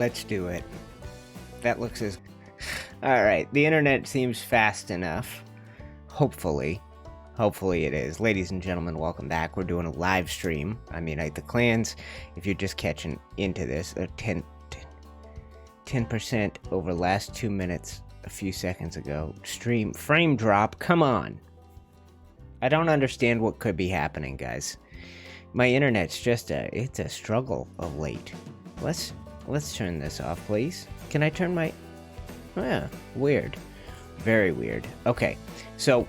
Let's do it. That looks as... Alright, the internet seems fast enough. Hopefully. Hopefully it is. Ladies and gentlemen, welcome back. We're doing a live stream. I mean, UniteTheClans, if you're just catching into this, 10% over the last 2 minutes, a few seconds ago. Stream, frame drop, come on. I don't understand what could be happening, guys. My internet's just it's a struggle of late. Let's turn this off, please. Can I turn my... Oh, yeah, weird. Very weird. Okay, so,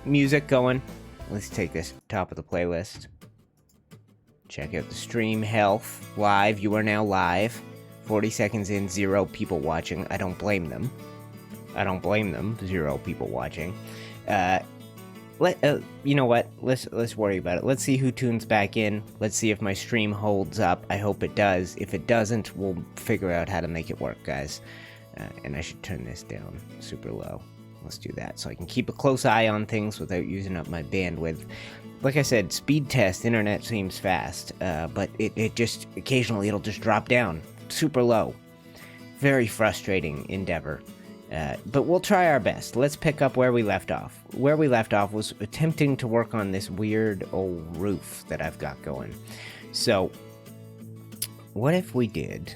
music going. Let's take this top of the playlist. Check out the stream health. Live, you are now live. 40 seconds in, 0 people watching. I don't blame them. I don't blame them. 0 people watching. You know what? Let's worry about it. Let's see who tunes back in. Let's see if my stream holds up. I hope it does. If it doesn't, we'll figure out how to make it work, guys. And I should turn this down super low. Let's do that so I can keep a close eye on things without using up my bandwidth. Like I said, speed test, internet seems fast, but it just, occasionally it'll just drop down super low. Very frustrating endeavor. But we'll try our best. Let's pick up where we left off. Where we left off was attempting to work on this weird old roof that I've got going. So, what if we did...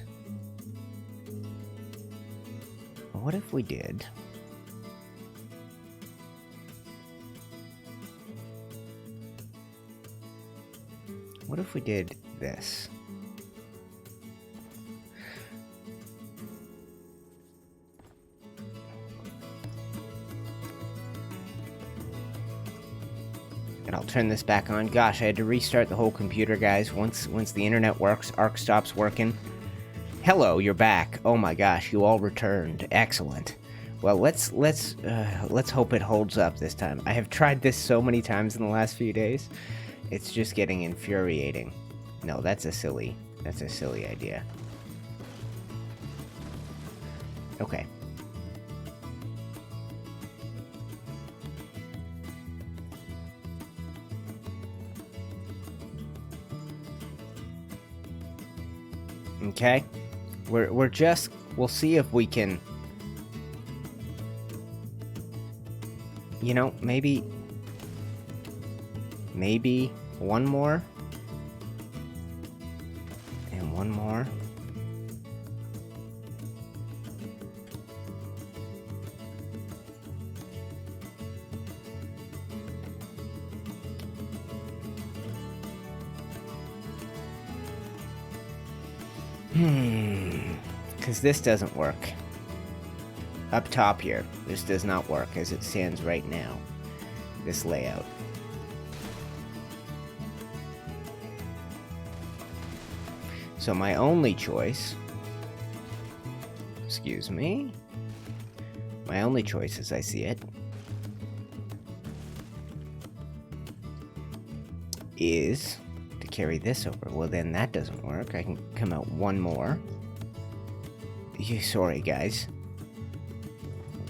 What if we did... What if we did this? And I'll turn this back on. Gosh, I had to restart the whole computer, guys. Once the internet works, Ark stops working. Hello, you're back. Oh my gosh, you all returned. Excellent. Well, let's hope it holds up this time. I have tried this so many times in the last few days. It's just getting infuriating. No, that's a silly idea. Okay. Okay. We'll see if we can, you know, maybe one more and one more. Because this doesn't work. Up top here, this does not work as it stands right now. This layout. So my only choice... Excuse me. My only choice as I see it is to carry this over. Well, then that doesn't work. I can come out one more. Sorry, guys.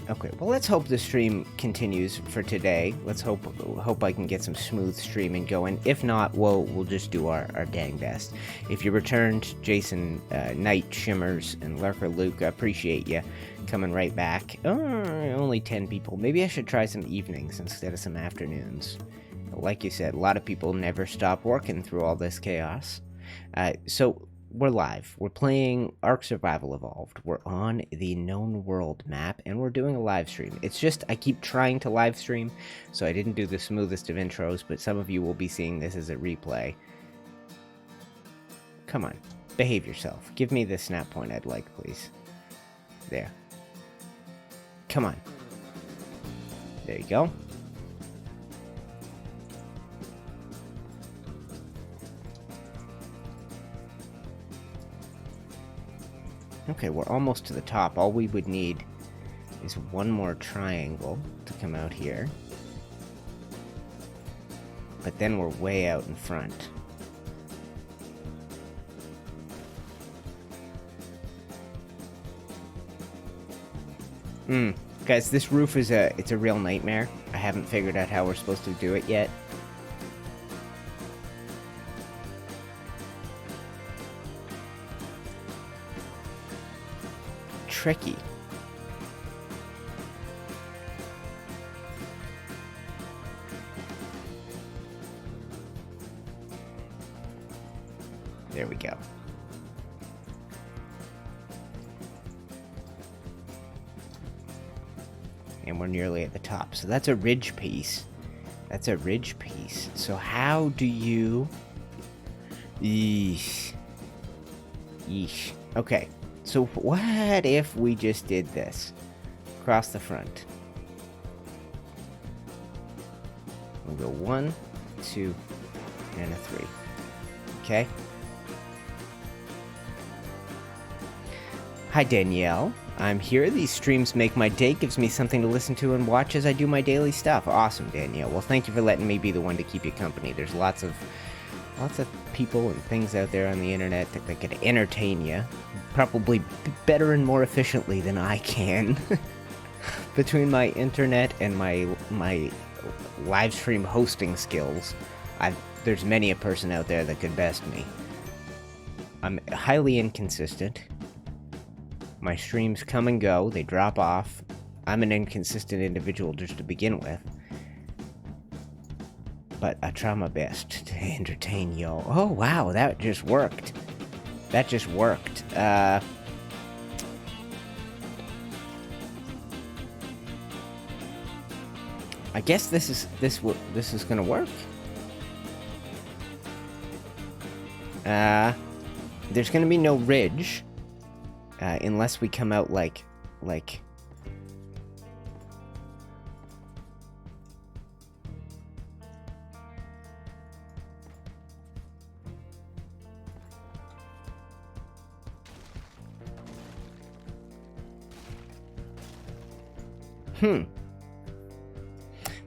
Okay, well, let's hope the stream continues for today. Let's hope I can get some smooth streaming going. If not, we'll just do our dang best. If you returned, Jason, Knight, Shimmers, and Lurker Luke, I appreciate you coming right back. Only 10 people. Maybe I should try some evenings instead of some afternoons. Like you said, a lot of people never stop working through all this chaos. So... We're live. We're playing Ark Survival Evolved. We're on the known world map, and we're doing a live stream. It's just, I keep trying to live stream, so I didn't do the smoothest of intros, but some of you will be seeing this as a replay. Come on. Behave yourself. Give me the snap point I'd like, please. There. Come on. There you go. Okay, we're almost to the top. All we would need is one more triangle to come out here. But then we're way out in front. Guys, this roof is it's a real nightmare. I haven't figured out how we're supposed to do it yet. tricky. There we go. And we're nearly at the top. So that's a ridge piece. That's a ridge piece. So how do you... Yeesh. Yeesh. Okay. So what if we just did this? Across the front. We'll go 1, 2, and a 3. Okay. Hi, Danielle. I'm here. These streams make my day, gives me something to listen to and watch as I do my daily stuff. Awesome, Danielle. Well, thank you for letting me be the one to keep you company. There's lots of people and things out there on the internet that could entertain you, probably better and more efficiently than I can. Between my internet and my live stream hosting skills, there's many a person out there that could best me. I'm highly inconsistent. My streams come and go, they drop off. I'm an inconsistent individual just to begin with. But I try my best to entertain y'all. Oh wow, that just worked. That just worked. I guess this is gonna work. There's gonna be no ridge. Unless we come out like...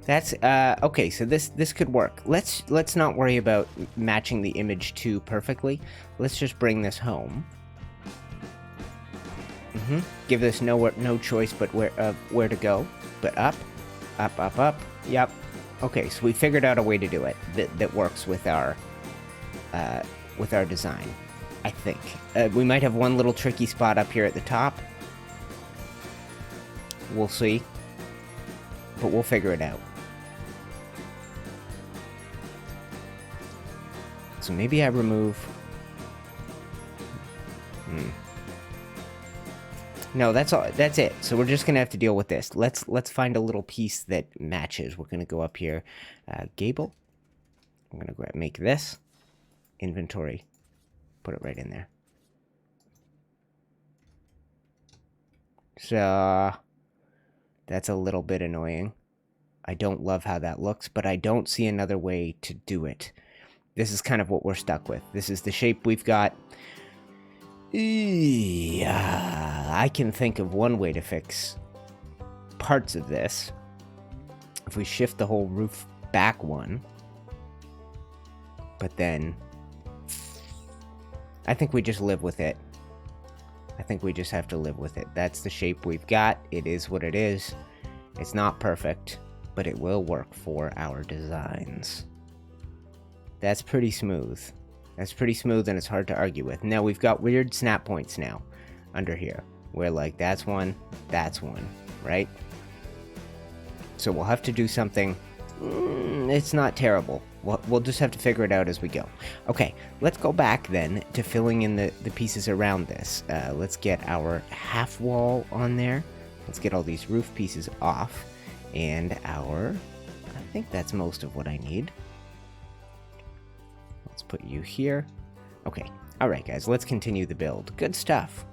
That's, okay, so this could work. Let's not worry about matching the image too perfectly. Let's just bring this home. Give this no choice but where to go. But up, up, up, up. Yep. Okay, so we figured out a way to do it that works with our design. I think we might have one little tricky spot up here at the top. We'll see, but we'll figure it out. So maybe I remove. No, that's all. That's it. So we're just gonna have to deal with this. Let's find a little piece that matches. We're gonna go up here, gable. I'm gonna go ahead and make this inventory. Put it right in there. So that's a little bit annoying. I don't love how that looks, but I don't see another way to do it. This is kind of what we're stuck with. This is the shape we've got. I can think of one way to fix parts of this. If we shift the whole roof back one. But then I think we just live with it. I think we just have to live with it. That's the shape we've got. It is what it is. It's not perfect, but it will work for our designs. That's pretty smooth. That's pretty smooth and it's hard to argue with. Now we've got weird snap points now under here. Where like that's one, right? So we'll have to do something. It's not terrible. We'll just have to figure it out as we go. Okay, let's go back then to filling in the pieces around this. Let's get our half wall on there. Let's get all these roof pieces off. And I think that's most of what I need. Let's put you here. Okay, alright guys, let's continue the build. Good stuff.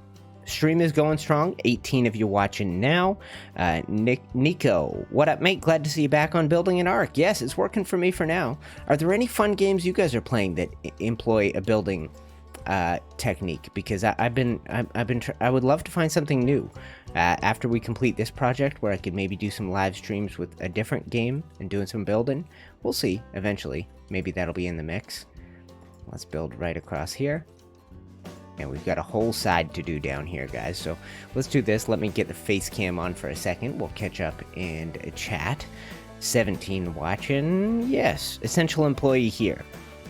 Stream is going strong. 18 of you watching now. Nico, what up, mate? Glad to see you back on building an Ark. Yes, it's working for me for now. Are there any fun games you guys are playing that employ a building technique? Because I would love to find something new after we complete this project, where I could maybe do some live streams with a different game and doing some building. We'll see eventually. Maybe that'll be in the mix. Let's build right across here. And we've got a whole side to do down here, guys. So let's do this. Let me get the face cam on for a second. We'll catch up and chat. 17 watching. Yes. Essential employee here.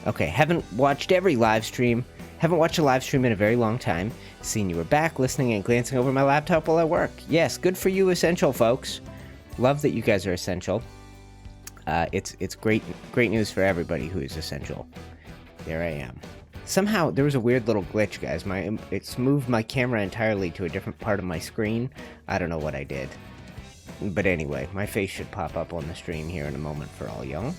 Okay, haven't watched every live stream. Haven't watched a live stream in a very long time. Seeing you were back, listening and glancing over my laptop while I work. Yes, good for you, essential folks. Love that you guys are essential. It's great news for everybody who is essential. There I am. Somehow there was a weird little glitch, guys. It's moved my camera entirely to a different part of my screen. I don't know what I did. But anyway, my face should pop up on the stream here in a moment for all y'all.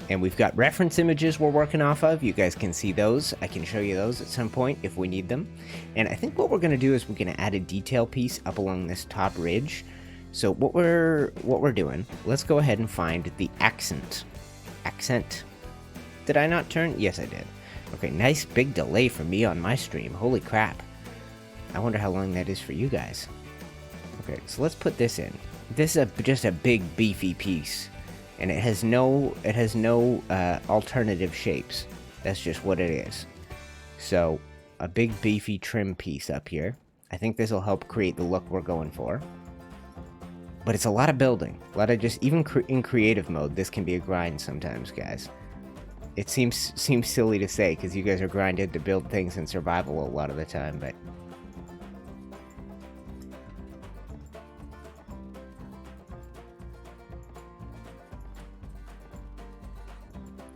And we've got reference images we're working off of. You guys can see those. I can show you those at some point if we need them. And I think what we're going to do is we're going to add a detail piece up along this top ridge. So what we're doing, let's go ahead and find the accent. Accent. Did I not turn? Yes, I did. Okay, nice big delay for me on my stream. Holy crap. I wonder how long that is for you guys. Okay, so let's put this in. This is just a big beefy piece. And it has no alternative shapes. That's just what it is. So, a big beefy trim piece up here. I think this will help create the look we're going for. But it's a lot of building. A lot of just, even in creative mode, this can be a grind sometimes, guys. It seems silly to say, because you guys are grinded to build things in survival a lot of the time, but...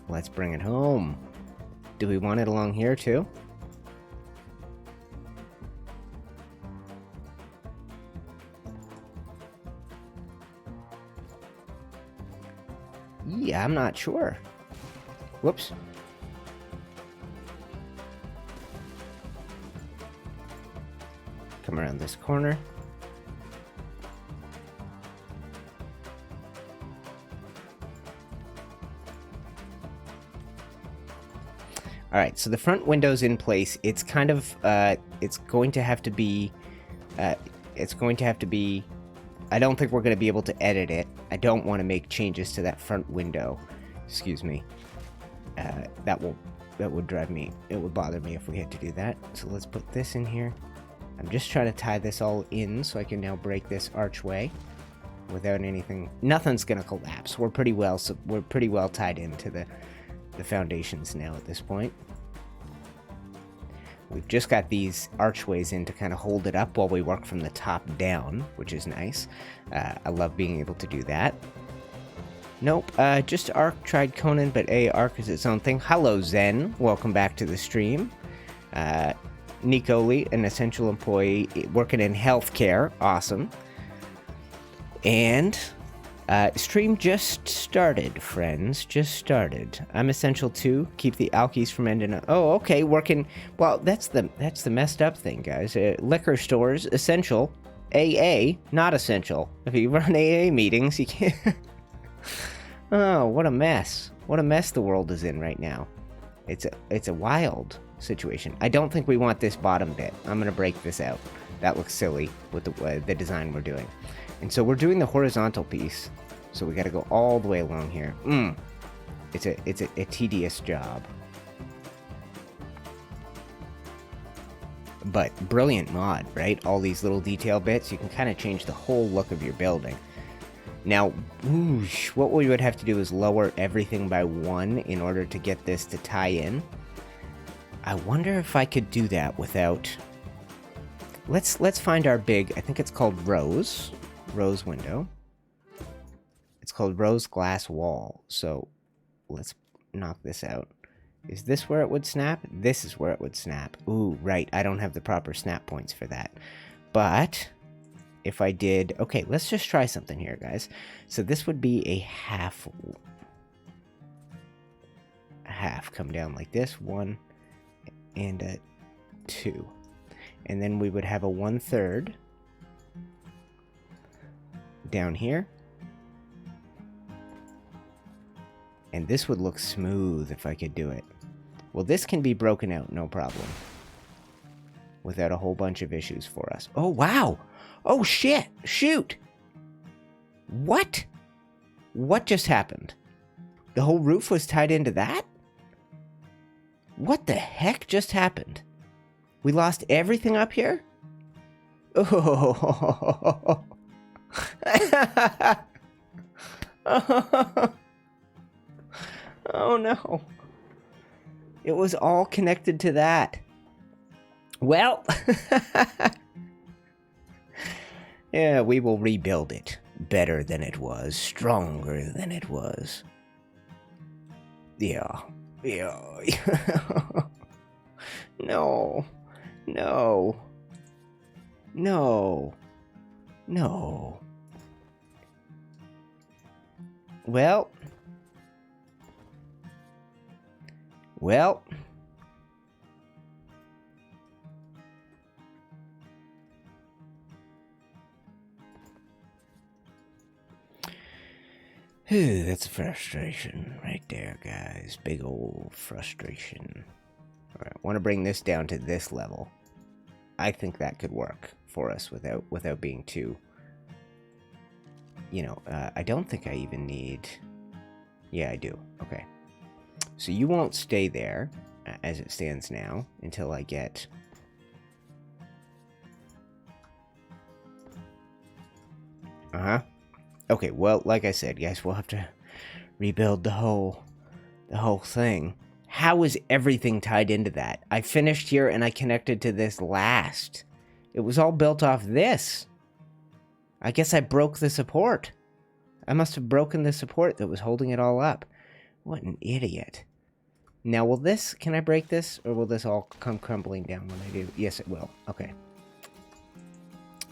let's bring it home. Do we want it along here, too? Yeah, I'm not sure. Whoops. Come around this corner. Alright, so the front window's in place. It's kind of, it's going to have to be, I don't think we're going to be able to edit it. I don't want to make changes to that front window. Excuse me. That would drive me, it would bother me if we had to do that. So let's put this in here. I'm just trying to tie this all in so I can now break this archway without anything. Nothing's going to collapse. We're pretty well tied into the foundations now at this point. We've just got these archways in to kind of hold it up while we work from the top down, which is nice. I love being able to do that. Nope, just Ark tried Conan, but Ark is its own thing. Hello, Zen. Welcome back to the stream. Nico Lee, an essential employee working in healthcare. Awesome. And stream just started, friends. Just started. I'm essential too. Keep the alkies from ending up. Oh, okay. Working. Well, that's the messed up thing, guys. Liquor stores, essential. AA, not essential. If you run AA meetings, you can't. Oh, what a mess. What a mess the world is in right now. It's a wild situation. I don't think we want this bottom bit. I'm going to break this out. That looks silly with the design we're doing. And so we're doing the horizontal piece. So we got to go all the way along here. It's a tedious job. But brilliant mod, right? All these little detail bits. You can kind of change the whole look of your building. Now, what we would have to do is lower everything by 1 in order to get this to tie in. I wonder if I could do that without... Let's find our big... I think it's called Rose window. It's called Rose glass wall. So let's knock this out. Is this where it would snap? This is where it would snap. Ooh, right. I don't have the proper snap points for that. But... if I did... okay, let's just try something here, guys. So this would be a half... come down like this. 1 and a 2. And then we would have a 1/3 down here. And this would look smooth if I could do it. Well, this can be broken out, no problem. Without a whole bunch of issues for us. Oh, wow! Oh, shit! Shoot! What? What just happened? The whole roof was tied into that? What the heck just happened? We lost everything up here? Oh. Oh no. It was all connected to that. Well, yeah, we will rebuild it. Better than it was, stronger than it was. Yeah. No. No. No. No. Well. That's a frustration right there, guys. Big old frustration. Alright, I want to bring this down to this level. I think that could work for us without being too... You know, I don't think I even need... Yeah, I do. Okay. So you won't stay there, as it stands now, until I get... Uh-huh. Okay, well, like I said, guys, we'll have to rebuild the whole thing. How is everything tied into that? I finished here and I connected to this last. It was all built off this. I guess I broke the support. I must have broken the support that was holding it all up. What an idiot. Now, can I break this, or will this all come crumbling down when I do? Yes, it will. Okay.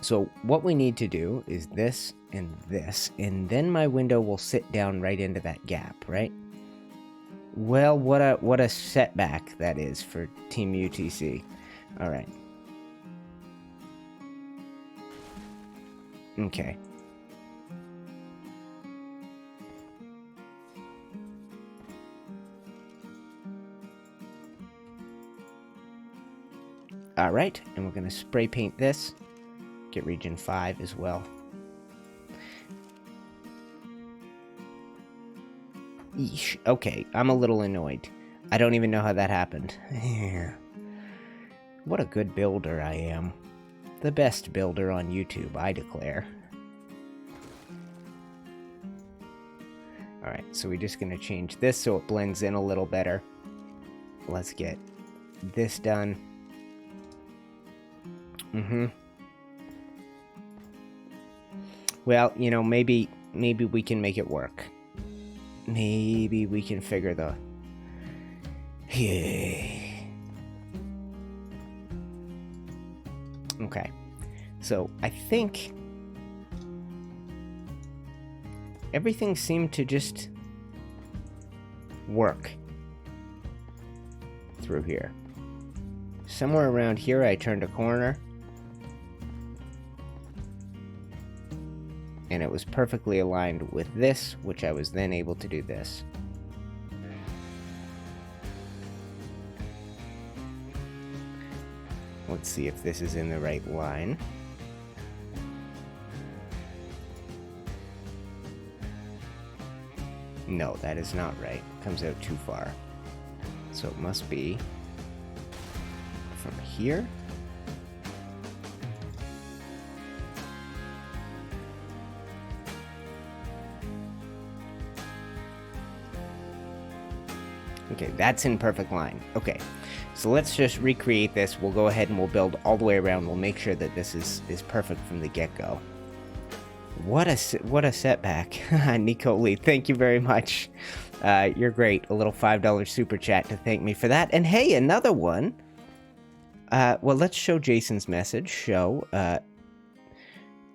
So what we need to do is this, and then my window will sit down right into that gap, right? Well, what a setback that is for Team UTC. All right. Okay. All right, and we're going to spray paint this. Get region 5 as well. Yeesh. Okay, I'm a little annoyed. I don't even know how that happened. What a good builder I am. The best builder on YouTube, I declare. Alright, so we're just going to change this so it blends in a little better. Let's get this done. Well, you know, maybe we can make it work. Maybe we can figure the... Okay. So, I think... everything seemed to just... work. Through here. Somewhere around here I turned a corner. And it was perfectly aligned with this, which I was then able to do this. Let's see if this is in the right line. No, that is not right. It comes out too far. So it must be from here. Okay, that's in perfect line. Okay, so let's just recreate this. We'll go ahead and we'll build all the way around. We'll make sure that this is perfect from the get-go. What a setback. Nico Lee, thank you very much. You're great. A little $5 super chat to thank me for that. And hey, another one. Well, let's show Jason's message. Show.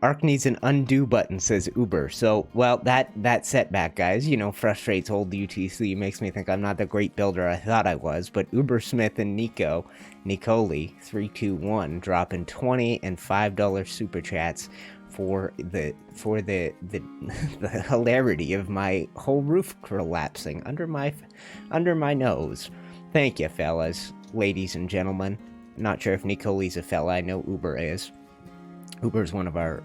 Ark needs an undo button, says Uber. So, well, that setback, guys, you know, frustrates old UTC. Makes me think I'm not the great builder I thought I was. But Uber Smith and Nicoli, 321, dropping $20 and $5 super chats for the hilarity of my whole roof collapsing under my nose. Thank you, fellas, ladies and gentlemen. Not sure if Nicoli's a fella. I know Uber is. Uber is one of our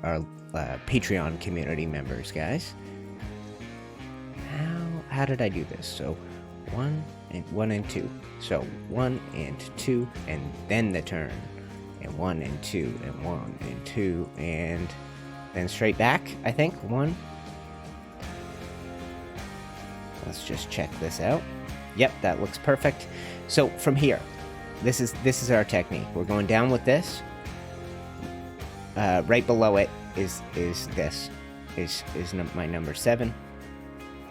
Patreon community members, guys. How did I do this? So, 1 and 2. So 1 and 2, and then the turn, and 1 and 2, and 1 and 2, and then straight back. I think 1. Let's just check this out. Yep, that looks perfect. So from here, this is our technique. We're going down with this. Right below it is my number 7.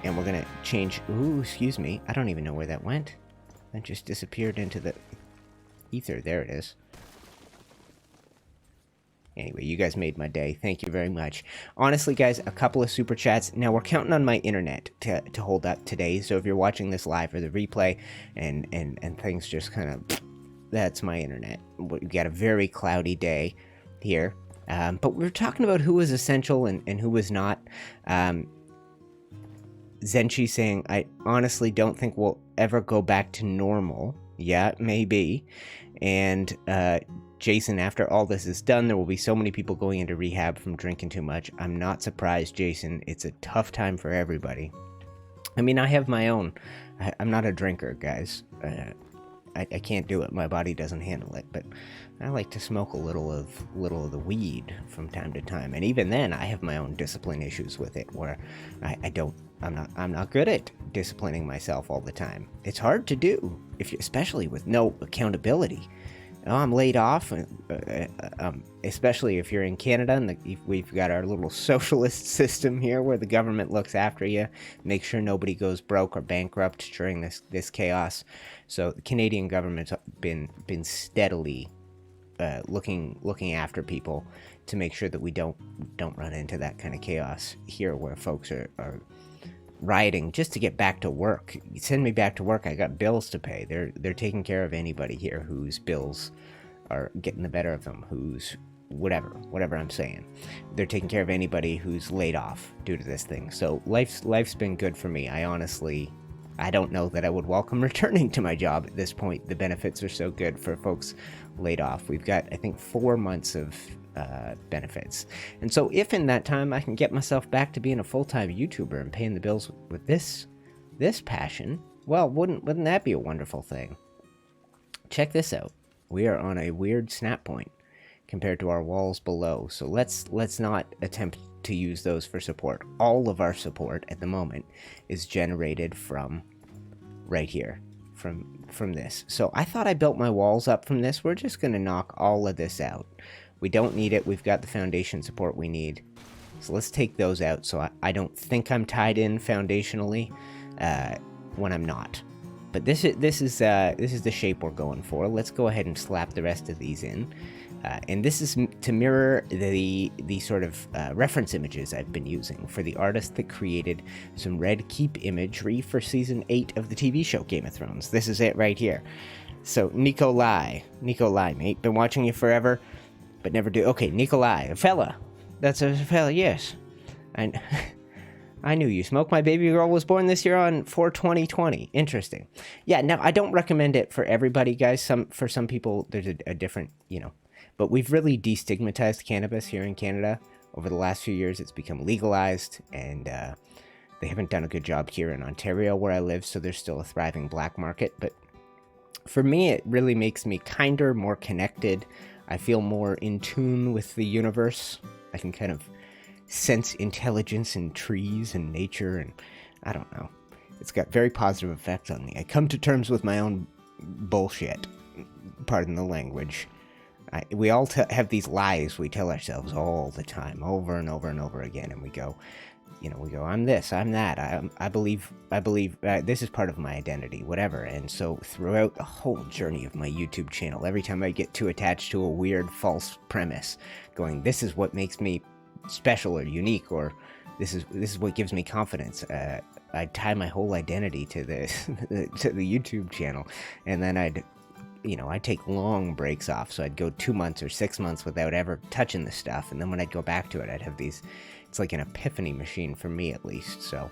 And we're gonna change. Ooh, excuse me. I don't even know where that went. That just disappeared into the ether. There it is. Anyway, you guys made my day. Thank you very much. Honestly, guys, a couple of super chats. Now, we're counting on my internet to hold up today. So if you're watching this live or the replay and things just kind of... That's my internet. We've got a very cloudy day here. But we were talking about who was essential and who was not. Zenchi saying, I honestly don't think we'll ever go back to normal. Yeah, maybe. And Jason, after all this is done, there will be so many people going into rehab from drinking too much. I'm not surprised, Jason. It's a tough time for everybody. I mean, I have my own. I'm not a drinker, guys. I can't do it. My body doesn't handle it. But I like to smoke a little of the weed from time to time. And even then, I have my own discipline issues with it, where I'm not good at disciplining myself all the time. It's hard to do, especially with no accountability. Oh, I'm laid off, especially if you're in Canada, and we've got our little socialist system here where the government looks after you, make sure nobody goes broke or bankrupt during this chaos. So the Canadian government's been steadily looking after people to make sure that we don't run into that kind of chaos here, where folks are rioting just to get back to work. Send me back to work. I got bills to pay. They're taking care of anybody here whose bills are getting the better of them, who's whatever I'm saying. They're taking care of anybody who's laid off due to this thing. So life's been good for me. I don't know that I would welcome returning to my job at this point. The benefits are so good for folks laid off. We've got, I think, 4 months of benefits. And so if in that time I can get myself back to being a full-time YouTuber and paying the bills with this passion, well, wouldn't that be a wonderful thing? Check this out. We are on a weird snap point compared to our walls below. So let's not attempt to use those for support. All of our support at the moment is generated from right here, from this. So I thought I built my walls up from this. We're just going to knock all of this out. We don't need it. We've got the foundation support we need. So let's take those out. So I don't think I'm tied in foundationally when I'm not. But this is the shape we're going for. Let's go ahead and slap the rest of these in. And this is to mirror the sort of reference images I've been using for the artist that created some red keep imagery for Season 8 of the TV show Game of Thrones. This is it right here. So Nikolai, mate. Been watching you forever. But never do. Okay, Nikolai, a fella. That's a fella, yes. I knew you. Smoke My Baby Girl was born this year on 4/20/20. Interesting. Yeah, now, I don't recommend it for everybody, guys. For some people, there's a different, But we've really destigmatized cannabis here in Canada. Over the last few years, it's become legalized, and they haven't done a good job here in Ontario, where I live, so there's still a thriving black market. But for me, it really makes me kinder, more connected. I feel more in tune with the universe. I can kind of sense intelligence in trees and nature, and I don't know. It's got very positive effects on me. I come to terms with my own bullshit. Pardon the language. We all have these lies we tell ourselves all the time, over and over and over again, and we go, I'm this, I'm that, I believe this is part of my identity, whatever. And so throughout the whole journey of my YouTube channel, every time I get too attached to a weird false premise, going, this is what makes me special or unique, or this is what gives me confidence, I'd tie my whole identity to the YouTube channel, and then I'd take long breaks off. So I'd go 2 months or 6 months without ever touching the stuff. And then when I'd go back to it, I'd have it's like an epiphany machine for me, at least. So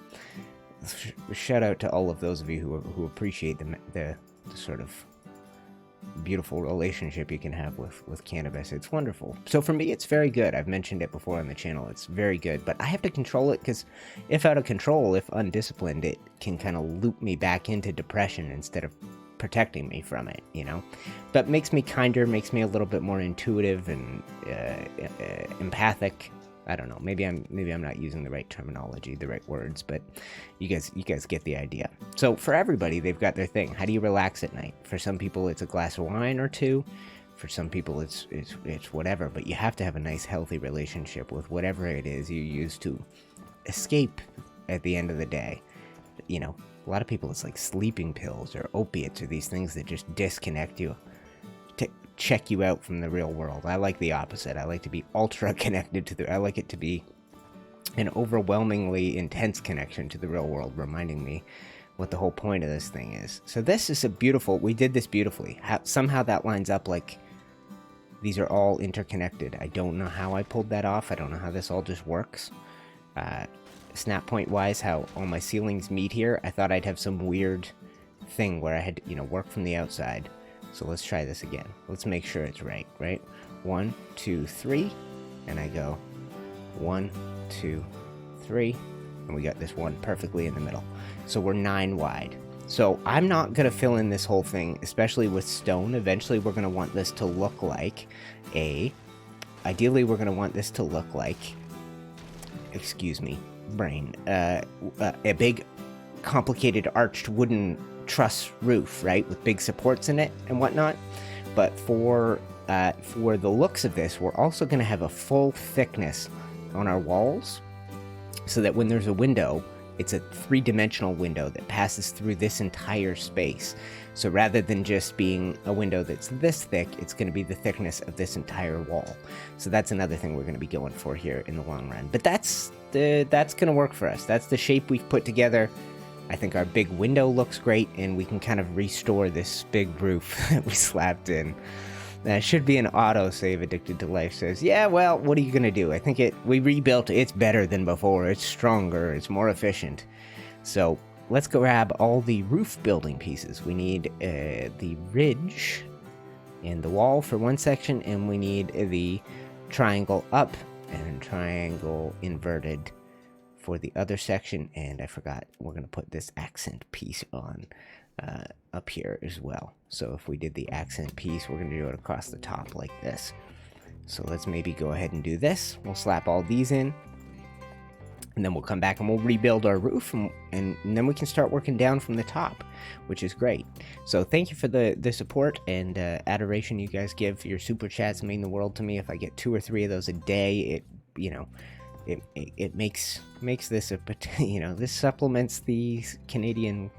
shout out to all of those of you who appreciate the sort of beautiful relationship you can have with cannabis. It's wonderful. So for me, it's very good. I've mentioned it before on the channel. It's very good, but I have to control it, because if out of control, if undisciplined, it can kind of loop me back into depression instead of protecting me from it, but makes me kinder, makes me a little bit more intuitive and empathic. I don't know. Maybe I'm not using the right terminology, the right words, but you guys get the idea. So for everybody, they've got their thing. How do you relax at night? For some people, it's a glass of wine or two. For some people, it's whatever. But you have to have a nice, healthy relationship with whatever it is you use to escape at the end of the day. You know, a lot of people, it's like sleeping pills or opiates or these things that just disconnect you, to check you out from the real world. I like the opposite. I like to be ultra connected to I like it to be an overwhelmingly intense connection to the real world, reminding me what the whole point of this thing is. So this is we did this beautifully. Somehow that lines up like these are all interconnected. I don't know how I pulled that off. I don't know how this all just works. Snap point wise, how all my ceilings meet here, I thought I'd have some weird thing where I had to, work from the outside. So let's try this again. Let's make sure it's right? 1, 2, 3, and I go 1, 2, 3, and we got this one perfectly in the middle. So we're 9 wide. So I'm not going to fill in this whole thing, especially with stone. Eventually we're going to want this to look like ideally we're going to want this to look like, excuse me, brain, a big complicated arched wooden truss roof, right, with big supports in it and whatnot. But for the looks of this, we're also going to have a full thickness on our walls, so that when there's a window, it's a 3-dimensional window that passes through this entire space. So rather than just being a window that's this thick, it's going to be the thickness of this entire wall. So that's another thing we're going to be going for here in the long run. But that's going to work for us. That's the shape we've put together. I think our big window looks great, and we can kind of restore this big roof that we slapped in. That should be an autosave. Addicted to Life says, yeah, well, what are you going to do? I think we rebuilt it. It's better than before. It's stronger. It's more efficient. So let's grab all the roof building pieces. We need the ridge and the wall for one section, and we need the triangle up and triangle inverted for the other section. And I forgot, we're going to put this accent piece on up here as well. So if we did the accent piece, we're going to do it across the top like this. So let's maybe go ahead and do this. We'll slap all these in, and then we'll come back and we'll rebuild our roof, and then we can start working down from the top, which is great. So thank you for the support and adoration you guys give. Your super chats mean the world to me. If I get 2 or 3 of those a day, it makes this this supplements the Canadian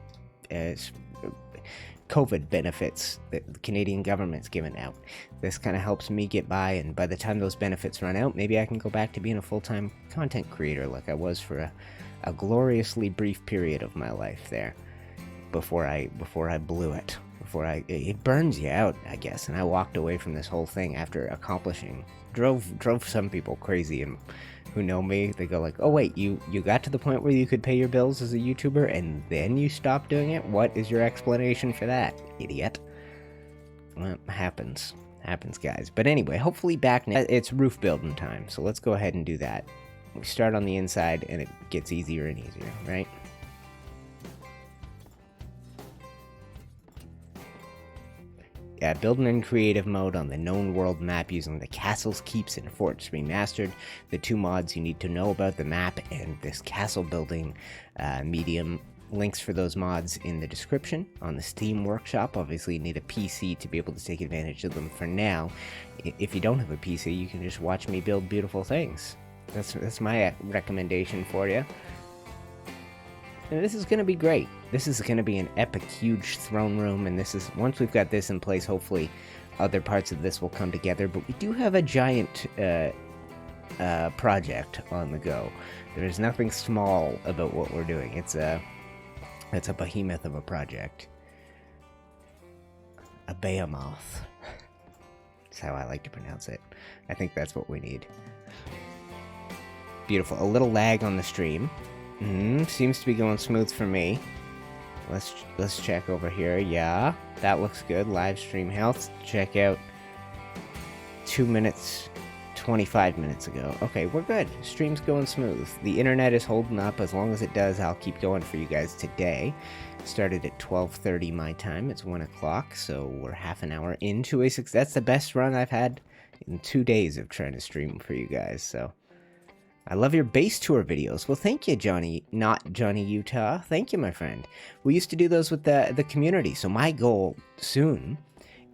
COVID benefits that the Canadian government's given out. This kind of helps me get by, and by the time those benefits run out, maybe I can go back to being a full-time content creator like I was for a gloriously brief period of my life there before I blew it. It burns you out, I guess, and I walked away from this whole thing after accomplishing. Drove some people crazy, and who know me, they go like, oh wait, you got to the point where you could pay your bills as a YouTuber and then you stopped doing it? What is your explanation for that, idiot? Well, happens guys. But anyway, hopefully back now, it's roof building time, so let's go ahead and do that. We start on the inside and it gets easier and easier, right? Building in creative mode on the known world map using the Castles, Keeps, and Forts Remastered. The 2 mods you need to know about the map and this castle building medium. Links for those mods in the description on the Steam Workshop. Obviously you need a PC to be able to take advantage of them for now. If you don't have a PC, you can just watch me build beautiful things. That's my recommendation for you. And this is going to be great. This is going to be an epic, huge throne room, and once we've got this in place, hopefully other parts of this will come together. But we do have a giant project on the go. There is nothing small about what we're doing. It's a behemoth of a project. A behemoth. That's how I like to pronounce it. I think that's what we need. Beautiful. A little lag on the stream. Seems to be going smooth for me. Let's check over here. Yeah, that looks good. Live stream health. Check out 2 minutes, 25 minutes ago. Okay, we're good. Stream's going smooth. The internet is holding up. As long as it does, I'll keep going for you guys today. Started at 12:30 my time. It's 1 o'clock, so we're half an hour into a 6. That's the best run I've had in 2 days of trying to stream for you guys. So I love your base tour videos. Well, thank you, Johnny, not Johnny Utah. Thank you, my friend. We used to do those with the community. So my goal soon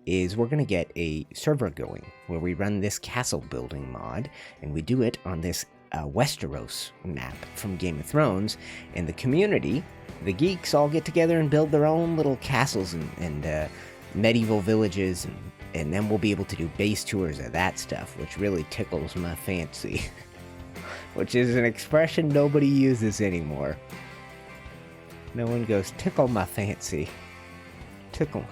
is we're going to get a server going where we run this castle building mod, and we do it on this Westeros map from Game of Thrones, and the community, the geeks, all get together and build their own little castles and medieval villages, and then we'll be able to do base tours of that stuff, which really tickles my fancy. Which is an expression nobody uses anymore. No one goes, tickle my fancy. Tickle.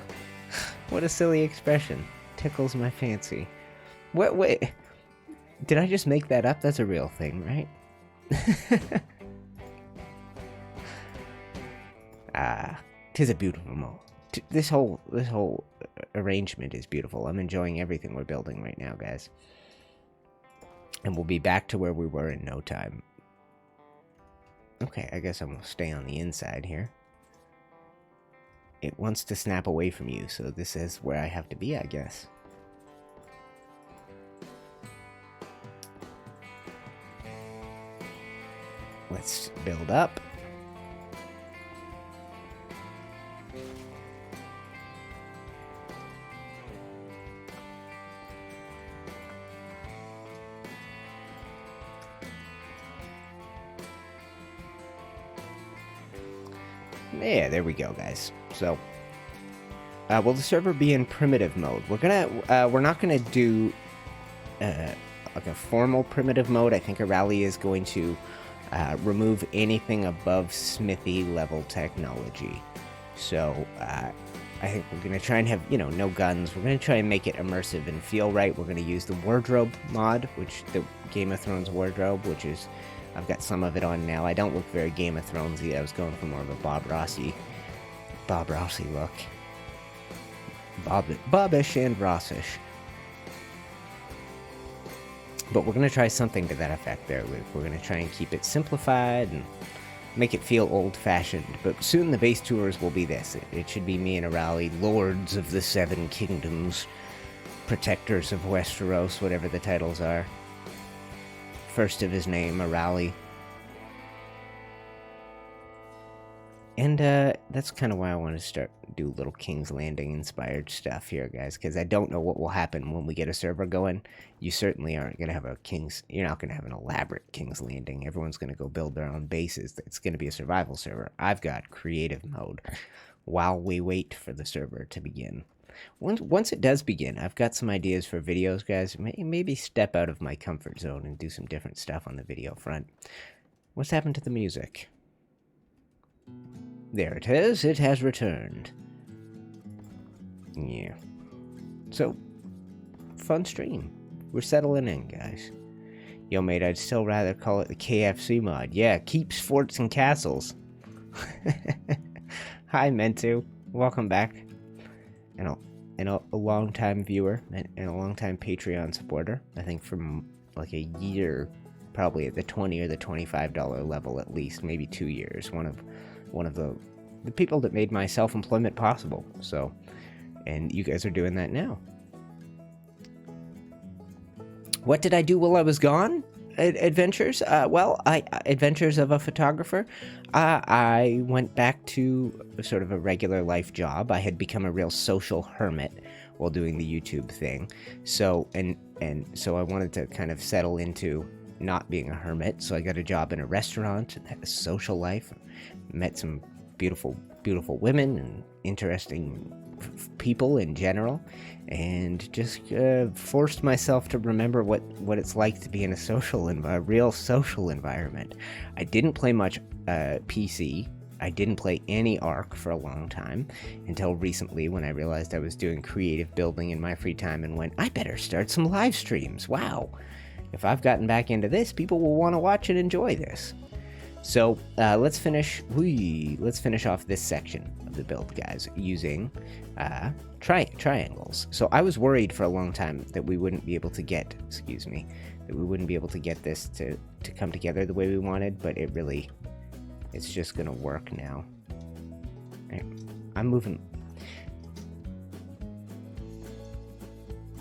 What a silly expression. Tickles my fancy. Wait. Did I just make that up? That's a real thing, right? Tis a beautiful mode. This whole arrangement is beautiful. I'm enjoying everything we're building right now, guys. And we'll be back to where we were in no time. Okay, I guess I'm gonna stay on the inside here. It wants to snap away from you, so this is where I have to be, I guess. Let's build up. Yeah, there we go, guys. So, will the server be in primitive mode? We're not gonna do like a formal primitive mode. I think Rally is going to remove anything above smithy level technology. So, I think we're gonna try and have, you know, no guns. We're gonna try and make it immersive and feel right. We're gonna use the wardrobe mod, which the Game of Thrones wardrobe, which is, I've got some of it on now. I don't look very Game of Thronesy. I was going for more of a Bob Rossi look. Bobbish and Rossish. But we're going to try something to that effect there. We're going to try and keep it simplified and make it feel old-fashioned. But soon the base tours will be this. It should be me and Arali, Lords of the Seven Kingdoms, Protectors of Westeros, whatever the titles are. First of his name, Arali. And that's kind of why I want to do little King's Landing inspired stuff here, guys, because I don't know what will happen when we get a server going. You certainly aren't going to have you're not going to have an elaborate King's Landing. Everyone's going to go build their own bases. It's going to be a survival server. I've got creative mode while we wait for the server to begin. Once it does begin, I've got some ideas for videos, guys. Maybe step out of my comfort zone and do some different stuff on the video front. What's happened to the music? There it is. It has returned. Yeah. So, fun stream. We're settling in, guys. Yo, mate, I'd still rather call it the KFC mod. Yeah, keeps forts and castles. Hi, Mentu. Welcome back. And a long-time viewer and a long-time Patreon supporter. I think from like a year, probably at the $20 or the $25 level at least, maybe 2 years. One of the people that made my self-employment possible. So, and you guys are doing that now. What did I do while I was gone? Adventures? Adventures of a photographer. I went back to sort of a regular life job. I had become a real social hermit while doing the YouTube thing. So, and so I wanted to kind of settle into not being a hermit. So I got a job in a restaurant and had a social life. Met some beautiful women and interesting people in general, and just forced myself to remember what it's like to be in a real social environment. I didn't play much PC. I didn't play any Ark for a long time, until recently when I realized I was doing creative building in my free time and went, I better start some live streams. Wow. If I've gotten back into this, people will want to watch and enjoy this. So let's finish off this section of the build, guys, using triangles. So I was worried for a long time that we wouldn't be able to get, this to come together the way we wanted, but it's just gonna work now. Right. I'm moving.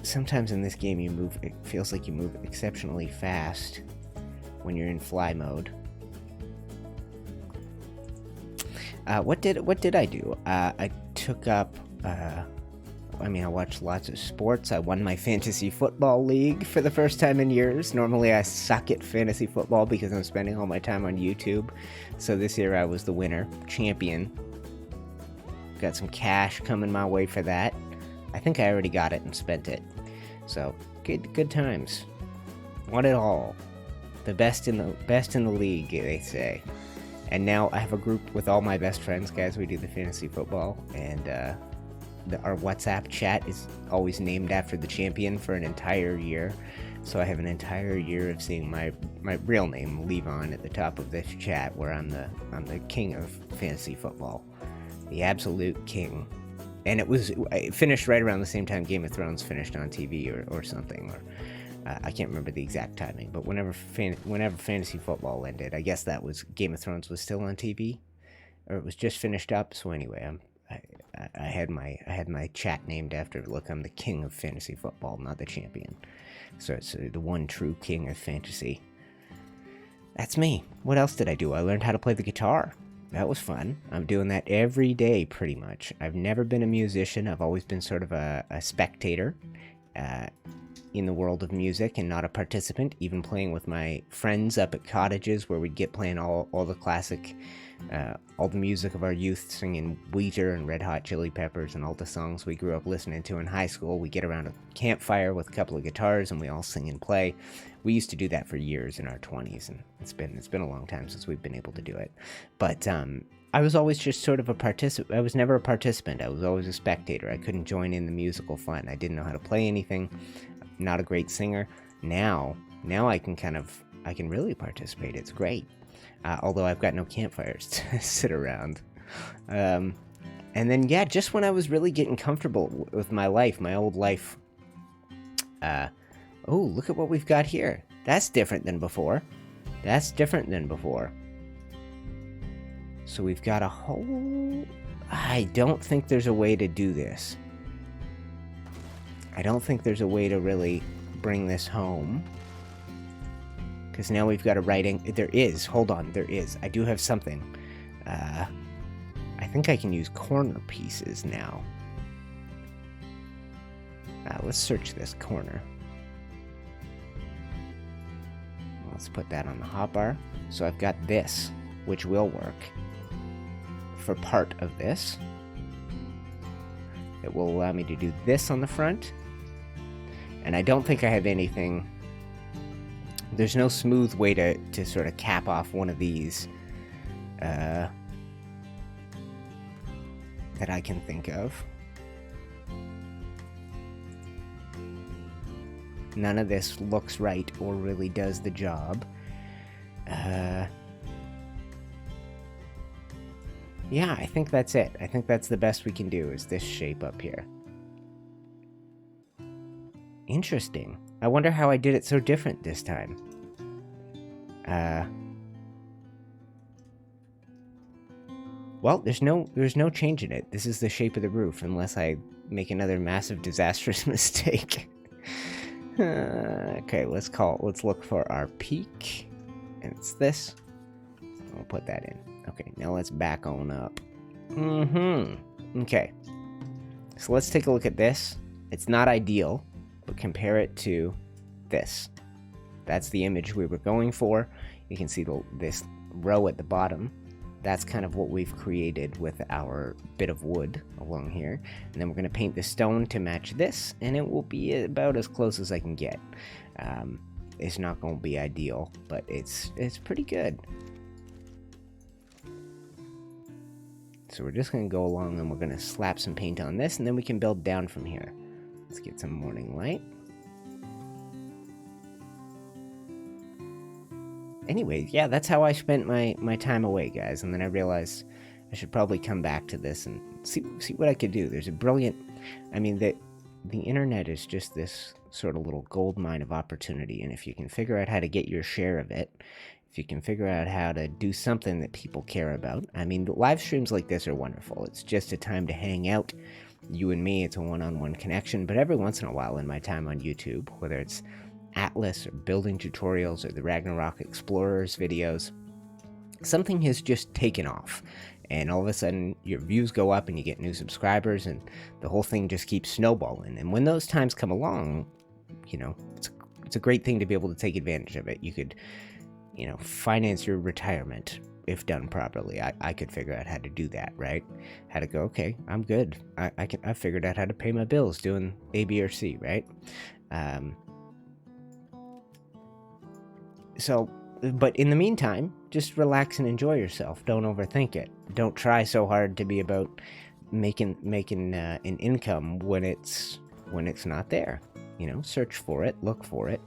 Sometimes in this game it feels like you move exceptionally fast. when you're in fly mode. What did I do? I took up. I mean, I watched lots of sports. I won my fantasy football league for the first time in years. Normally, I suck at fantasy football because I'm spending all my time on YouTube. So this year, I was the winner, champion. Got some cash coming my way for that. I think I already got it and spent it. So good times. Won it all. The best in the league, they say. And now I have a group with all my best friends, guys. We do the fantasy football, and our WhatsApp chat is always named after the champion for an entire year. So I have an entire year of seeing my real name, Levon, at the top of this chat, where I'm the king of fantasy football, the absolute king. And it finished right around the same time Game of Thrones finished on TV or something, or I can't remember the exact timing. But whenever fantasy football ended, I guess that was Game of Thrones was still on TV, or it was just finished up. So anyway, I had my chat named after. Look, I'm the king of fantasy football, not the champion. So it's the one true king of fantasy. That's me. What else did I do? I learned how to play the guitar. That was fun. I'm doing that every day, pretty much. I've never been a musician. I've always been sort of a spectator in the world of music and not a participant, even playing with my friends up at cottages where we'd get playing all the classic, all the music of our youth, singing Weezer and Red Hot Chili Peppers and all the songs we grew up listening to in high school. We get around a campfire with a couple of guitars and we all sing and play. We used to do that for years in our 20s, and it's been a long time since we've been able to do it. But I was always just sort of a participant. I was never a participant. I was always a spectator. I couldn't join in the musical fun. I didn't know how to play anything. Not a great singer. Now I can really participate. It's great. Although I've got no campfires to sit around. And then, yeah, just when I was really getting comfortable with my life, my old life. Oh, look at what we've got here. That's different than before. So we've got a whole... I don't think there's a way to do this. I don't think there's a way to really bring this home. Because now we've got a writing... There is. Hold on. There is. I do have something. I think I can use corner pieces now. Let's search this corner. Let's put that on the hotbar. So I've got this, which will work for part of this. It will allow me to do this on the front. And I don't think I have anything... There's no smooth way to sort of cap off one of these that I can think of. None of this looks right or really does the job. Yeah, I think that's it. I think that's the best we can do, is this shape up here. Interesting. I wonder how I did it so different this time. Well, there's no change in it. This is the shape of the roof, unless I make another massive disastrous mistake. Okay, let's look for our peak, and it's this. I'll put that in. Okay, now let's back on up. Okay, so let's take a look at this. It's not ideal, but compare it to this. That's the image we were going for. You can see this row at the bottom. That's kind of what we've created with our bit of wood along here. And then we're going to paint the stone to match this, and it will be about as close as I can get. It's not going to be ideal, but it's pretty good. So we're just going to go along and we're going to slap some paint on this, and then we can build down from here. Let's get some morning light. Anyways, yeah, that's how I spent my time away, guys. And then I realized I should probably come back to this and see what I could do. There's a brilliant... I mean, the internet is just this sort of little gold mine of opportunity. And if you can figure out how to get your share of it, if you can figure out how to do something that people care about... I mean, live streams like this are wonderful. It's just a time to hang out. You and me, it's a one-on-one connection. But every once in a while in my time on YouTube, whether it's Atlas or building tutorials or the Ragnarok Explorers videos, something has just taken off. And all of a sudden, your views go up and you get new subscribers, and the whole thing just keeps snowballing. And when those times come along, you know, it's a great thing to be able to take advantage of it. You could, you know, finance your retirement if done properly. I could figure out how to do that, right? How to go, okay, I'm good. I figured out how to pay my bills doing A, B, or C, right? But in the meantime, just relax and enjoy yourself. Don't overthink it. Don't try so hard to be about making an income when it's not there. You know, search for it, look for it,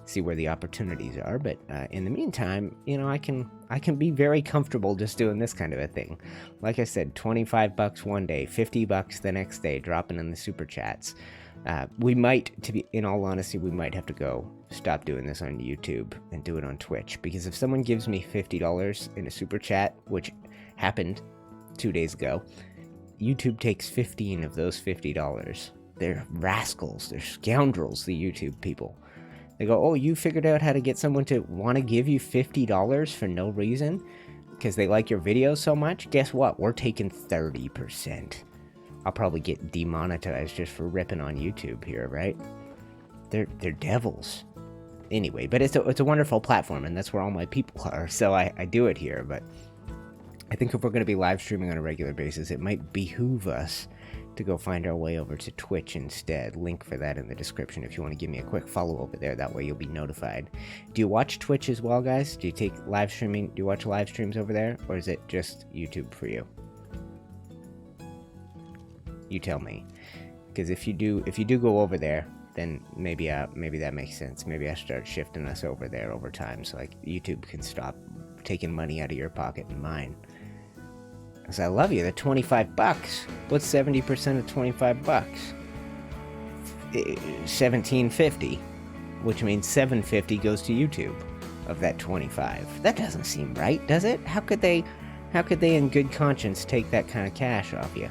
see where the opportunities are. But in the meantime, you know, I can be very comfortable just doing this kind of a thing. Like I said, $25 one day, $50 the next day, dropping in the super chats. We might, to be in all honesty, we might have to go stop doing this on YouTube and do it on Twitch, because if someone gives me $50 in a super chat, which happened 2 days ago, YouTube takes 15 of those $50. They're rascals, they're scoundrels, the YouTube people. They go, oh, you figured out how to get someone to want to give you $50 for no reason because they like your videos so much? Guess what? We're taking 30%. I'll probably get demonetized just for ripping on YouTube here, right? They're devils. Anyway, but it's a wonderful platform, and that's where all my people are, so I do it here. But I think if we're going to be live streaming on a regular basis, it might behoove us to go find our way over to Twitch instead. Link for that in the description if you want to give me a quick follow over there. That way you'll be notified. Do you watch Twitch as well, guys? Do you take live streaming? Do you watch live streams over there, or is it just YouTube for you? You tell me, because if you do go over there, then maybe that makes sense. Maybe I start shifting us over there over time, so like YouTube can stop taking money out of your pocket and mine. Because I love you. They're $25. What's 70% of $25? $17.50, which means $7.50 goes to YouTube of that 25. That doesn't seem right, does it? How could they in good conscience take that kind of cash off you?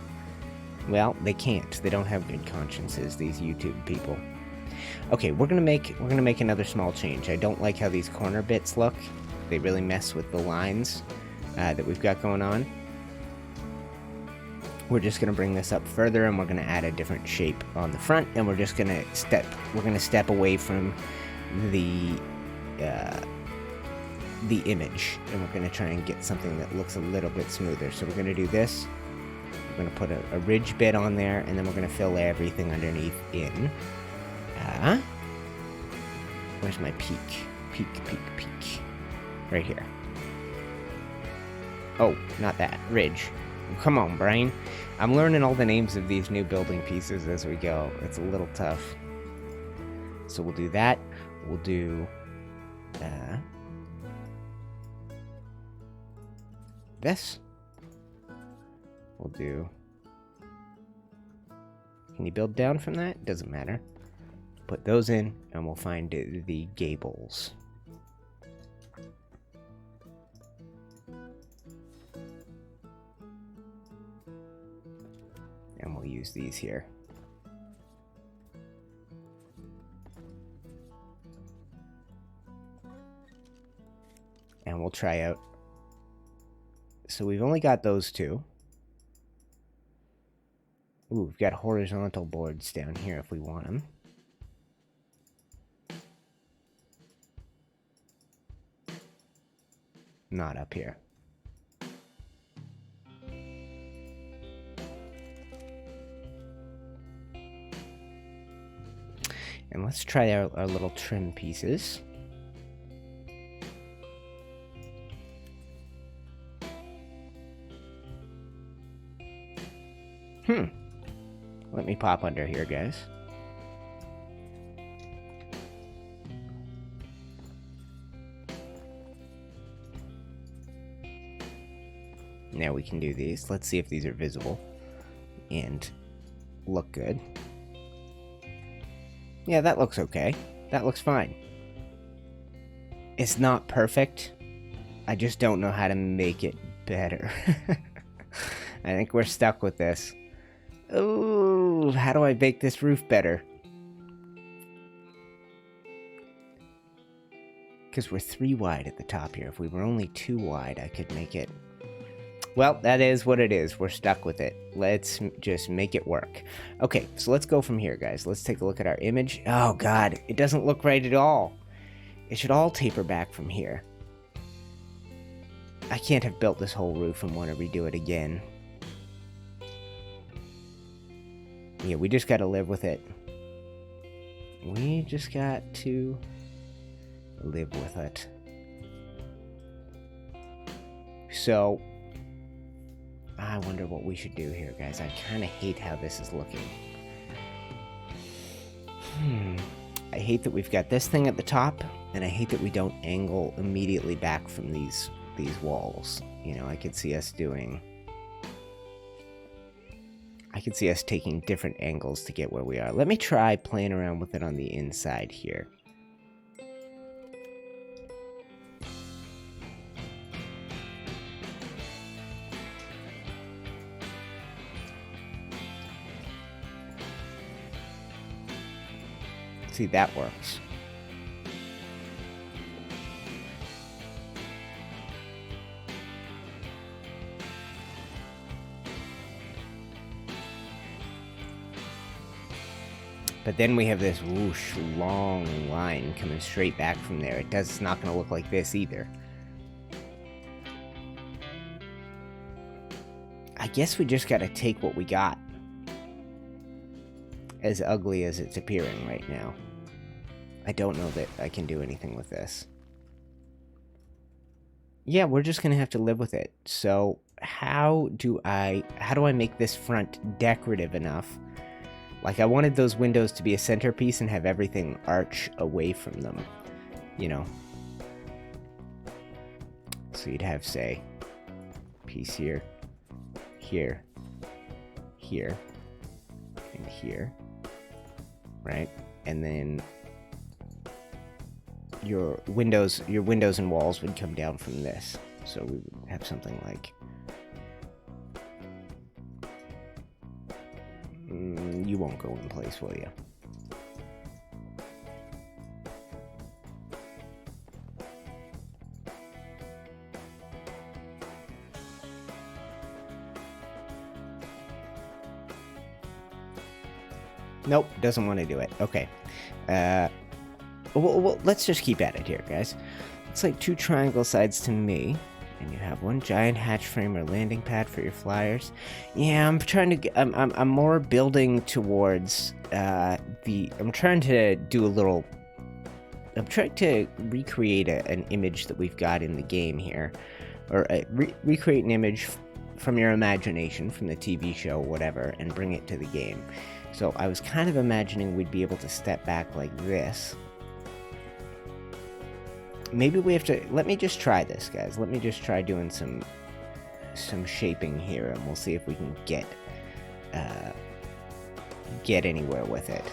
Well, they can't. They don't have good consciences, these YouTube people. Okay, we're gonna make another small change. I don't like how these corner bits look. They really mess with the lines that we've got going on. We're just gonna bring this up further, and we're gonna add a different shape on the front, and we're gonna step away from the image, and we're gonna try and get something that looks a little bit smoother. So we're gonna do this. We're going to put a ridge bit on there, and then we're going to fill everything underneath in. Where's my peak? Peak. Right here. Oh, not that. Ridge. Come on, brain. I'm learning all the names of these new building pieces as we go. It's a little tough. So we'll do that. We'll do... this. We'll do... Can you build down from that? Doesn't matter. Put those in, and we'll find the gables. And we'll use these here. And we'll try out... So we've only got those two. Ooh, we've got horizontal boards down here if we want them. Not up here. And let's try our little trim pieces. Let me pop under here, guys. Now we can do these. Let's see if these are visible and look good. Yeah, that looks okay. That looks fine. It's not perfect. I just don't know how to make it better. I think we're stuck with this. Oh, how do I make this roof better? because we're 3 wide at the top here. If we were only 2 wide, I could make it... Well, that is what it is. We're stuck with it. Let's just make it work. Okay, so let's go from here, guys. Let's take a look at our image. Oh, God. It doesn't look right at all. It should all taper back from here. I can't have built this whole roof and want to redo it again. Yeah, we just got to live with it. We just got to live with it. So, I wonder what we should do here, guys. I kind of hate how this is looking. I hate that we've got this thing at the top, and I hate that we don't angle immediately back from these walls. You know, I could see us doing... I could see us taking different angles to get where we are. Let me try playing around with it on the inside here. See, that works. But then we have this whoosh, long line coming straight back from there. It's not going to look like this either. I guess we just got to take what we got. As ugly as it's appearing right now. I don't know that I can do anything with this. Yeah, we're just going to have to live with it. So, how do I make this front decorative enough? Like, I wanted those windows to be a centerpiece and have everything arch away from them, you know. So you'd have, say, piece here, here, here, and here, right? And then your windows and walls would come down from this. So we would have something like... you won't go in place, will you? Nope, doesn't want to do it. Okay. Well, let's just keep at it here, guys. Looks like 2 triangle sides to me. And you have 1 giant hatch frame or landing pad for your flyers. Yeah, I'm trying to... I'm more building towards I'm trying to do a little... I'm trying to recreate an image that we've got in the game here. Or recreate an image from your imagination, from the TV show, whatever, and bring it to the game. So I was kind of imagining we'd be able to step back like this. Maybe we have to... Let me just try this, guys. Let me just try doing some shaping here, and we'll see if we can get anywhere with it.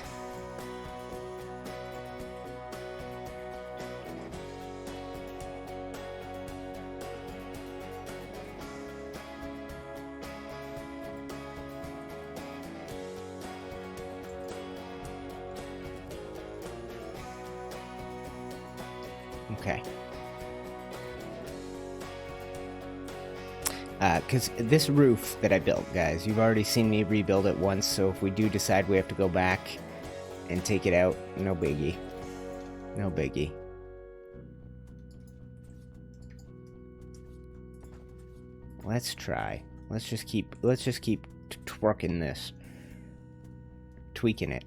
Okay. Because this roof that I built, guys, you've already seen me rebuild it once, so if we do decide we have to go back and take it out, no biggie. No biggie. Let's try. Let's just keep twerking this. Tweaking it.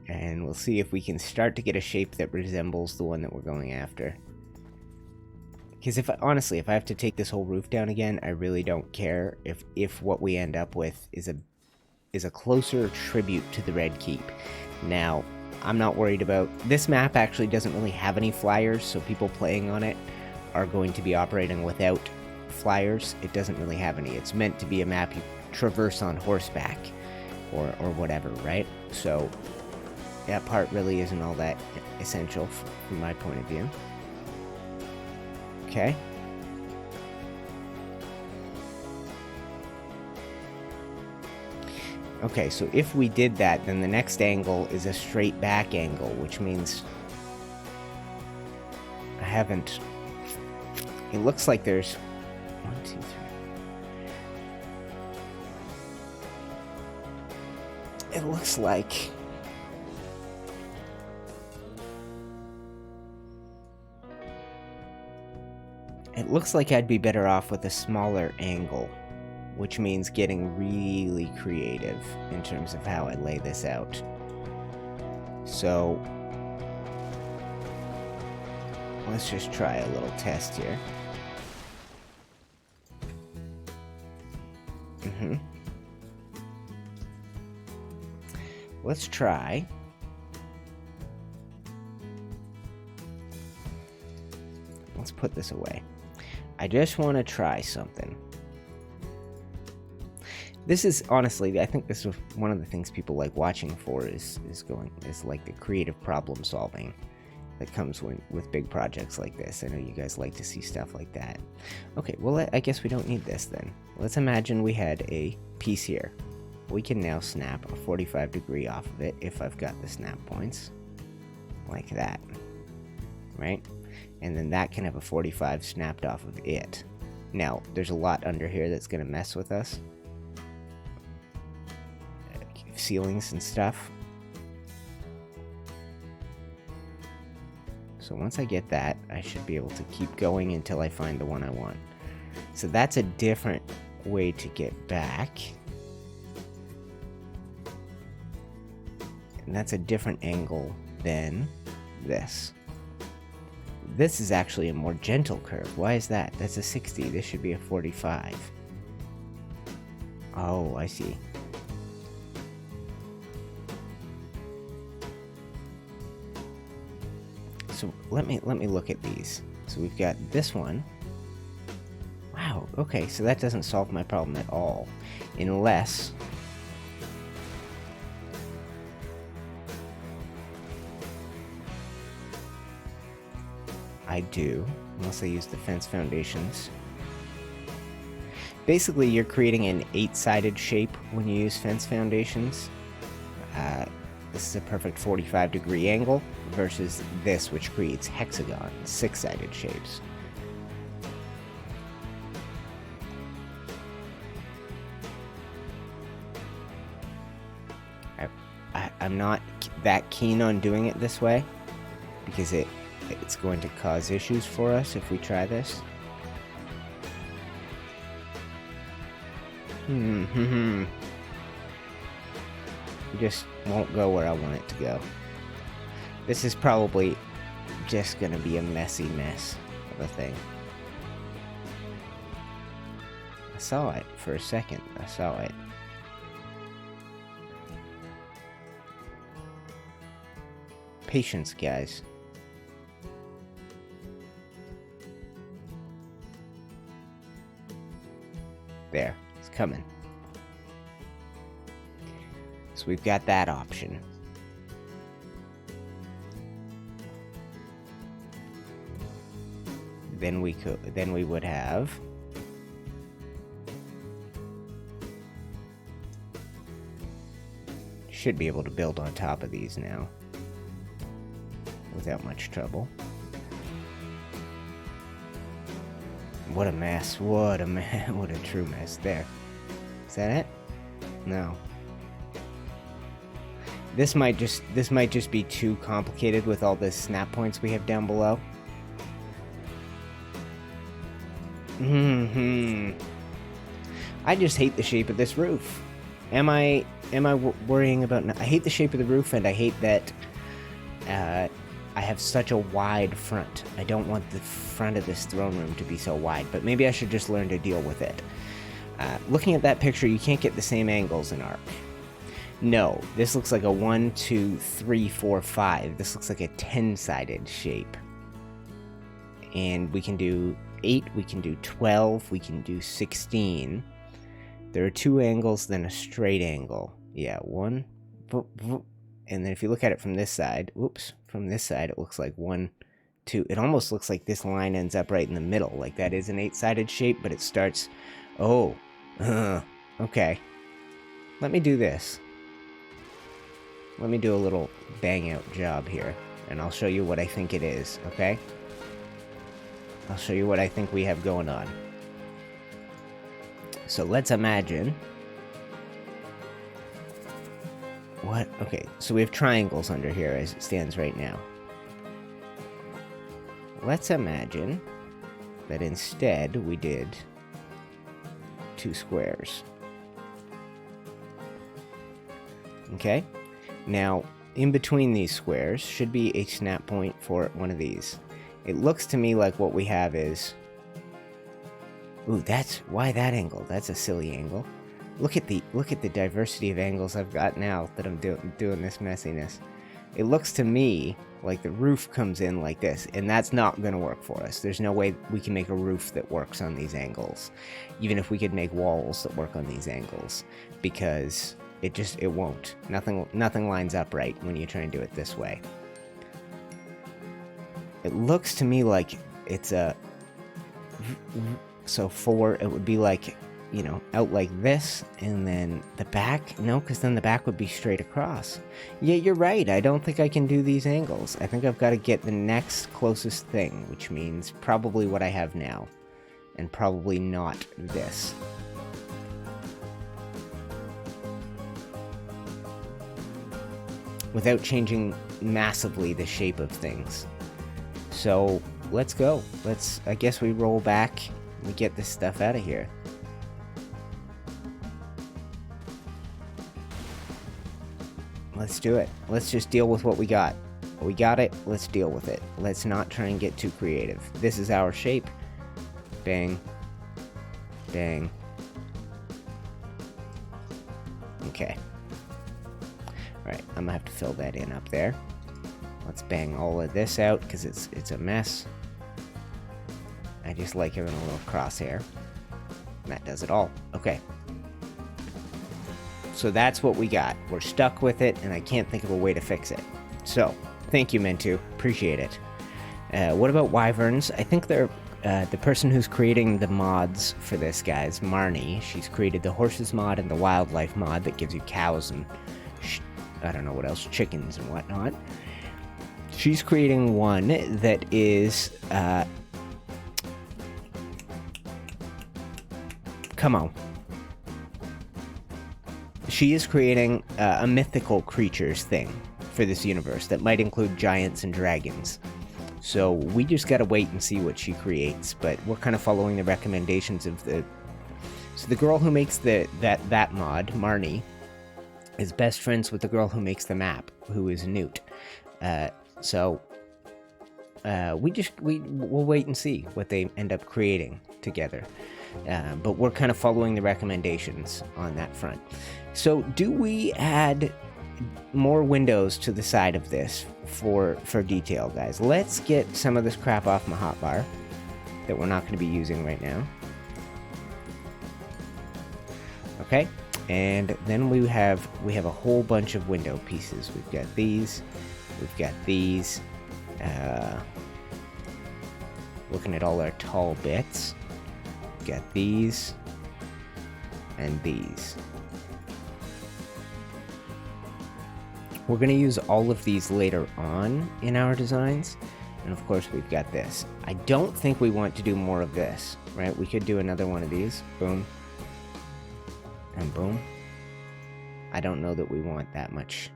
And we'll see if we can start to get a shape that resembles the one that we're going after. Because honestly, if I have to take this whole roof down again, I really don't care if what we end up with is a closer tribute to the Red Keep. Now, I'm not worried about... This map actually doesn't really have any flyers, so people playing on it are going to be operating without flyers. It doesn't really have any. It's meant to be a map you traverse on horseback or whatever, right? So that part really isn't all that essential from my point of view. Okay. Okay, so if we did that, then the next angle is a straight back angle, which means I haven't... It looks like there's 1, 2, 3. It looks like... It looks like I'd be better off with a smaller angle, which means getting really creative in terms of how I lay this out. So, let's just try a little test here. Let's try. Let's put this away. I just want to try something. This is, honestly, I think this is one of the things people like watching for is like the creative problem solving that comes with big projects like this. I know you guys like to see stuff like that. Okay, well, I guess we don't need this then. Let's imagine we had a piece here. We can now snap a 45 degree off of it if I've got the snap points. Like that. Right? And then that can have a 45 snapped off of it. Now, there's a lot under here that's going to mess with us. Ceilings and stuff. So once I get that, I should be able to keep going until I find the one I want. So that's a different way to get back. And that's a different angle than this. This is actually a more gentle curve. Why is that? That's a 60. This should be a 45. Oh, I see. So let me look at these. So we've got this one. Wow, okay, so that doesn't solve my problem at all. Unless I do, unless I use the fence foundations. Basically, you're creating an 8-sided shape when you use fence foundations. This is a perfect 45 degree angle versus this, which creates hexagon, 6-sided shapes. I'm not that keen on doing it this way because it's going to cause issues for us if we try this. It just won't go where I want it to go. This is probably just gonna be a messy mess of a thing. I saw it for a second. I saw it. Patience, guys. There, it's coming. So we've got that option. Then we would have should be able to build on top of these now without much trouble. What a mess. What a mess. What a true mess. There. Is that it? No. This might just be too complicated with all the snap points we have down below. I just hate the shape of this roof. Am I worrying about... I hate the shape of the roof, and I hate that I have such a wide front. I don't want the front of this throne room to be so wide, but maybe I should just learn to deal with it. Looking at that picture, you can't get the same angles in Ark. No, this looks like a 1, 2, 3, 4, 5. This looks like a 10-sided shape. And we can do 8, we can do 12, we can do 16. There are 2 angles, then a straight angle. Yeah, 1, and then if you look at it from this side, from this side it looks like 1, 2. It almost looks like this line ends up right in the middle, like that is an 8-sided shape, but it starts... Oh, okay. Let me do this. Let me do a little bang out job here, and I'll show you what I think it is, okay? I'll show you what I think we have going on. So let's imagine... What? Okay, so we have triangles under here as it stands right now. Let's imagine that instead we did 2 squares. Okay? Now, in between these squares should be a snap point for one of these. It looks to me like what we have is... Ooh, that's... Why that angle? That's a silly angle. Look at the diversity of angles I've got now that I'm doing this messiness. It looks to me like the roof comes in like this, and that's not going to work for us. There's no way we can make a roof that works on these angles, even if we could make walls that work on these angles, because it won't. Nothing lines up right when you try and do it this way. It looks to me like it's a... So 4, it would be like, you know, out like this, and then the back... No, because then the back would be straight across. Yeah, you're right. I don't think I can do these angles. I think I've got to get the next closest thing, which means probably what I have now, and probably not this. Without changing massively the shape of things. So, let's go. I guess we roll back and we get this stuff out of here. Let's do it. Let's just deal with what we got. We got it, let's deal with it. Let's not try and get too creative. This is our shape. Bang. Bang. Okay. Alright, I'm gonna have to fill that in up there. Let's bang all of this out, because it's a mess. I just like having a little crosshair. That does it all. Okay. So that's what we got. We're stuck with it, and I can't think of a way to fix it. So, thank you, Mentu. Appreciate it. What about wyverns? I think they're... the person who's creating the mods for this, guys, Marnie, she's created the horses mod and the wildlife mod that gives you cows and... I don't know what else, chickens and whatnot. She's creating one that is... come on. She is creating a mythical creatures thing for this universe that might include giants and dragons. So we just gotta wait and see what she creates, but we're kind of following the recommendations of the... So the girl who makes that mod, Marnie, is best friends with the girl who makes the map, who is Newt. So we'll wait and see what they end up creating together. But we're kind of following the recommendations on that front. So do we add more windows to the side of this for detail, guys? Let's get some of this crap off my hotbar that we're not going to be using right now. Okay, and then we have a whole bunch of window pieces. We've got these, we've got these. Looking at all our tall bits, we've got these and these. We're going to use all of these later on in our designs. And of course we've got this. I don't think we want to do more of this, right? We could do another one of these. Boom. And boom. I don't know that we want that much.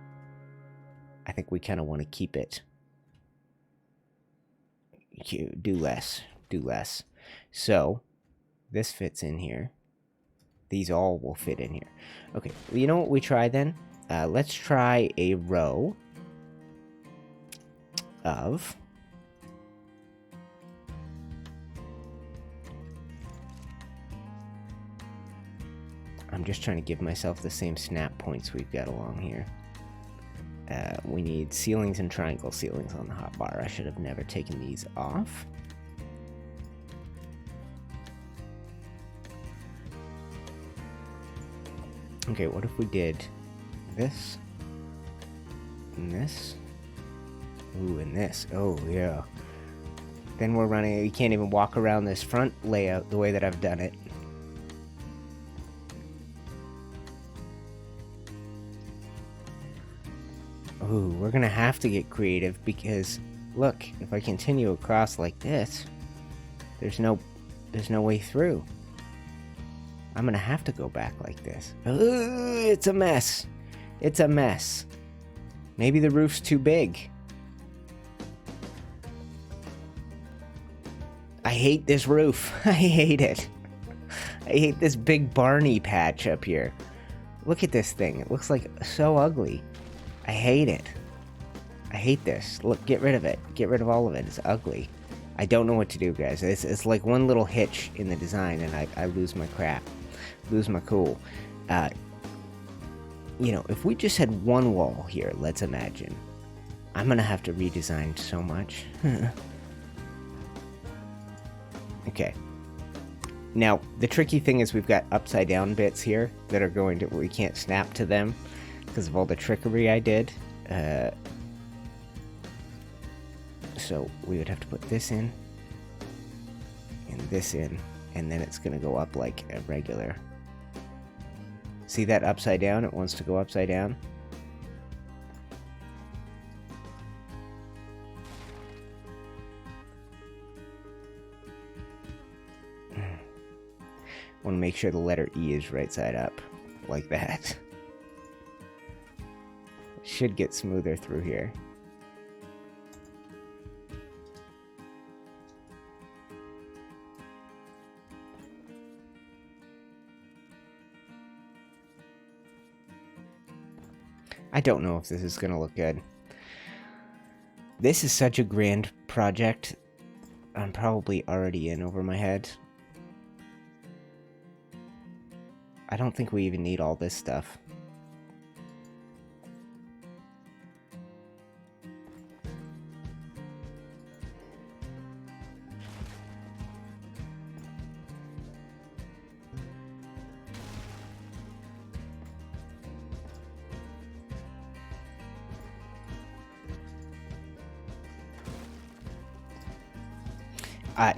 I think we kind of want to keep it. Do less. Do less. So, this fits in here. These all will fit in here. Okay, well, you know what we try then? Let's try a row of... I'm just trying to give myself the same snap points we've got along here. We need ceilings and triangle ceilings on the hotbar. I should have never taken these off. Okay, what if we did this, and this, ooh, and this? Oh, yeah. Then we're running, you can't even walk around this front layout the way that I've done it. Ooh, we're gonna have to get creative because, look, if I continue across like this, There's no way through. I'm gonna have to go back like this. It's a mess. It's a mess. Maybe the roof's too big. I hate this roof. I hate it. I hate this big Barney patch up here. Look at this thing. It looks like so ugly. I hate it. I hate this. Look, get rid of it. Get rid of all of it. It's ugly. I don't know what to do, guys. It's like one little hitch in the design and I lose my crap. Lose my cool. You know, if we just had one wall here, let's imagine. I'm gonna have to redesign so much. Okay. Now, the tricky thing is we've got upside down bits here that are going to, we can't snap to them because of all the trickery I did. So we would have to put this in and this in, and then it's going to go up like a regular. See that upside down? It wants to go upside down. Want to make sure the letter E is right side up, like that. Should get smoother through here. I don't know if this is going to look good. This is such a grand project. I'm probably already in over my head. I don't think we even need all this stuff.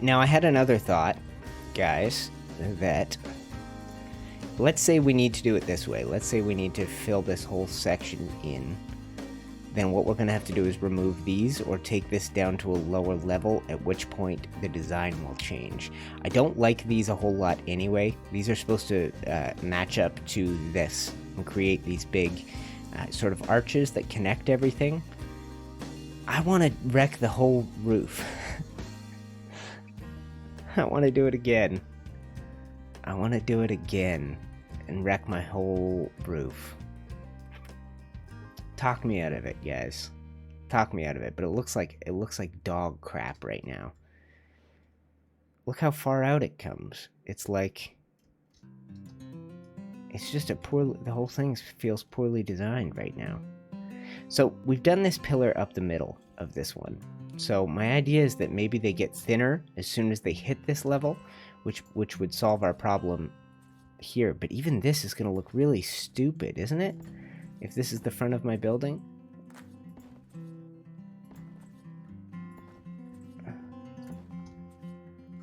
Now I had another thought, guys, that let's say we need to do it this way. Let's say we need to fill this whole section in. Then what we're going to have to do is remove these or take this down to a lower level, at which point the design will change. I don't like these a whole lot anyway. These are supposed to match up to this and create these big sort of arches that connect everything. I want to wreck the whole roof. I want to do it again. I want to do it again and wreck my whole roof. Talk me out of it, guys. Talk me out of it. But it looks like dog crap right now. Look how far out it comes. It's like, it's just the whole thing feels poorly designed right now. So we've done this pillar up the middle of this one. So my idea is that maybe they get thinner as soon as they hit this level, which would solve our problem here. But even this is going to look really stupid, isn't it? If this is the front of my building.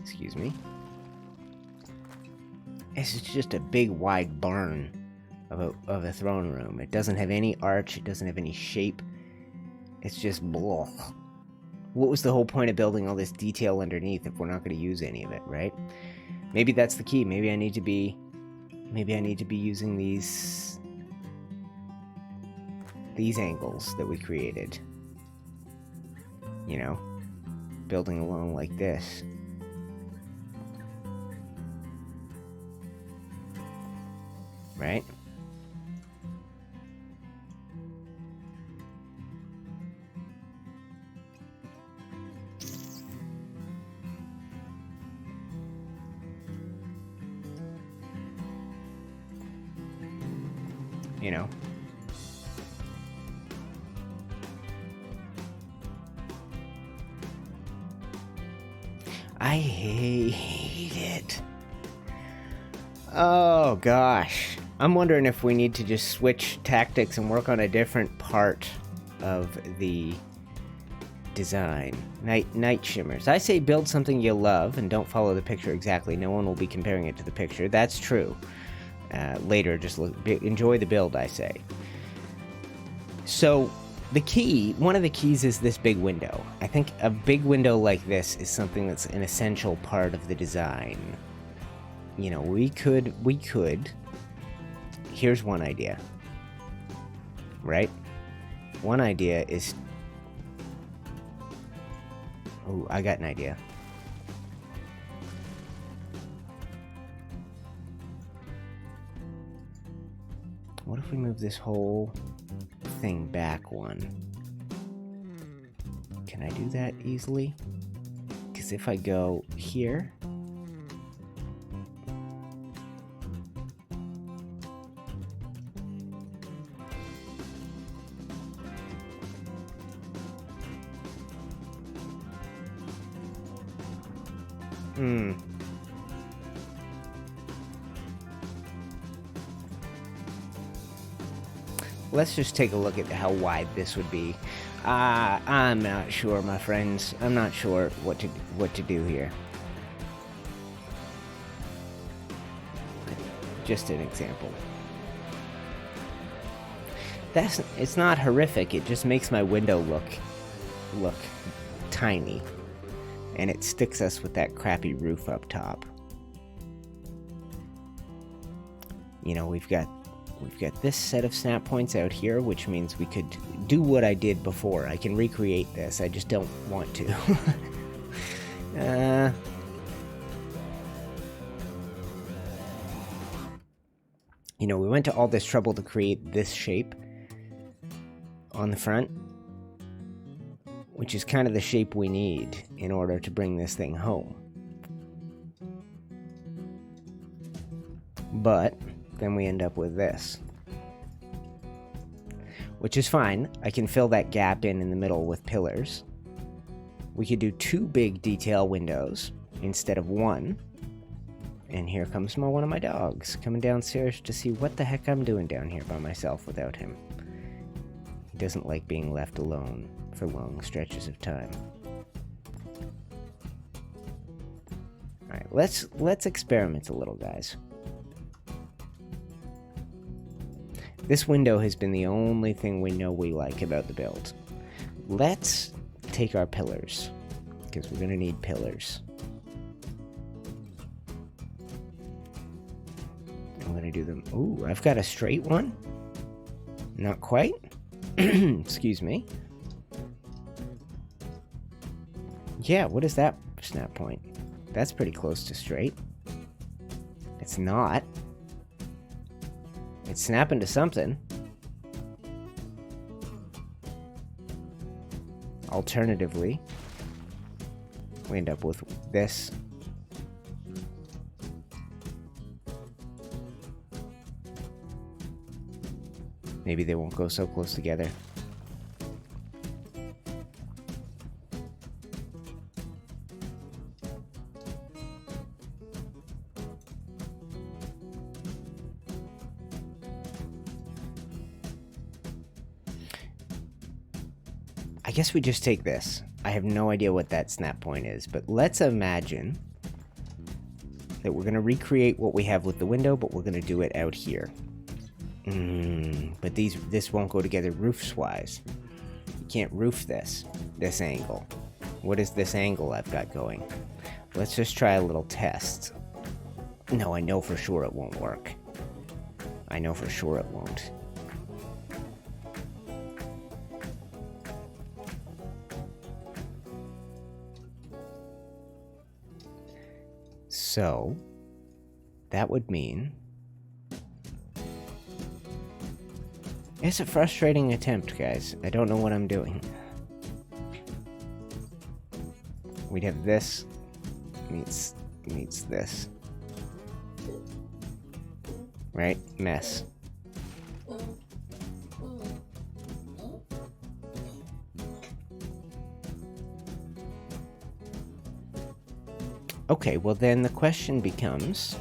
Excuse me. This is just a big wide barn of a throne room. It doesn't have any arch. It doesn't have any shape. It's just blah. What was the whole point of building all this detail underneath if we're not going to use any of it, right? Maybe that's the key. Maybe I need to be using these angles that we created. You know, building along like this. Right? You know. I hate it. Oh gosh. I'm wondering if we need to just switch tactics and work on a different part of the design. Night shimmers. I say build something you love and don't follow the picture exactly. No one will be comparing it to the picture. That's true. Later, just enjoy the build, I say. So, The key, one of the keys is this big window. I think a big window like this is something that's an essential part of the design. You know, we could, here's one idea, right? One idea is, oh, I got an idea. What if we move this whole thing back one? Can I do that easily? Because if I go here, let's just take a look at how wide this would be. I'm not sure, my friends. I'm not sure what to do here. Just an example. It's not horrific. It just makes my window look tiny, and it sticks us with that crappy roof up top. You know, we've got this set of snap points out here, which means we could do what I did before. I can recreate this. I just don't want to. You know, we went to all this trouble to create this shape on the front, which is kind of the shape we need in order to bring this thing home. But then we end up with this, which is fine. I can fill that gap in the middle with pillars. We could do 2 big detail windows instead of 1. And here comes one of my dogs coming downstairs to see what the heck I'm doing down here by myself without him. He doesn't like being left alone for long stretches of time. Alright, let's experiment a little, guys. This window has been the only thing we know we like about the build. Let's take our pillars, because we're going to need pillars. I'm going to do them. Ooh, I've got a straight one. Not quite. Excuse me. Yeah, what is that snap point? That's pretty close to straight. It's not. It's snapping to something. Alternatively, we end up with this. Maybe they won't go so close together. I guess we just take this. I have no idea what that snap point is, but let's imagine that we're going to recreate what we have with the window, but we're going to do it out here. But this won't go together roofs-wise. You can't roof this angle. What is this angle I've got going? Let's just try a little test. No, I know for sure it won't work. I know for sure it won't. So, that would mean... It's a frustrating attempt, guys. I don't know what I'm doing. We'd have this meets this. Right? Mess. Okay, well then the question becomes...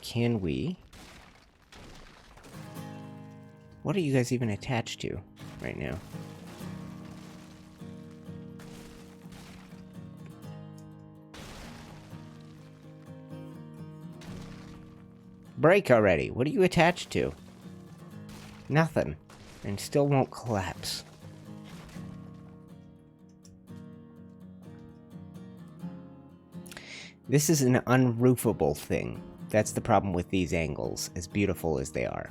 can we... What are you guys even attached to? right now. Break already. What are you attached to? Nothing. And still won't collapse. This is an unroofable thing. That's the problem with these angles, as beautiful as they are.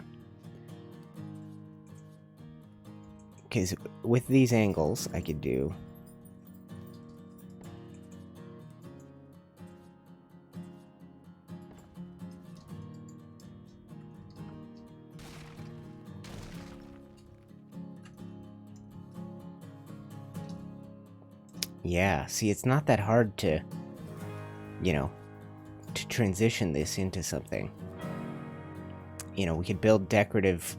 Because with these angles, I could do... Yeah, see, it's not that hard to, you know, to transition this into something. You know, we could build decorative...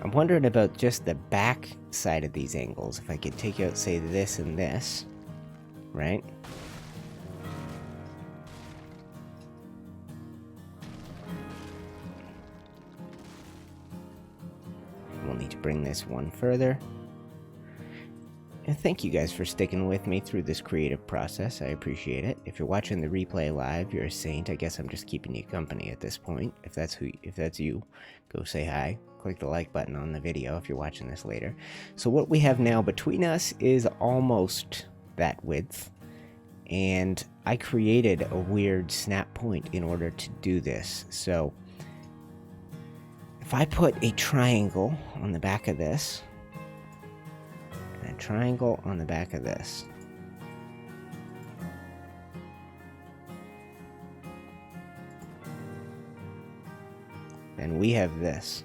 I'm wondering about just the back side of these angles. If I could take out, say, this and this, right? We'll need to bring this one further. And thank you guys for sticking with me through this creative process. I appreciate it. If you're watching the replay live, you're a saint. I guess I'm just keeping you company at this point. If that's you, go say hi. Click the like button on the video if you're watching this later. So what we have now between us is almost that width. And I created a weird snap point in order to do this. So if I put a triangle on the back of this, and a triangle on the back of this, then we have this.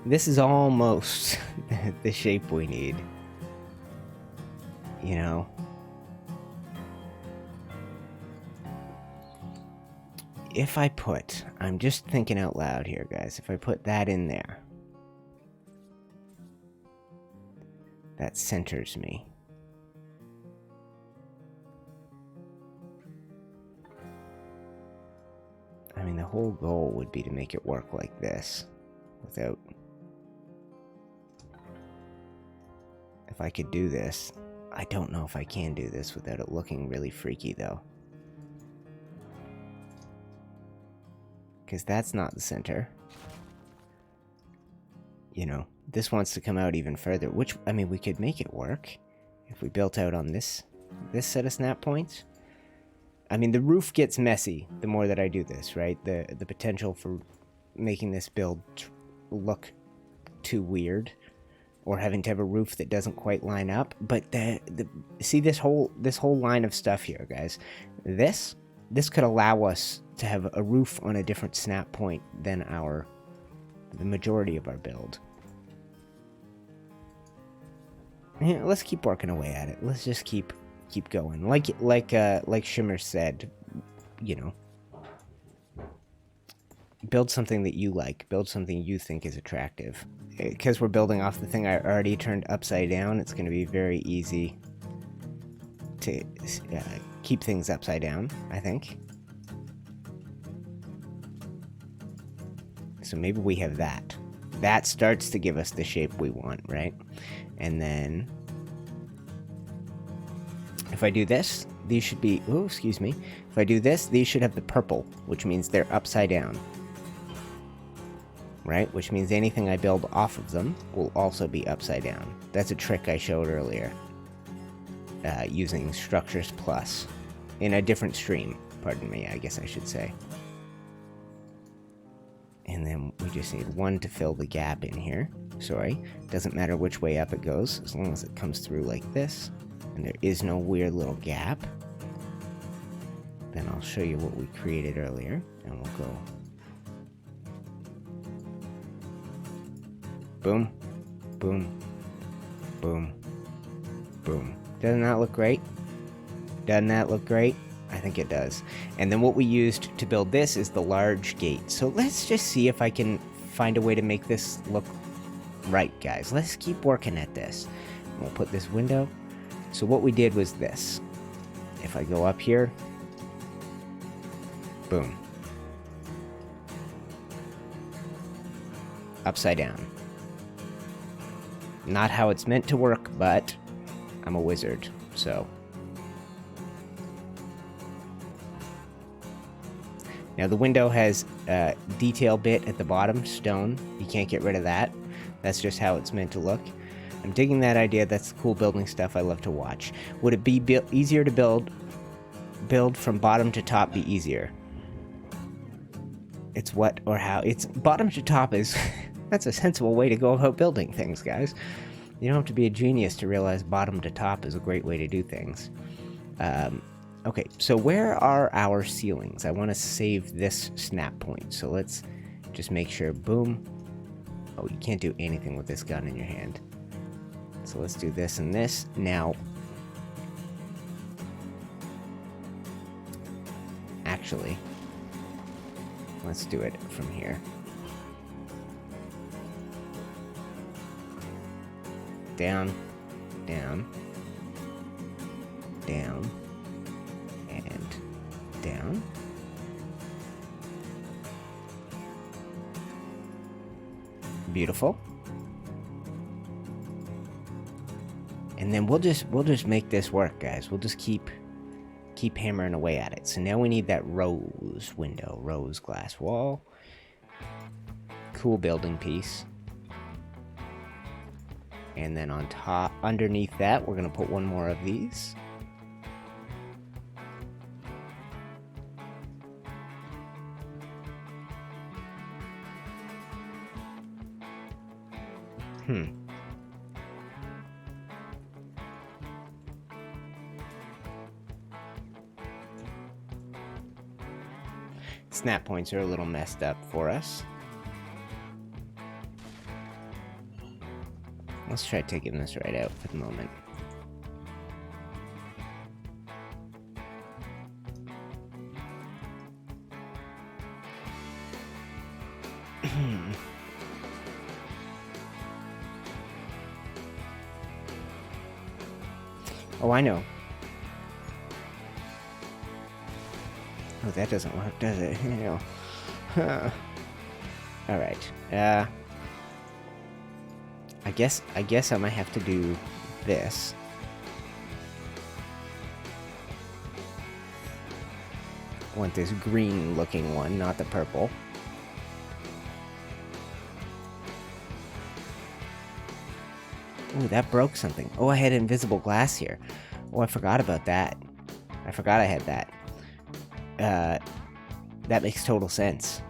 This is almost the shape we need. You know? If I put, I'm just thinking out loud here, guys. If I put that in there, that centers me. I mean, the whole goal would be to make it work like this without... If I could do this, I don't know if I can do this without it looking really freaky, though. Because that's not the center. You know, this wants to come out even further, which, I mean, we could make it work if we built out on this set of snap points. I mean, the roof gets messy the more that I do this, right? The potential for making this build look too weird, or having to have a roof that doesn't quite line up. But see this whole line of stuff here, guys. This could allow us to have a roof on a different snap point than the majority of our build. Yeah, let's keep working away at it. Let's just keep going. Like Shimmer said, you know, build something that you like. Build something you think is attractive. Because we're building off the thing I already turned upside down, it's going to be very easy to keep things upside down, I think. So maybe we have that. That starts to give us the shape we want, right? And then if I do this, these should be... Oh, excuse me. If I do this, these should have the purple, which means they're upside down. Right? Which means anything I build off of them will also be upside down. That's a trick I showed earlier. Using Structures Plus. In a different stream. Pardon me, I guess I should say. And then we just need one to fill the gap in here. Sorry. Doesn't matter which way up it goes, as long as it comes through like this. And there is no weird little gap. Then I'll show you what we created earlier. And we'll go... Boom, boom, boom, boom. Doesn't that look great? Doesn't that look great? I think it does. And then what we used to build this is the large gate. So let's just see if I can find a way to make this look Right, guys, let's keep working at this. We'll put this window. So what we did was this. If I go up here, boom. Upside down. Not how it's meant to work, but I'm a wizard, so. Now the window has a detail bit at the bottom, stone. You can't get rid of that. That's just how it's meant to look. I'm digging that idea. That's cool building stuff I love to watch. Would it be easier to build from bottom to top be easier? It's what or how? It's bottom to top is... That's a sensible way to go about building things, guys. You don't have to be a genius to realize bottom to top is a great way to do things. Okay, so where are our ceilings? I want to save this snap point, so let's just make sure, boom. Oh, you can't do anything with this gun in your hand. So let's do this and this. Now, actually, let's do it from here. Down, down, down, and down. Beautiful. And then we'll just make this work, guys. We'll just keep hammering away at it. So now we need that rose window, rose glass wall. Cool building piece. And then on top, underneath that, we're going to put one more of these. Snap points are a little messed up for us. Let's try taking this right out for the moment. Oh, I know. Oh, that doesn't work, does it? Alright. I guess I might have to do this. I want this green looking one, not the purple. Ooh, that broke something. Oh, I had invisible glass here. Oh, I forgot about that. I forgot I had that. That makes total sense.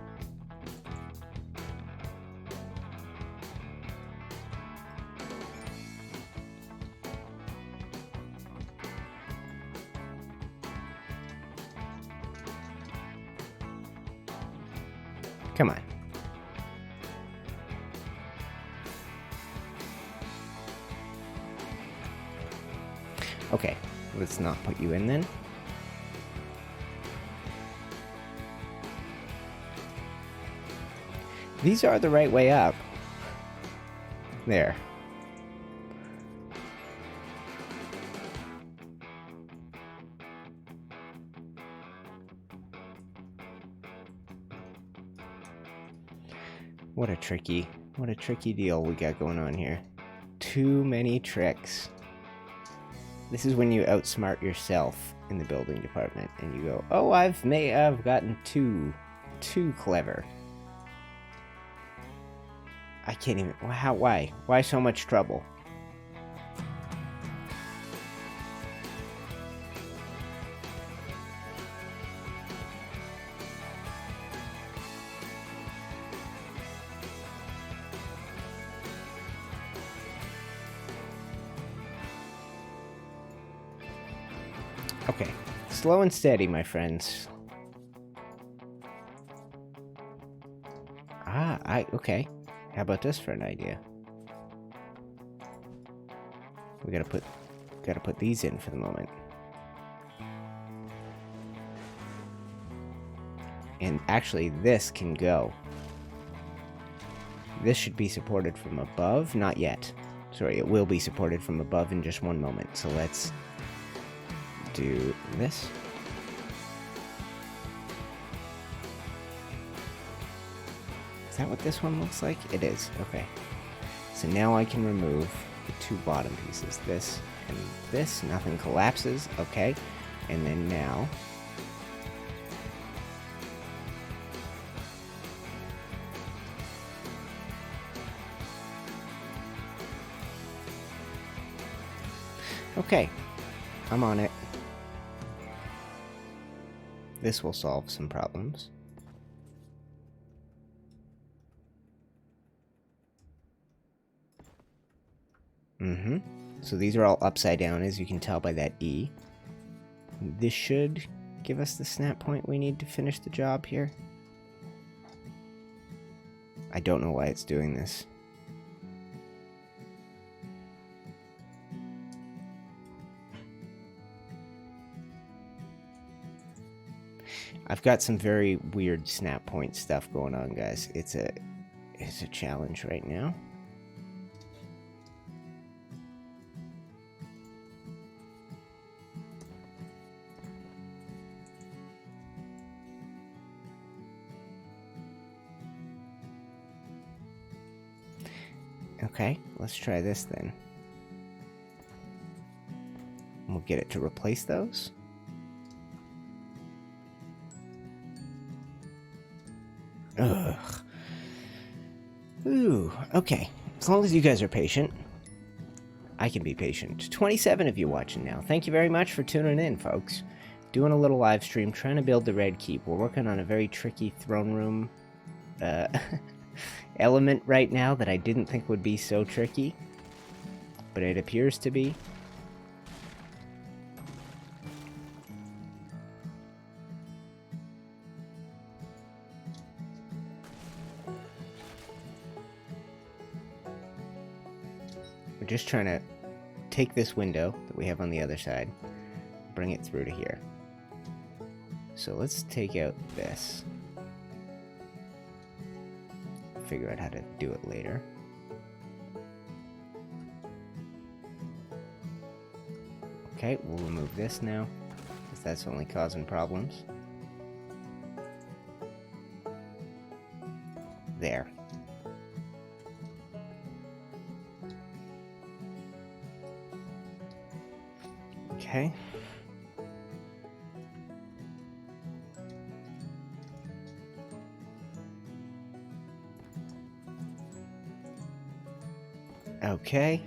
Come on. Okay, let's not put you in then. These are the right way up. There. What a tricky deal we got going on here. Too many tricks. This is when you outsmart yourself in the building department and you go, oh, I've gotten too clever. I can't even, why? Why so much trouble? Okay, slow and steady, my friends. Okay. How about this for an idea? We gotta put these in for the moment. And actually, this can go. This should be supported from above. Not yet. Sorry, it will be supported from above in just one moment. So let's do this. Is that what this one looks like? It is. Okay. So now I can remove the two bottom pieces. This and this. Nothing collapses. Okay. And then now... Okay. I'm on it. This will solve some problems. So these are all upside down, as you can tell by that E. This should give us the snap point we need to finish the job here. I don't know why it's doing this. I've got some very weird snap point stuff going on, guys. It's a challenge right now. Okay, let's try this then. We'll get it to replace those. Ugh. Ooh, okay. As long as you guys are patient, I can be patient. 27 of you watching now. Thank you very much for tuning in, folks. Doing a little live stream, trying to build the Red Keep. We're working on a very tricky throne room element right now that I didn't think would be so tricky, but it appears to be. We're just trying to take this window that we have on the other side, bring it through to here. So let's take out this. Figure out how to do it later. Okay, we'll remove this now, because that's only causing problems. There. Okay. Okay.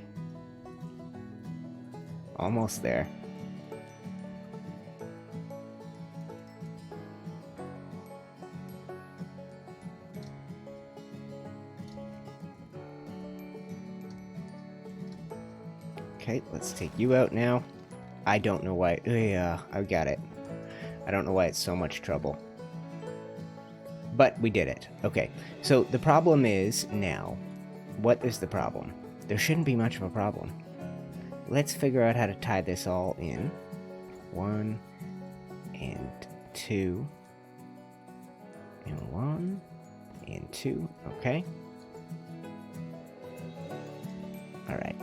Almost there. Okay, let's take you out now. I don't know why. Yeah, I got it. I don't know why it's so much trouble. But we did it. Okay, so the problem is now. What is the problem? There shouldn't be much of a problem. Let's figure out how to tie this all in. 1 and 2. And 1 and 2. Okay. Alright.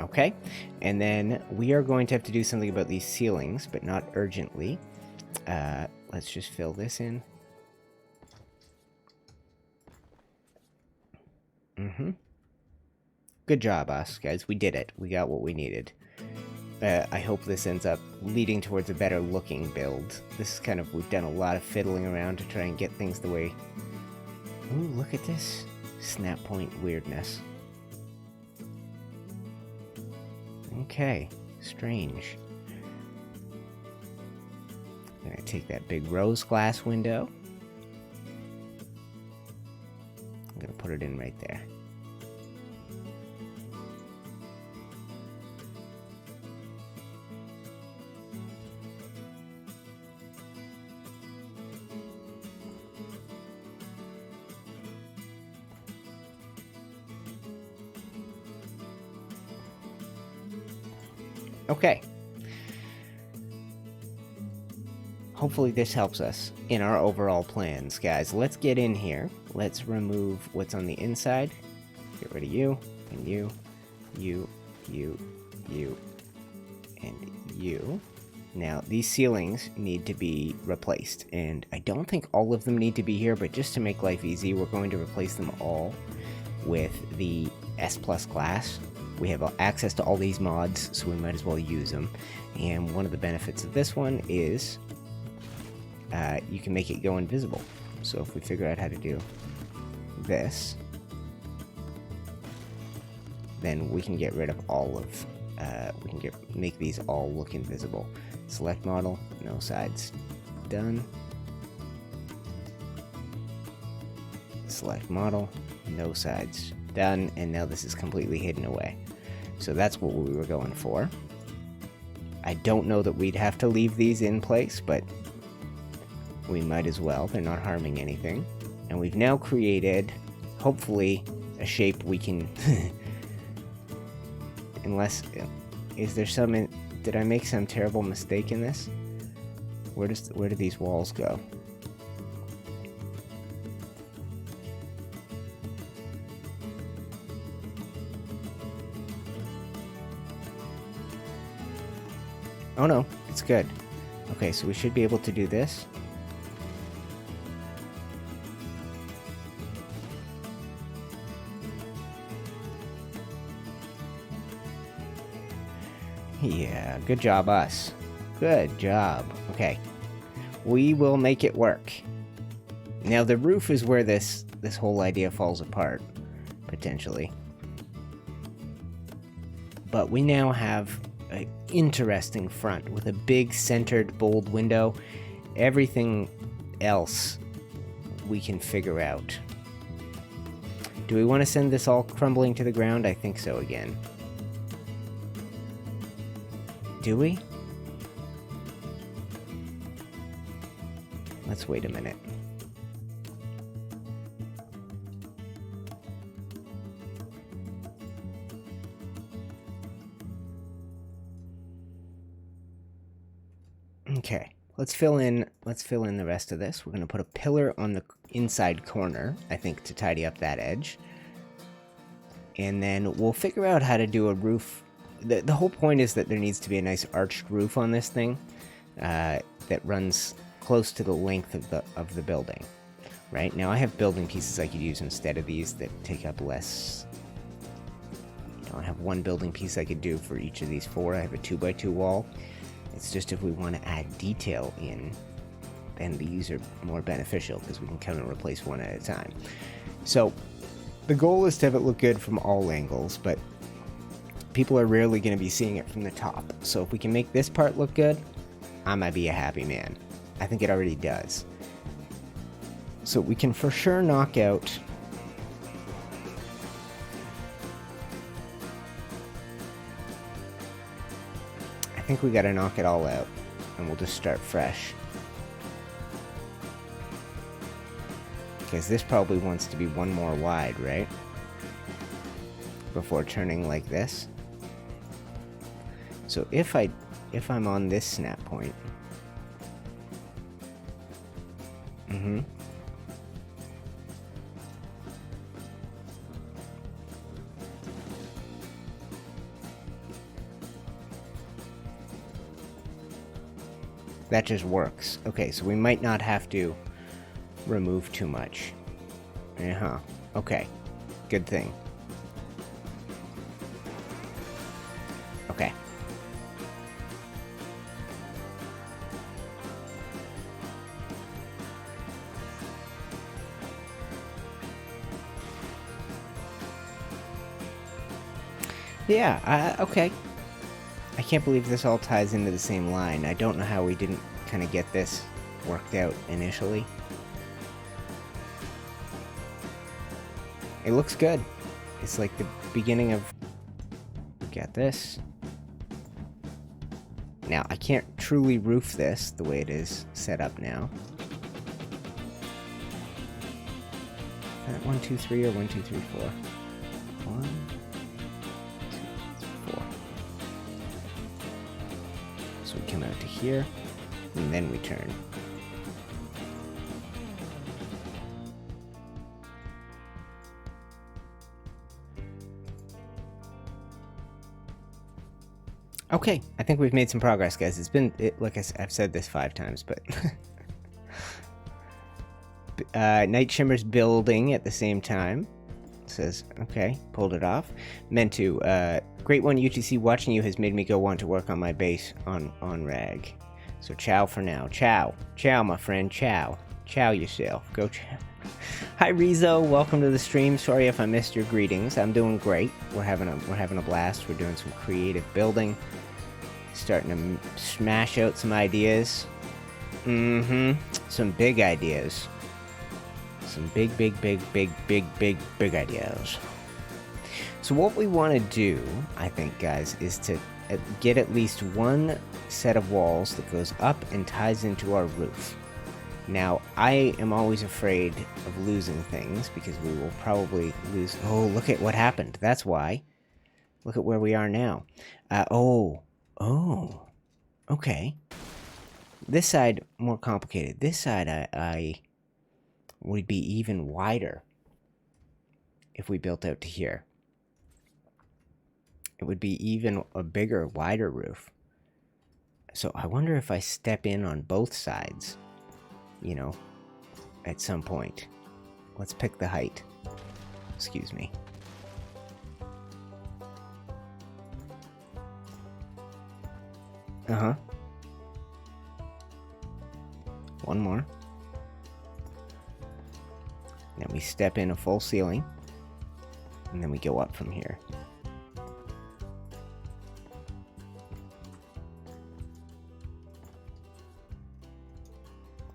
Okay, and then we are going to have to do something about these ceilings, but not urgently. Let's just fill this in. Good job, us guys. We did it. We got what we needed. I hope this ends up leading towards a better looking build. This is kind of, we've done a lot of fiddling around to try and get things the way... Ooh, look at this snap point weirdness. Okay, strange. I'm gonna take that big rose glass window. I'm gonna put it in right there. Okay. Hopefully this helps us in our overall plans, guys. Let's get in here. Let's remove what's on the inside. Get rid of you, and you, and you. Now, these ceilings need to be replaced, and I don't think all of them need to be here, but just to make life easy, we're going to replace them all with the S+ class. We have access to all these mods, so we might as well use them. And one of the benefits of this one is you can make it go invisible. So if we figure out how to do this, then we can get rid of all of, make these all look invisible. Select model, no sides, done. Select model, no sides, done. And now this is completely hidden away. So that's what we were going for. I don't know that we'd have to leave these in place, but we might as well. They're not harming anything. And we've now created, hopefully, a shape we can... Unless... Is there some... Did I make some terrible mistake in this? Where do these walls go? Oh no, it's good. Okay, so we should be able to do this. Yeah, good job, us. Good job. Okay. We will make it work. Now, the roof is where this whole idea falls apart, potentially. But we now have an interesting front with a big, centered, bold window. Everything else we can figure out. Do we want to send this all crumbling to the ground? I think so again. Do we? Let's wait a minute. Okay, let's fill in the rest of this. We're going to put a pillar on the inside corner, I think, to tidy up that edge. And then we'll figure out how to do a roof. The whole point is that there needs to be a nice arched roof on this thing that runs close to the length of the building. Right? Now I have building pieces I could use instead of these that take up less. You know, I have one building piece I could do for each of these four. I have a 2x2 wall. It's just if we want to add detail in, then these are more beneficial because we can come and replace one at a time. So the goal is to have it look good from all angles, but people are rarely going to be seeing it from the top. So if we can make this part look good, I might be a happy man. I think it already does. So we can for sure knock out I think we got to knock it all out and we'll just start fresh. Because this probably wants to be one more wide, right? Before turning like this. So if I'm on this snap point, that just works. Okay, so we might not have to remove too much. Okay, good thing. Okay. Yeah, okay. I can't believe this all ties into the same line. I don't know how we didn't kind of get this worked out initially. It looks good. It's like the beginning of... Get this. Now, I can't truly roof this the way it is set up now. Is that 1, 2, 3 or 1, 2, 3, 4? 1, 2, 3, 4. So we come out to here, and then we turn. Okay, I think we've made some progress, guys. It's been, like I've said this 5 times, but... Night Shimmer's building at the same time. It says, okay, pulled it off. Meant to, Great One UTC, watching you has made me go want to work on my base on Rag. So chow for now. Chow. Chow, my friend. Chow. Chow yourself. Go chow. Hi Rezo, welcome to the stream. Sorry if I missed your greetings. I'm doing great. We're having a blast. We're doing some creative building. Starting to smash out some ideas. Some big ideas. Some big ideas. So what we want to do, I think, guys, is to get at least one set of walls that goes up and ties into our roof. Now, I am always afraid of losing things because we will probably lose... Oh, look at what happened. That's why. Look at where we are now. Oh, okay. This side, more complicated. This side, I would be even wider if we built out to here. It would be even a bigger, wider roof. So I wonder if I step in on both sides, you know, at some point. Let's pick the height. Excuse me. One more. Then we step in a full ceiling. And then we go up from here.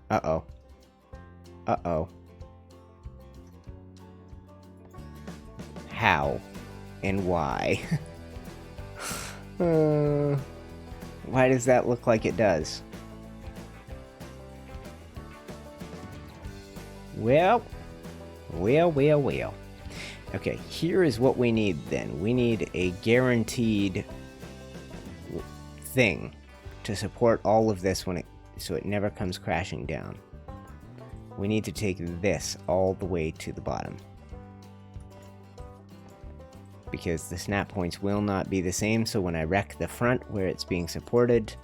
Uh-oh. Uh-oh. How? And why? Why does that look like it does? Well. Okay, here is what we need then. We need a guaranteed thing to support all of this so it never comes crashing down. We need to take this all the way to the bottom. Because the snap points will not be the same, so when I wreck the front where it's being supported,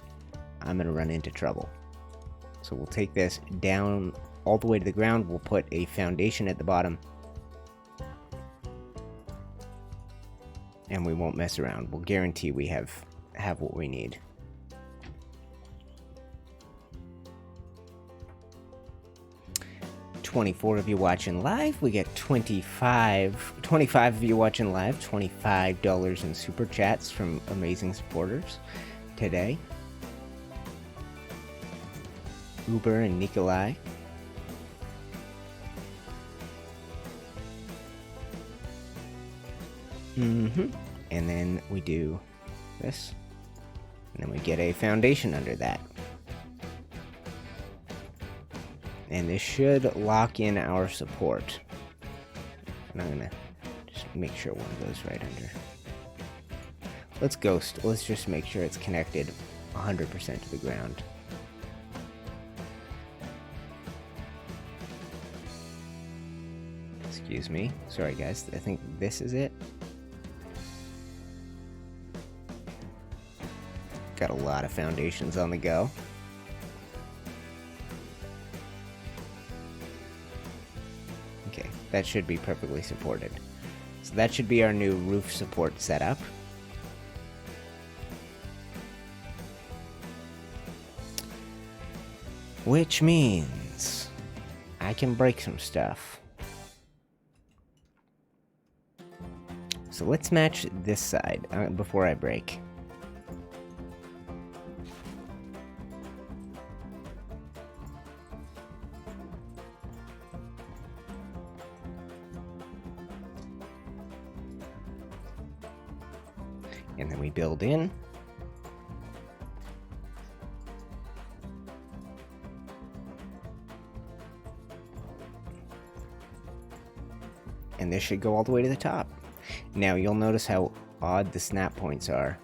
I'm going to run into trouble. So we'll take this down all the way to the ground. We'll put a foundation at the bottom. And we won't mess around. We'll guarantee we have what we need. $24 of you watching live. We get 25 of you watching live. $25 in super chats from amazing supporters today. Uber and Nikolai. And then we do this. And then we get a foundation under that. And this should lock in our support. And I'm gonna just make sure one goes right under. Let's ghost. Let's just make sure it's connected 100% to the ground. Excuse me. Sorry guys, I think this is it. Got a lot of foundations on the go. Okay, that should be perfectly supported. So that should be our new roof support setup. Which means I can break some stuff. So let's match this side before I break. And then we build in. And this should go all the way to the top. Now you'll notice how odd the snap points are.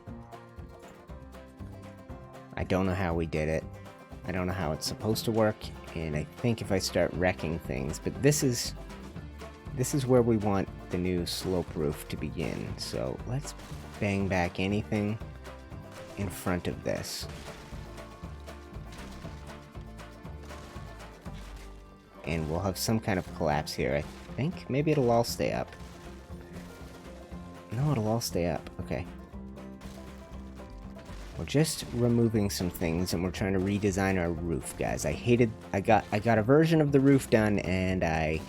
I don't know how we did it. I don't know how it's supposed to work, and I think if I start wrecking things, but this is where we want the new slope roof to begin. So let's bang back anything in front of this. And we'll have some kind of collapse here, I think. Maybe it'll all stay up. No, it'll all stay up. Okay. We're just removing some things, and we're trying to redesign our roof, guys. I got a version of the roof done, and I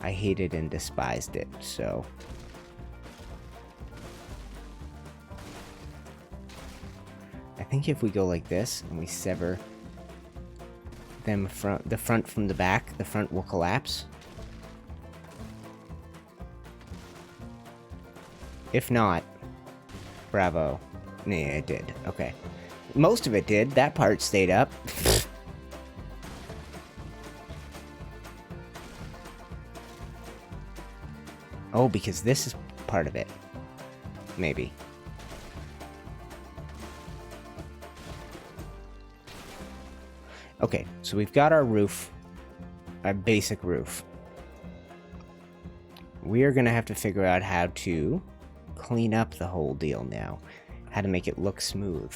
hated and despised it, so. I think if we go like this, and we sever them the front from the back, the front will collapse. If not, bravo. Yeah, it did. Okay. Most of it did. That part stayed up. Oh, because this is part of it. Maybe. Okay, so we've got our roof. Our basic roof. We are going to have to figure out how to clean up the whole deal now. How to make it look smooth.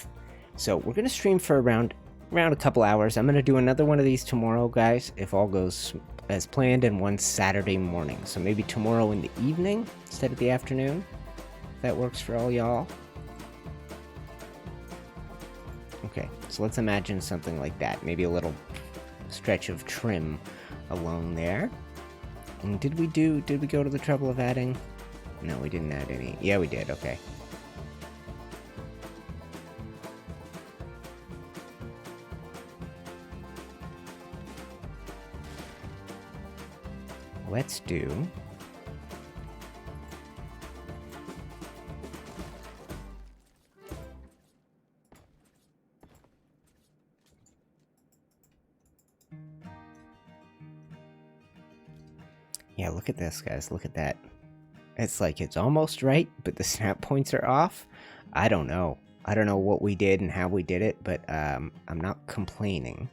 So we're going to stream for around a couple hours. I'm going to do another one of these tomorrow, guys, if all goes as planned, and one Saturday morning. So maybe tomorrow in the evening instead of the afternoon. If that works for all y'all. Okay, so let's imagine something like that. Maybe a little stretch of trim along there. And did we go to the trouble of adding? No, we didn't add any. Yeah, we did. Okay. Let's do... Yeah, look at this, guys. Look at that. It's like it's almost right, but the snap points are off. I don't know. I don't know what we did and how we did it, but I'm not complaining.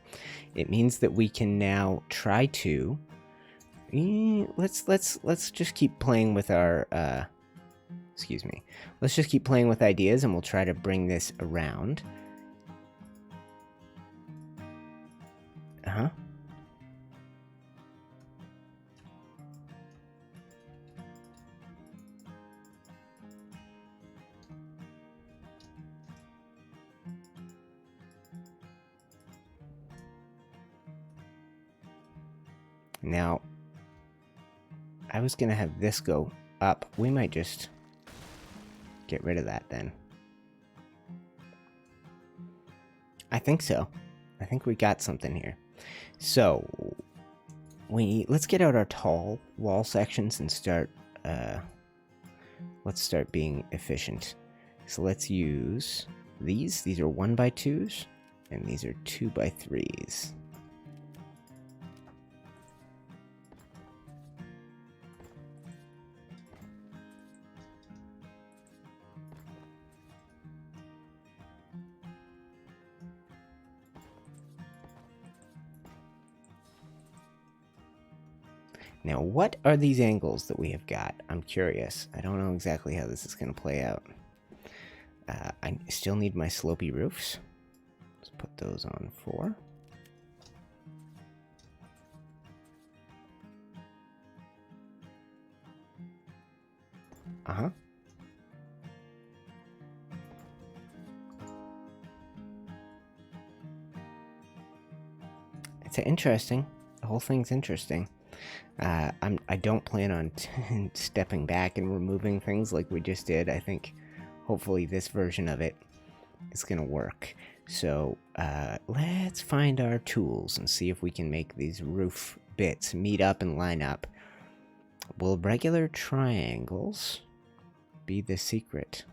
It means that we can now try to... Let's just keep playing with our excuse me. Let's just keep playing with ideas, and we'll try to bring this around. Uh-huh. Now, I was gonna have this go up. We might just get rid of that then. I think so. I think we got something here. So, let's get out our tall wall sections and start, let's start being efficient. So let's use these. These are 1x2s, and these are 2x3s. Now, what are these angles that we have got? I'm curious. I don't know exactly how this is going to play out. I still need my slopey roofs. Let's put those on 4. Uh-huh. It's interesting. The whole thing's interesting. I don't plan on stepping back and removing things like we just did. I think hopefully this version of it is going to work. So let's find our tools and see if we can make these roof bits meet up and line up. Will regular triangles be the secret?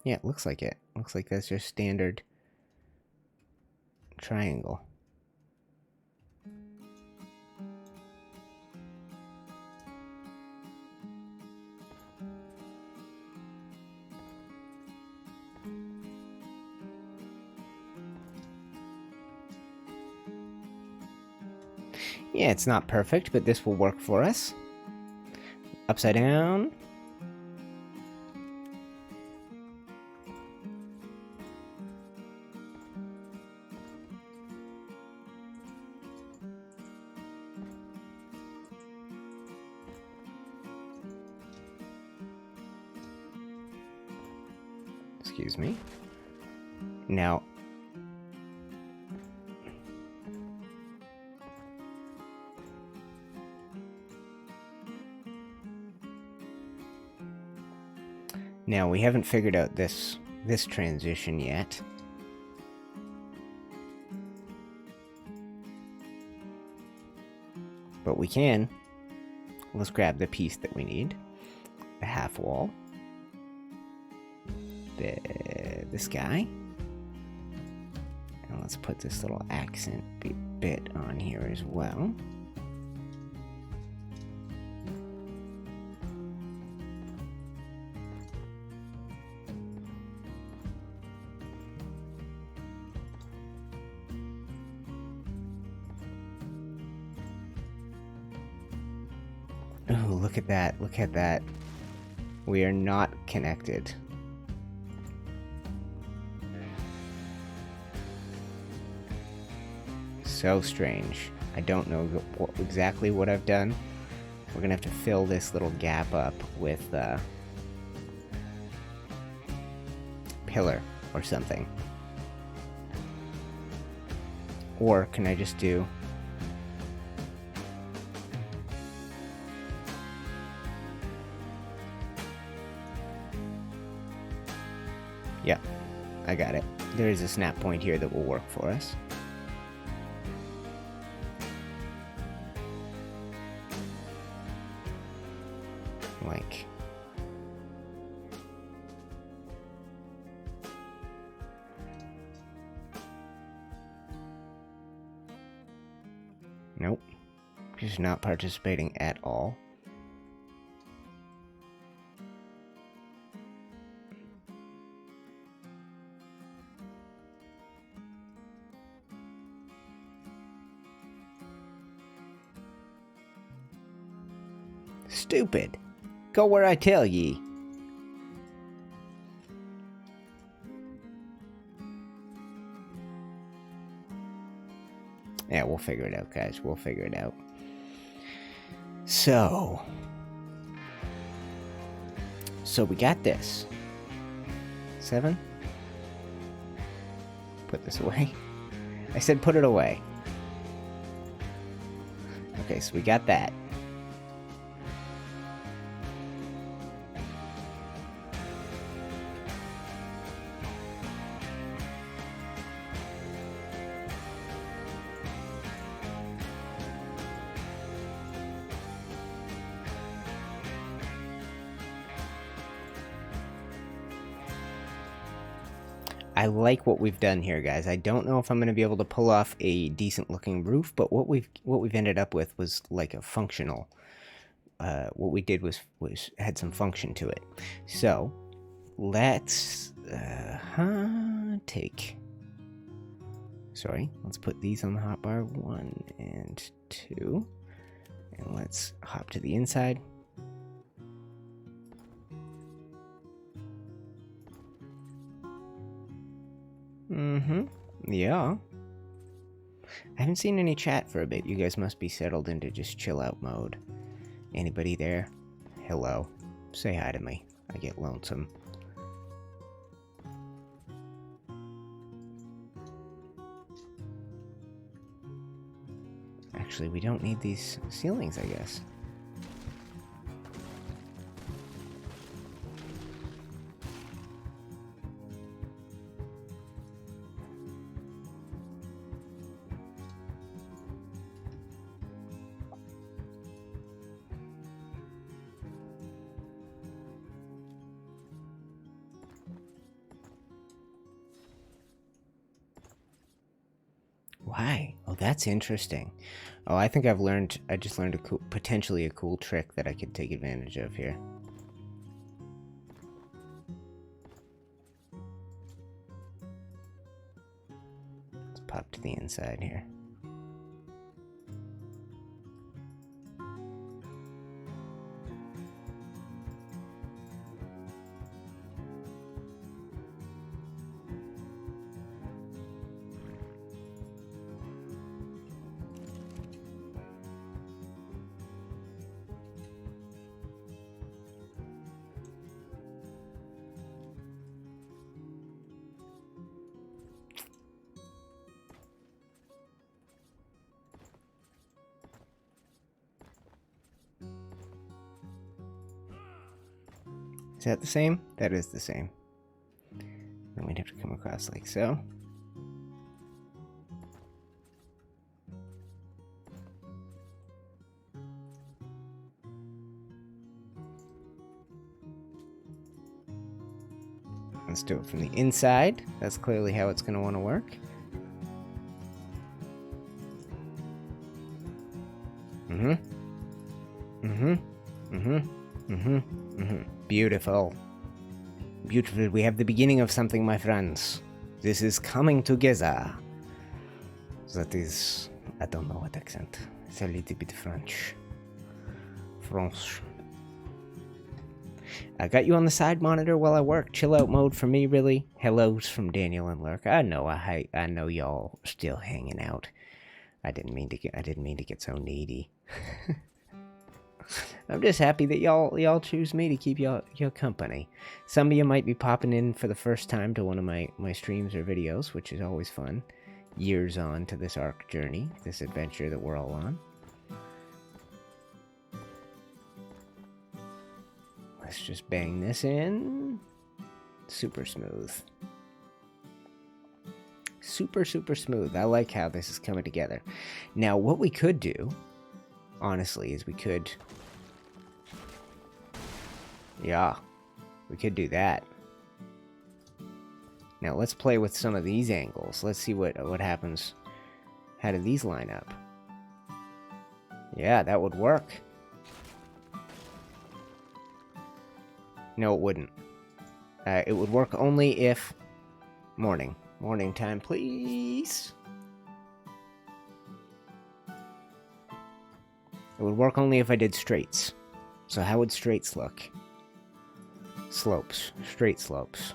Yeah, it looks like it. Looks like that's just standard triangle. Yeah, it's not perfect, but this will work for us. Upside down. Excuse me. Now, we haven't figured out this transition yet. But we can. Let's grab the piece that we need. The half wall. This guy. And let's put this little accent bit on here as well. Oh, look at that. Look at that. We are not connected. So strange. I don't know exactly what I've done. We're gonna have to fill this little gap up with pillar or something. Or can I just do... Yep, I got it. There is a snap point here that will work for us. Like... Nope. Just not participating at all. Stupid. Go where I tell ye. Yeah, we'll figure it out, guys. We'll figure it out. So we got this. 7. Put this away. I said put it away. Okay, so we got that. I like what we've done here, guys. I don't know if I'm going to be able to pull off a decent looking roof, but what we've ended up with was like a functional. What we did was had some function to it. So let's let's put these on the hotbar, 1 and 2, and let's hop to the inside. Yeah. I haven't seen any chat for a bit. You guys must be settled into just chill out mode. Anybody there? Hello. Say hi to me. I get lonesome. Actually, we don't need these ceilings, I guess. Why? Oh, that's interesting. Oh, I think I just learned potentially a cool trick that I could take advantage of here. Let's pop to the inside here. Is that the same? That is the same. Then we'd have to come across like so. Let's do it from the inside. That's clearly how it's going to want to work. Beautiful. Beautiful. We have the beginning of something, my friends. This is coming together. That is... I don't know what accent. It's a little bit French. French. I got you on the side monitor while I work. Chill out mode for me, really. Hellos from Daniel and Lurk. I know y'all still hanging out. I didn't mean to get so needy. I'm just happy that y'all choose me to keep your company. Some of you might be popping in for the first time to one of my streams or videos, which is always fun. Years on to this Ark journey, this adventure that we're all on. Let's just bang this in. Super smooth. Super smooth. I like how this is coming together. Now, what we could do, honestly, is we could... Yeah, we could do that. Now, let's play with some of these angles. Let's see what happens. How do these line up? Yeah, that would work. No, it wouldn't. It would work only if... Morning. Morning time, please. It would work only if I did straights. So how would straights look? Slopes. Straight slopes.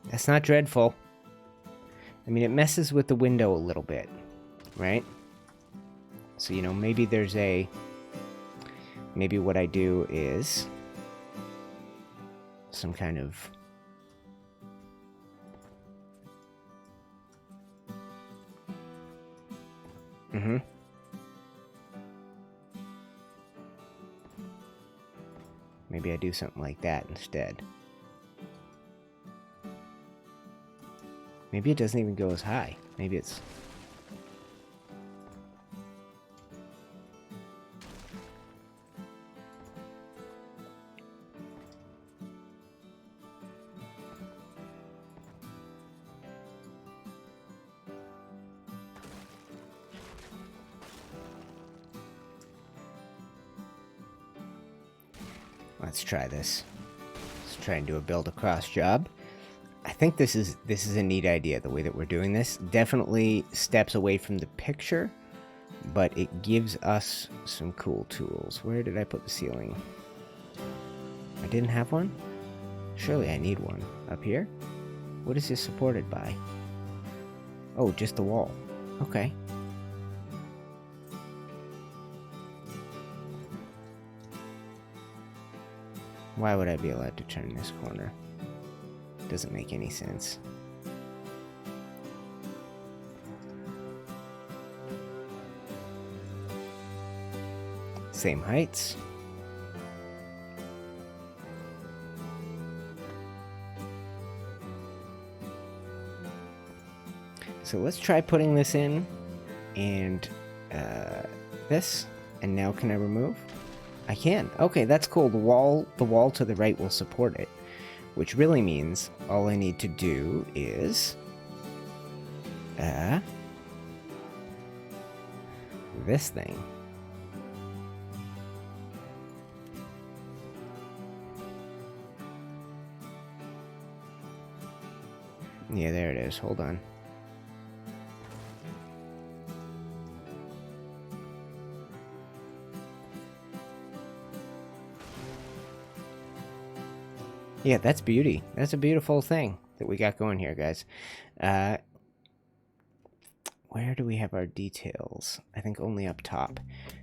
That's not dreadful. I mean, it messes with the window a little bit, right? So, you know, maybe there's a... Maybe what I do is... some kind of... Maybe I do something like that instead. Maybe it doesn't even go as high. Maybe it's... Let's try this. Let's try and do a build across job. I think this is a neat idea, the way that we're doing this. Definitely steps away from the picture, but it gives us some cool tools. Where did I put the ceiling? I didn't have one? Surely I need one. Up here? What is this supported by? Oh, just the wall. Okay. Why would I be allowed to turn this corner? Doesn't make any sense. Same heights. So let's try putting this in, and this, and now can I remove? I can. Okay, that's cool. The wall to the right will support it, which really means all I need to do is this thing. Yeah, there it is. Hold on. Yeah, that's beauty. That's a beautiful thing that we got going here, guys. Where do we have our details? I think only up top.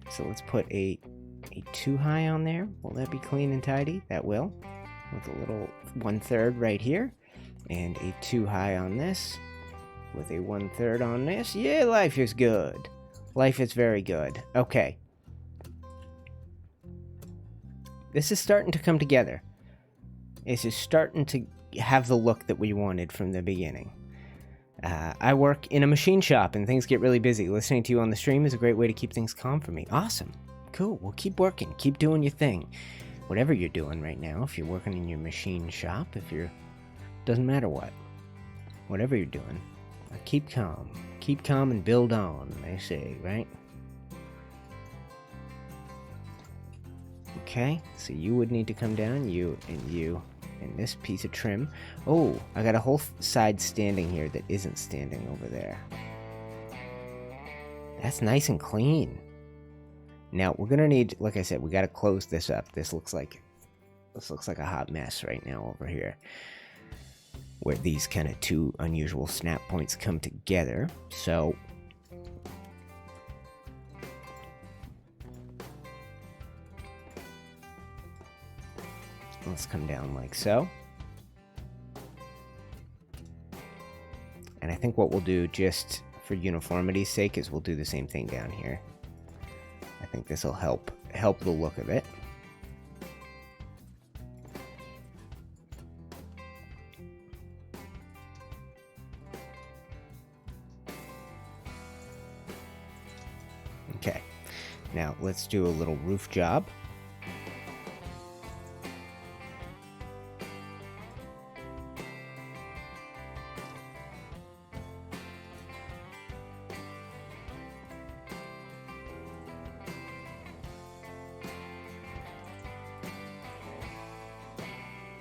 So let's put a 2 high on there. Will that be clean and tidy? That will. With a little 1/3 right here. And a 2 high on this. With a 1/3 on this. Yeah, life is good. Life is very good. Okay. This is starting to come together. This is starting to have the look that we wanted from the beginning. I work in a machine shop and things get really busy. Listening to you on the stream is a great way to keep things calm for me. Awesome. Cool. Well, keep working. Keep doing your thing. Whatever you're doing right now, if you're working in your machine shop, if you're... doesn't matter what. Whatever you're doing, keep calm. Keep calm and build on, they say, right? Okay, so you would need to come down, you, and this piece of trim. Oh, I got a whole side standing here that isn't standing over there. That's nice and clean. Now, we're gonna need, like I said, we gotta close this up. This looks like a hot mess right now over here, where these kind of two unusual snap points come together. So let's come down like so. And I think what we'll do, just for uniformity's sake, is we'll do the same thing down here. I think this will help the look of it. Okay, now let's do a little roof job.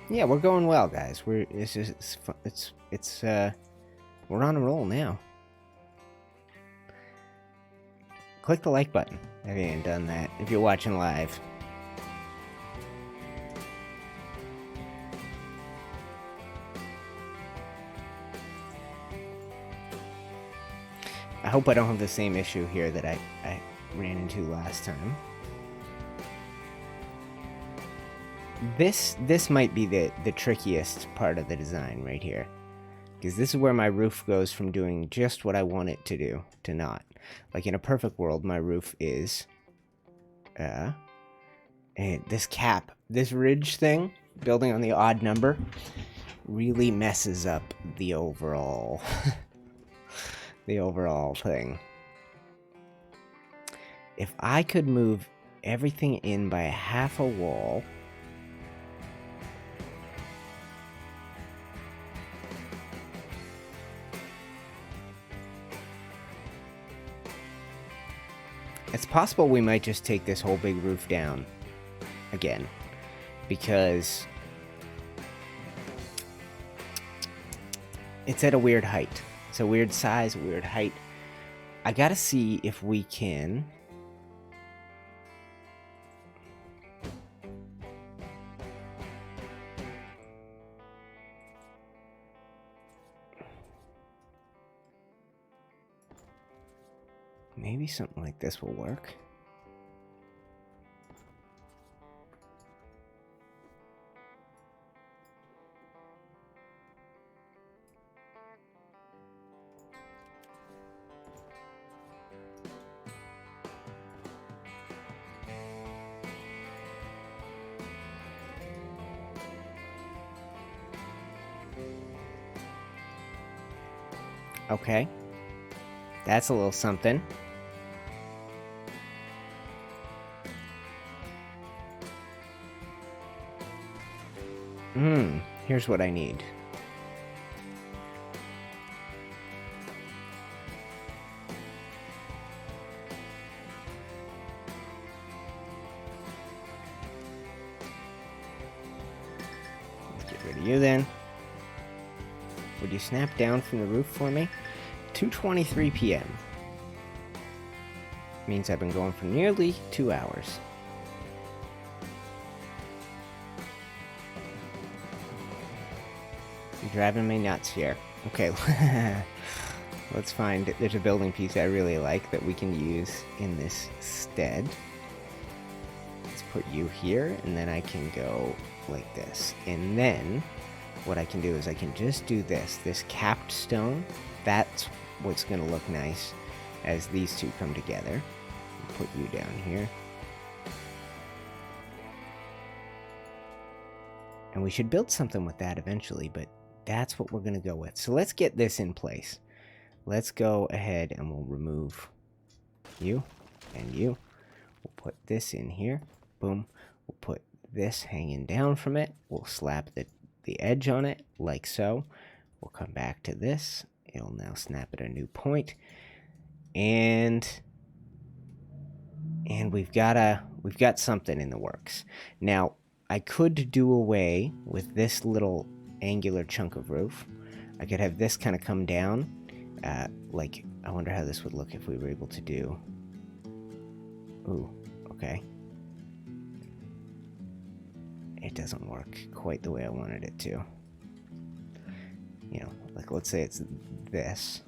Yeah, we're going well, guys. We're on a roll now. Click the like button if you ain't done that, if you're watching live. I hope I don't have the same issue here that I ran into last time. This might be the trickiest part of the design right here, because this is where my roof goes from doing just what I want it to do to not. Like in a perfect world, my roof is and this cap, this ridge thing, building on the odd number, really messes up the overall the overall thing. If I could move everything in by half a wall, it's possible we might just take this whole big roof down again, because it's at a weird height. It's a weird size, a weird height. I gotta see if we can... maybe something like this will work. Okay. That's a little something. Here's what I need. Let's get rid of you then. Would you snap down from the roof for me? 2:23 p.m. Means I've been going for nearly 2 hours. You're driving me nuts here. Okay, let's find... there's a building piece I really like that we can use in this stead. Let's put you here, and then I can go like this. And then what I can do is I can just do this capped stone. That's what's going to look nice as these two come together. Put you down here. And we should build something with that eventually, but that's what we're going to go with. So let's get this in place. Let's go ahead and we'll remove you and you. We'll put this in here. Boom. We'll put this hanging down from it. We'll slap the edge on it like so. We'll come back to this. It'll now snap at a new point. And we've got something in the works. Now, I could do away with this little angular chunk of roof. I could have this kind of come down. Like, I wonder how this would look if we were able to do... Ooh, okay. It doesn't work quite the way I wanted it to. You know, like, let's say it's this.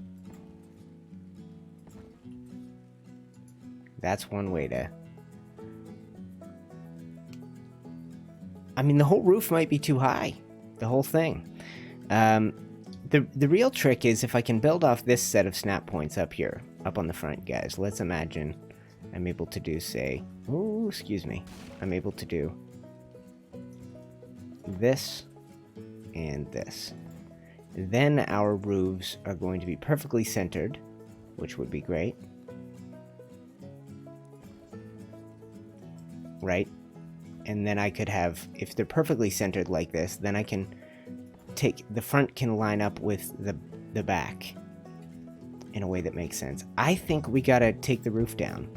That's one way to... I mean, the whole roof might be too high. The whole thing. The real trick is if I can build off this set of snap points up here, up on the front, guys. Let's imagine I'm able to do, say... Oh, excuse me. I'm able to do this and this. Then our roofs are going to be perfectly centered, which would be great. Right? And then I could have, if they're perfectly centered like this, then I can take, the front can line up with the back in a way that makes sense. I think we gotta take the roof down.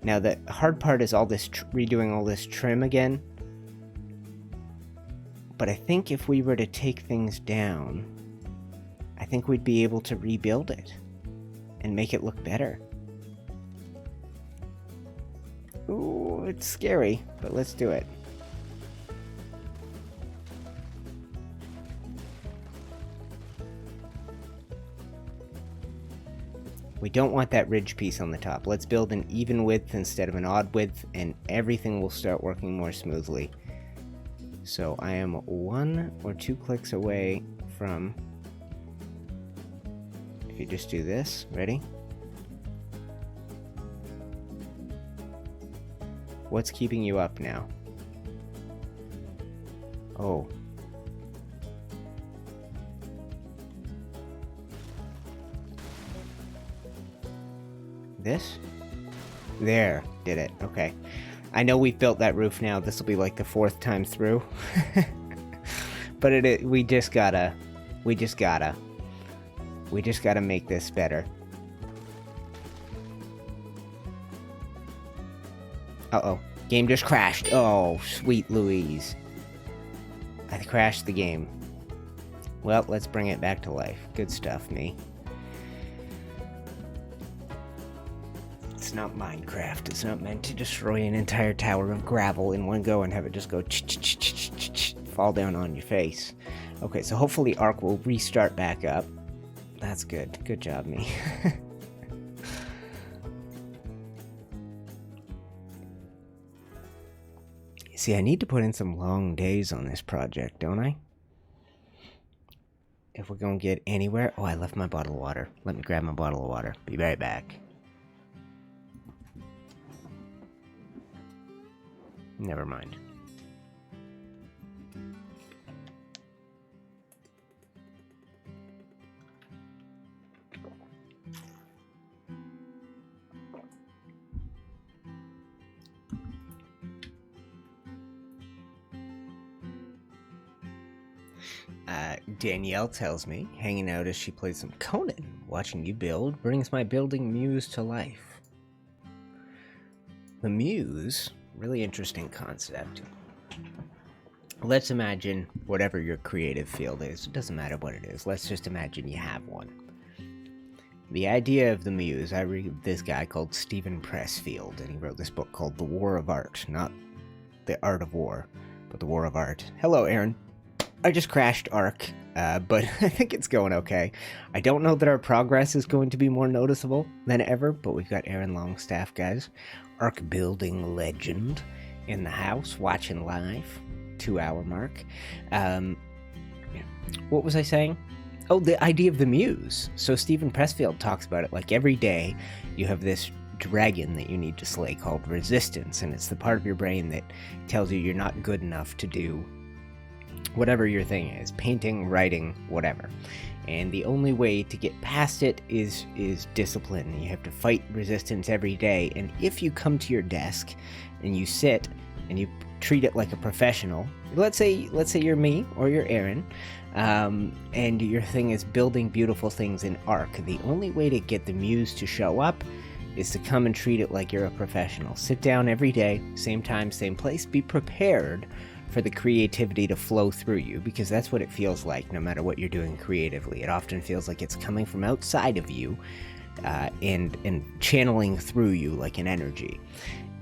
Now the hard part is all this, redoing all this trim again. But I think if we were to take things down, I think we'd be able to rebuild it and make it look better. Ooh, it's scary, but let's do it. We don't want that ridge piece on the top. Let's build an even width instead of an odd width, and everything will start working more smoothly. So I am 1 or 2 clicks away from... If you just do this, ready? What's keeping you up now? Oh. This? There, did it. Okay. I know we've built that roof now. This will be like the 4th time through. But we just gotta make this better. Uh-oh. Game just crashed. Oh, sweet Louise. I crashed the game. Well, let's bring it back to life. Good stuff, me. It's not Minecraft. It's not meant to destroy an entire tower of gravel in one go and have it just go fall down on your face. Okay, so hopefully Ark will restart back up. That's good. Good job, me. See, I need to put in some long days on this project, don't I? If we're gonna get anywhere... Oh, I left my bottle of water. Let me grab my bottle of water. Be right back. Never mind. Danielle tells me, hanging out as she plays some Conan, watching you build brings my building muse to life. The muse, really interesting concept. Let's imagine whatever your creative field is. It doesn't matter what it is. Let's just imagine you have one. The idea of the muse, I read this guy called Stephen Pressfield, and he wrote this book called The War of Art. Not The Art of War, but The War of Art. Hello, Aaron. I just crashed Ark, but I think it's going okay. I don't know that our progress is going to be more noticeable than ever, but we've got Aaron Longstaff, guys. Ark Building legend in the house, watching live. 2-hour mark. What was I saying? Oh, the idea of the muse. So Stephen Pressfield talks about it like every day you have this dragon that you need to slay called resistance, and it's the part of your brain that tells you you're not good enough to do whatever your thing is, painting, writing, whatever. And the only way to get past it is discipline. You have to fight resistance every day, and if you come to your desk and you sit and you treat it like a professional, let's say you're me or you're Aaron, and your thing is building beautiful things in Ark, the only way to get the muse to show up is to come and treat it like you're a professional. Sit down every day, same time, same place, be prepared for the creativity to flow through you, because that's what it feels like no matter what you're doing creatively. It often feels like it's coming from outside of you and channeling through you like an energy.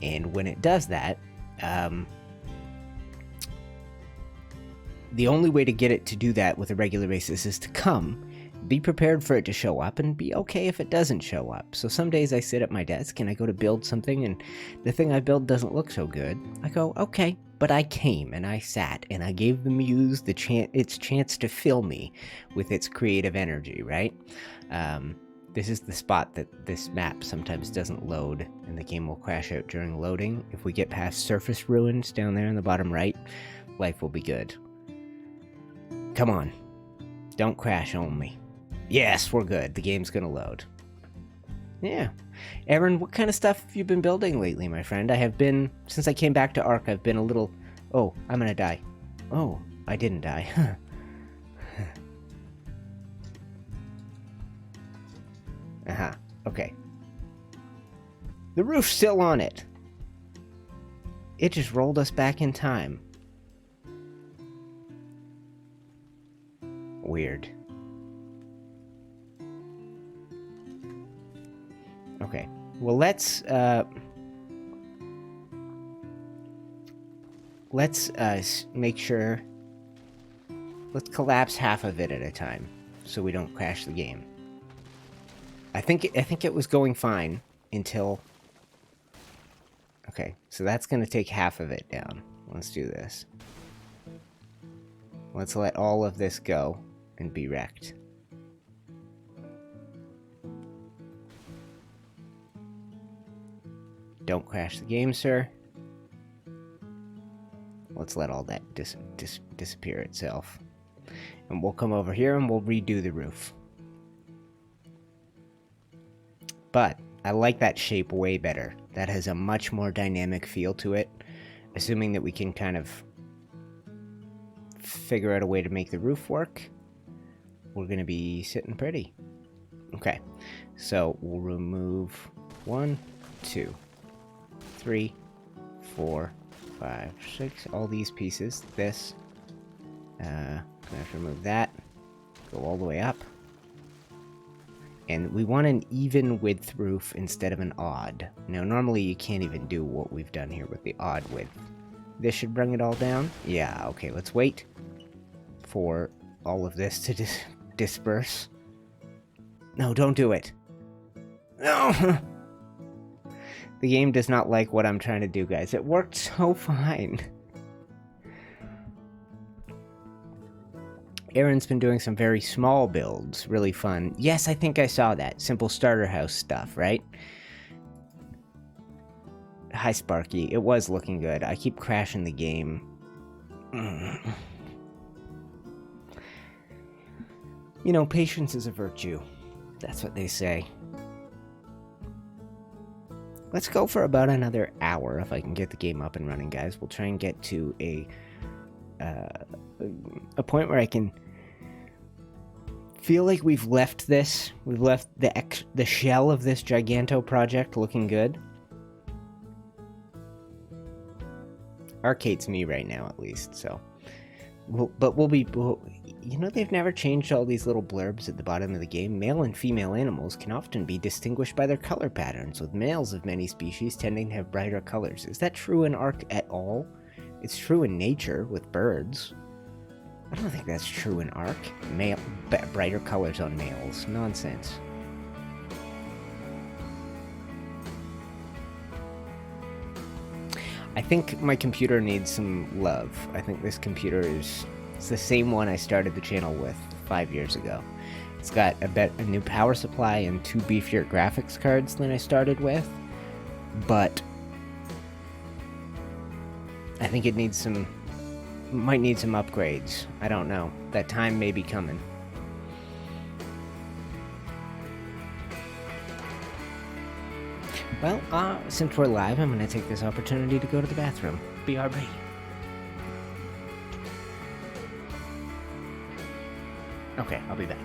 And when it does that, the only way to get it to do that with a regular basis is to come, be prepared for it to show up, and be okay if it doesn't show up. So some days I sit at my desk and I go to build something and the thing I build doesn't look so good. I go, okay, but I came and I sat and I gave the muse its chance to fill me with its creative energy, right? This is the spot that this map sometimes doesn't load and the game will crash out during loading. If we get past surface ruins down there in the bottom right, life will be good. Come on. Don't crash on me. Yes, we're good. The game's gonna load. Yeah. Aaron, what kind of stuff have you been building lately, my friend? I have been, since I came back to Ark, I've been a little... Oh, I'm gonna die. Oh, I didn't die. Uh-huh. Okay. The roof's still on it. It just rolled us back in time. Weird. Okay. Well, let's make sure. Let's collapse half of it at a time, so we don't crash the game. I think it was going fine until. Okay, so that's gonna take half of it down. Let's do this. Let's let all of this go and be wrecked. Don't crash the game, sir. Let's let all that disappear itself. And we'll come over here and we'll redo the roof. But I like that shape way better. That has a much more dynamic feel to it. Assuming that we can kind of figure out a way to make the roof work, we're going to be sitting pretty. Okay, so we'll remove 1, 2, 3, 4, 5, 6, all these pieces. This, gonna have to remove that, go all the way up. And we want an even width roof instead of an odd. Now, normally you can't even do what we've done here with the odd width. This should bring it all down. Yeah, okay, let's wait for all of this to disperse. No, don't do it. No! The game does not like what I'm trying to do, guys. It worked so fine. Aaron's been doing some very small builds. Really fun. Yes, I think I saw that. Simple starter house stuff, right? Hi, Sparky. It was looking good. I keep crashing the game. You know, patience is a virtue. That's what they say. Let's go for about another hour if I can get the game up and running, guys. We'll try and get to a point where I can feel like we've left this. We've left the shell of this Giganto project looking good. Arcade's me right now, at least, so. You know, they've never changed all these little blurbs at the bottom of the game. Male and female animals can often be distinguished by their color patterns, with males of many species tending to have brighter colors. Is that true in Ark at all? It's true in nature with birds. I don't think that's true in Ark. Brighter colors on males. Nonsense. I think my computer needs some love. I think this computer is It's the same one I started the channel with 5 years ago. It's got a new power supply and 2 beefier graphics cards than I started with, but I think it might need some upgrades. I don't know. That time may be coming. Well, since we're live, I'm going to take this opportunity to go to the bathroom. BRB. Okay, I'll be back.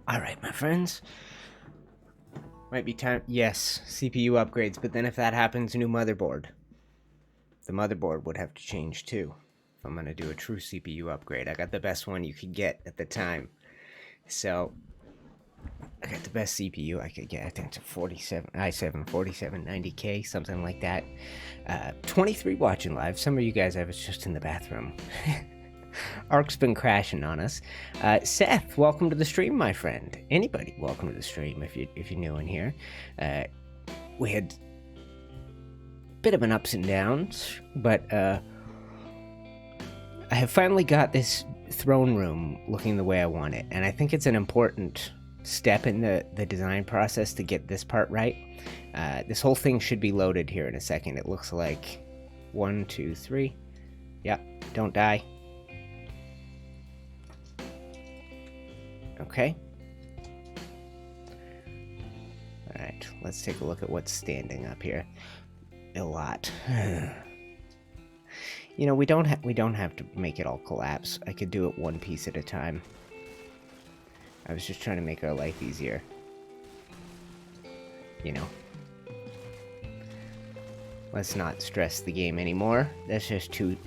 Alright, my friends. Might be time. Yes, CPU upgrades, but then if that happens, new motherboard. The motherboard would have to change too. If I'm going to do a true CPU upgrade. I got the best one you could get at the time. So, I got the best CPU I could get. I think it's a i7 4790K, something like that. 23 watching live. Some of you guys, I was just in the bathroom. Ark's been crashing on us. Seth, welcome to the stream, my friend. Anybody, welcome to the stream if you're new in here. We had a bit of an ups and downs, but I have finally got this throne room looking the way I want it, and I think it's an important step in the design process to get this part right. This whole thing should be loaded here in a second. It looks like 1, 2, 3. Yep, don't die. Okay. Alright, let's take a look at what's standing up here. A lot. You know, we don't have to make it all collapse. I could do it one piece at a time. I was just trying to make our life easier. You know. Let's not stress the game anymore. That's just too...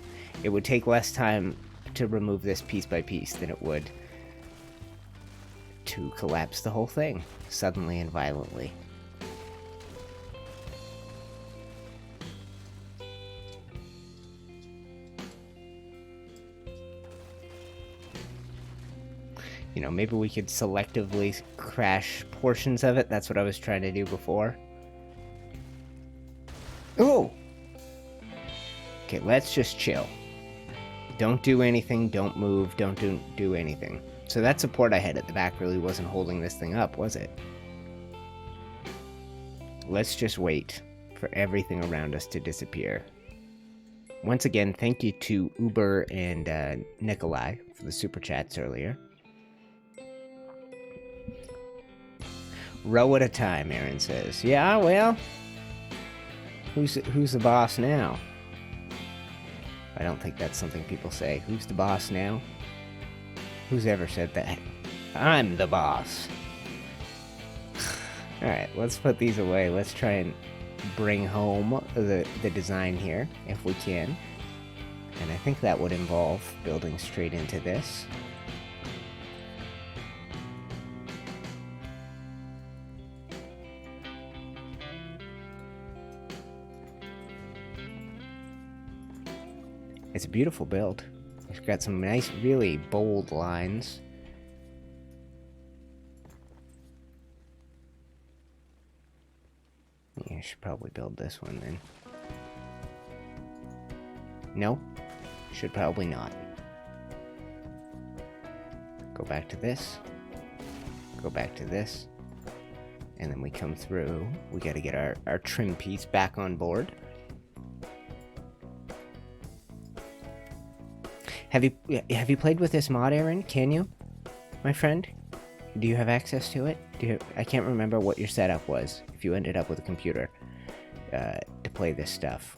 It would take less time to remove this piece by piece than it would to collapse the whole thing, suddenly and violently. You know, maybe we could selectively crash portions of it. That's what I was trying to do before. Oh! Okay, let's just chill. Don't do anything, don't move, don't do anything. So that support I had at the back really wasn't holding this thing up, was it? Let's just wait for everything around us to disappear. Once again, thank you to Uber and Nikolai for the super chats earlier. Row at a time, Aaron says. Yeah, well, who's the boss now? I don't think that's something people say. Who's the boss now? Who's ever said that? I'm the boss. Alright, let's put these away. Let's try and bring home the design here, if we can. And I think that would involve building straight into this. It's a beautiful build. It's got some nice, really bold lines. Yeah, I should probably build this one then. No, should probably not. Go back to this. Go back to this. And then we come through. We gotta get our trim piece back on board. Have you played with this mod, Aaron? Can you, my friend? Do you have access to it? I can't remember what your setup was. If you ended up with a computer, display this stuff.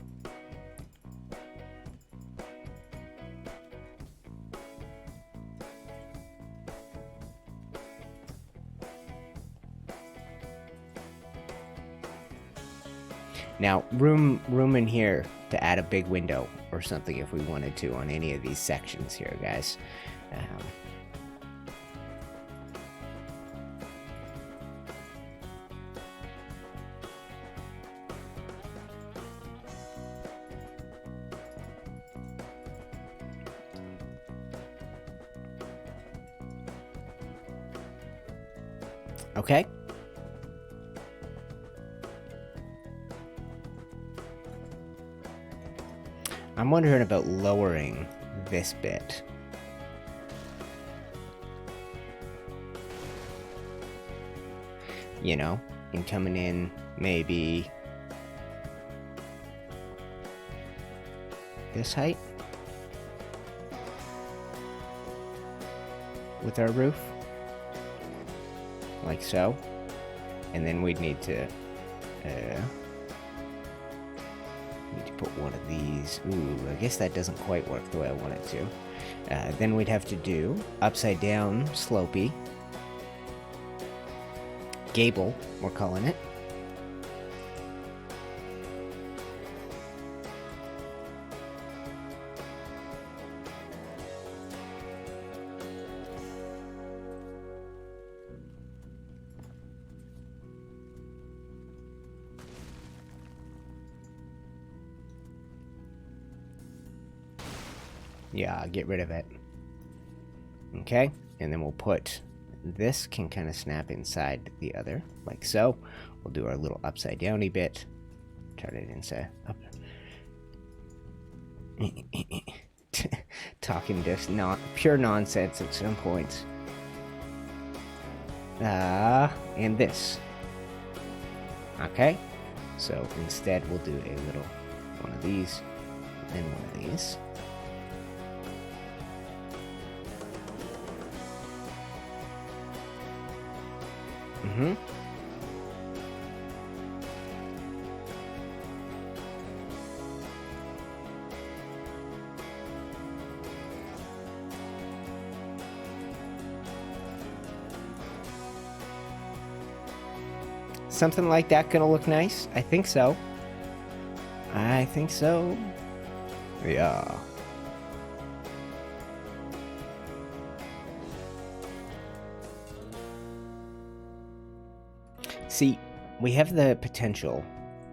Now, room in here to add a big window or something if we wanted to on any of these sections here, guys. Okay. I'm wondering about lowering this bit. You know, and coming in maybe this height with our roof, like so, and then we'd need to put one of these. Ooh, I guess that doesn't quite work the way I want it to. Then we'd have to do upside down slopey gable, we're calling it. Yeah, get rid of it. Okay, and then we'll put this can kind of snap inside the other, like so. We'll do our little upside downy bit. Turn it inside up. Talking just not pure nonsense at some points. And this. Okay, so instead we'll do a little one of these, and one of these. Mm-hmm. Something like that gonna look nice? I think so. I think so. Yeah. See, we have the potential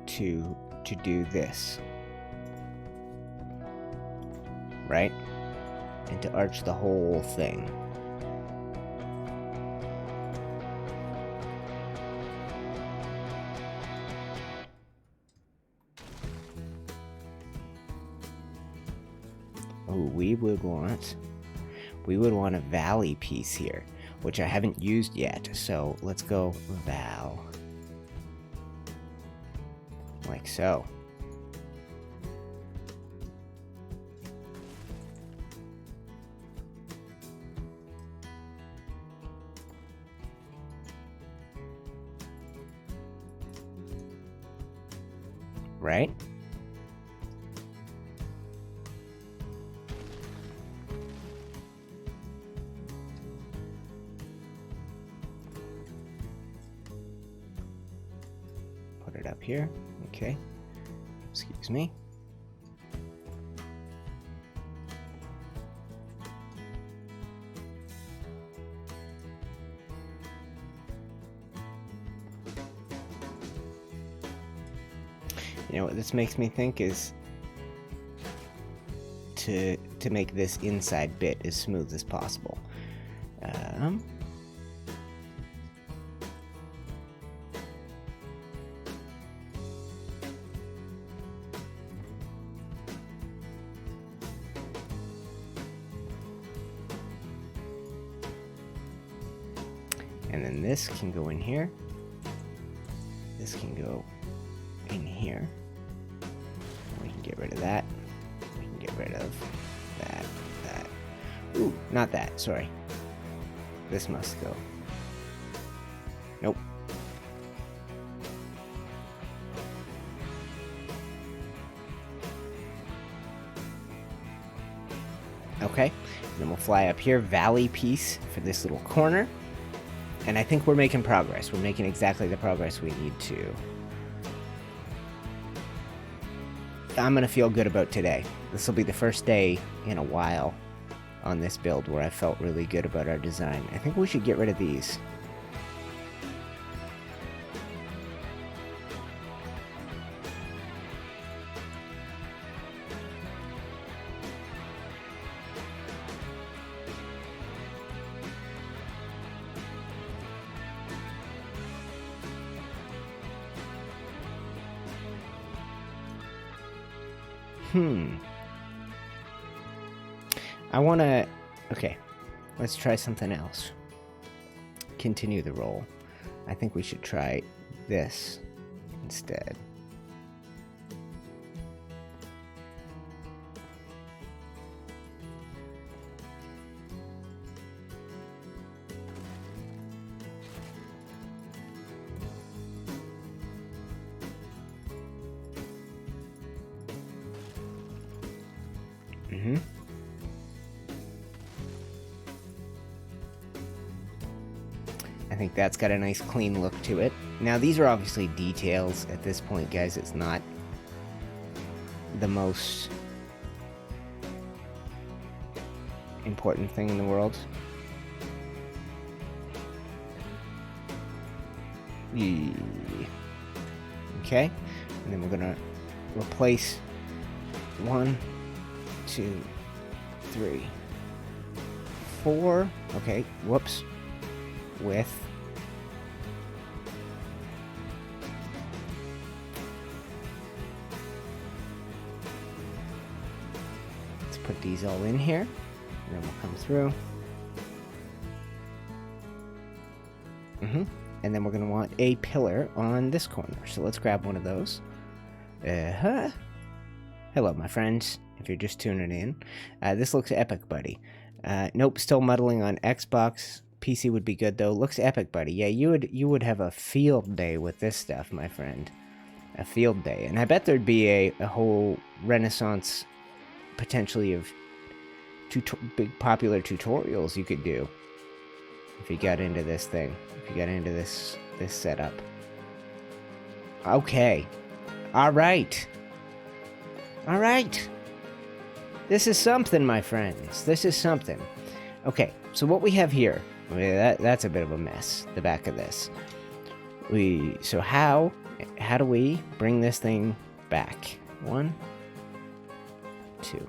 to do this, right? And to arch the whole thing. Oh, we would want a valley piece here, which I haven't used yet. So let's go val. Like so. Right? Put it up here. Okay. Excuse me. You know what this makes me think is to make this inside bit as smooth as possible. And then this can go in here. This can go in here. We can get rid of that. We can get rid of that. Ooh, not that, sorry. This must go. Nope. Okay, and then we'll fly up here, valley piece for this little corner. And I think we're making progress. We're making exactly the progress we need to. I'm going to feel good about today. This will be the first day in a while on this build where I felt really good about our design. I think we should get rid of these. I want to... Okay, let's try something else. Continue the roll. I think we should try this instead. I think that's got a nice clean look to it. Now these are obviously details at this point, guys. It's not the most important thing in the world. Okay, and then we're gonna replace 1, 2, 3, 4. Okay, whoops. With let's put these all in here, and then we'll come through. And then we're going to want a pillar on this corner. So let's grab one of those. Hello, my friends, if you're just tuning in. This looks epic, buddy. Nope, still muddling on Xbox. PC would be good, though. Looks epic, buddy. Yeah, you would have a field day with this stuff, my friend. A field day. And I bet there'd be a whole renaissance, potentially, of big popular tutorials you could do. If you got into this thing. If you got into this setup. Okay. Alright. Alright. This is something, my friends. This is something. Okay, so what we have here... That's a bit of a mess, the back of this. So how do we bring this thing back? 1, 2.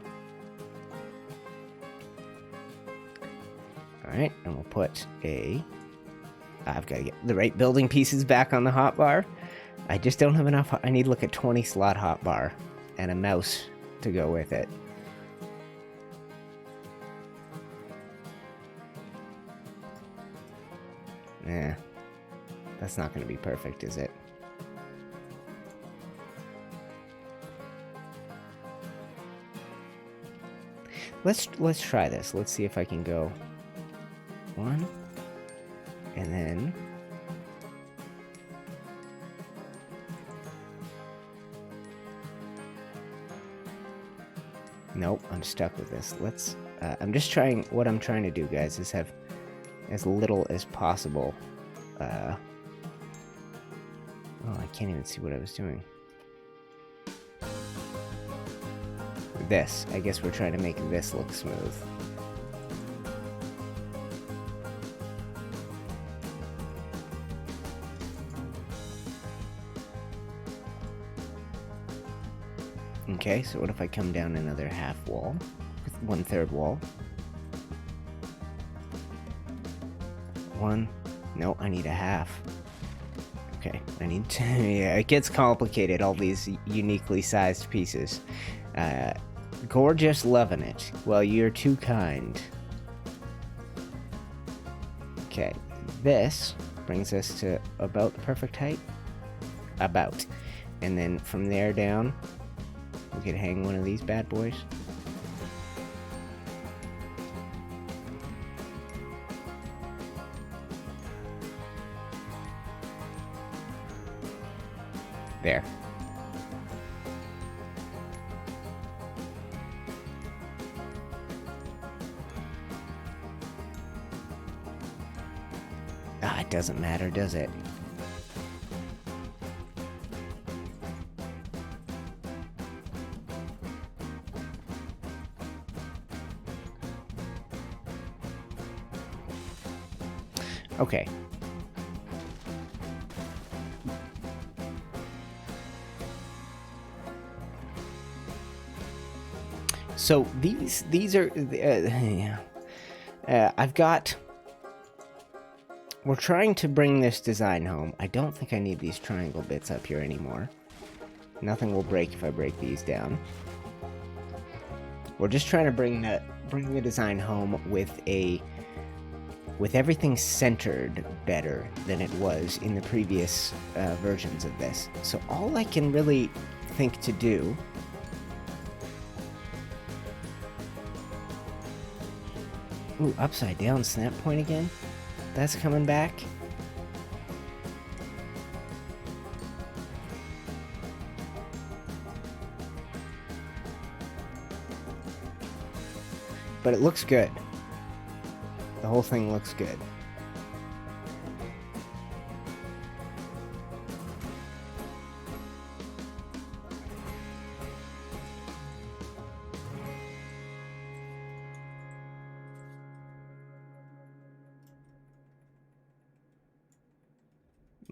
Alright, and we'll put I've got to get the right building pieces back on the hotbar. I just don't have enough. I need to look at 20 slot hotbar and a mouse to go with it. Yeah, that's not going to be perfect, is it? Let's try this. Let's see if I can go 1, and then nope, I'm stuck with this. Let's. I'm just trying. What I'm trying to do, guys, is have as little as possible. Oh, I can't even see what I was doing. This. I guess we're trying to make this look smooth. Okay, so what if I come down another half wall? With 1/3 wall? 1. No, I need a half. Okay, I need to... Yeah, it gets complicated, all these uniquely sized pieces. Gorgeous, loving it. Well, you're too kind. Okay, this brings us to about the perfect height. About. And then from there down, we could hang one of these bad boys. There. Ah, it doesn't matter, does it? Okay. So these are I've got. We're trying to bring this design home. I don't think I need these triangle bits up here anymore. Nothing will break if I break these down. We're just trying to bring the design home with everything centered better than it was in the previous versions of this. So all I can really think to do ooh, upside down snap point again? That's coming back? But it looks good. The whole thing looks good.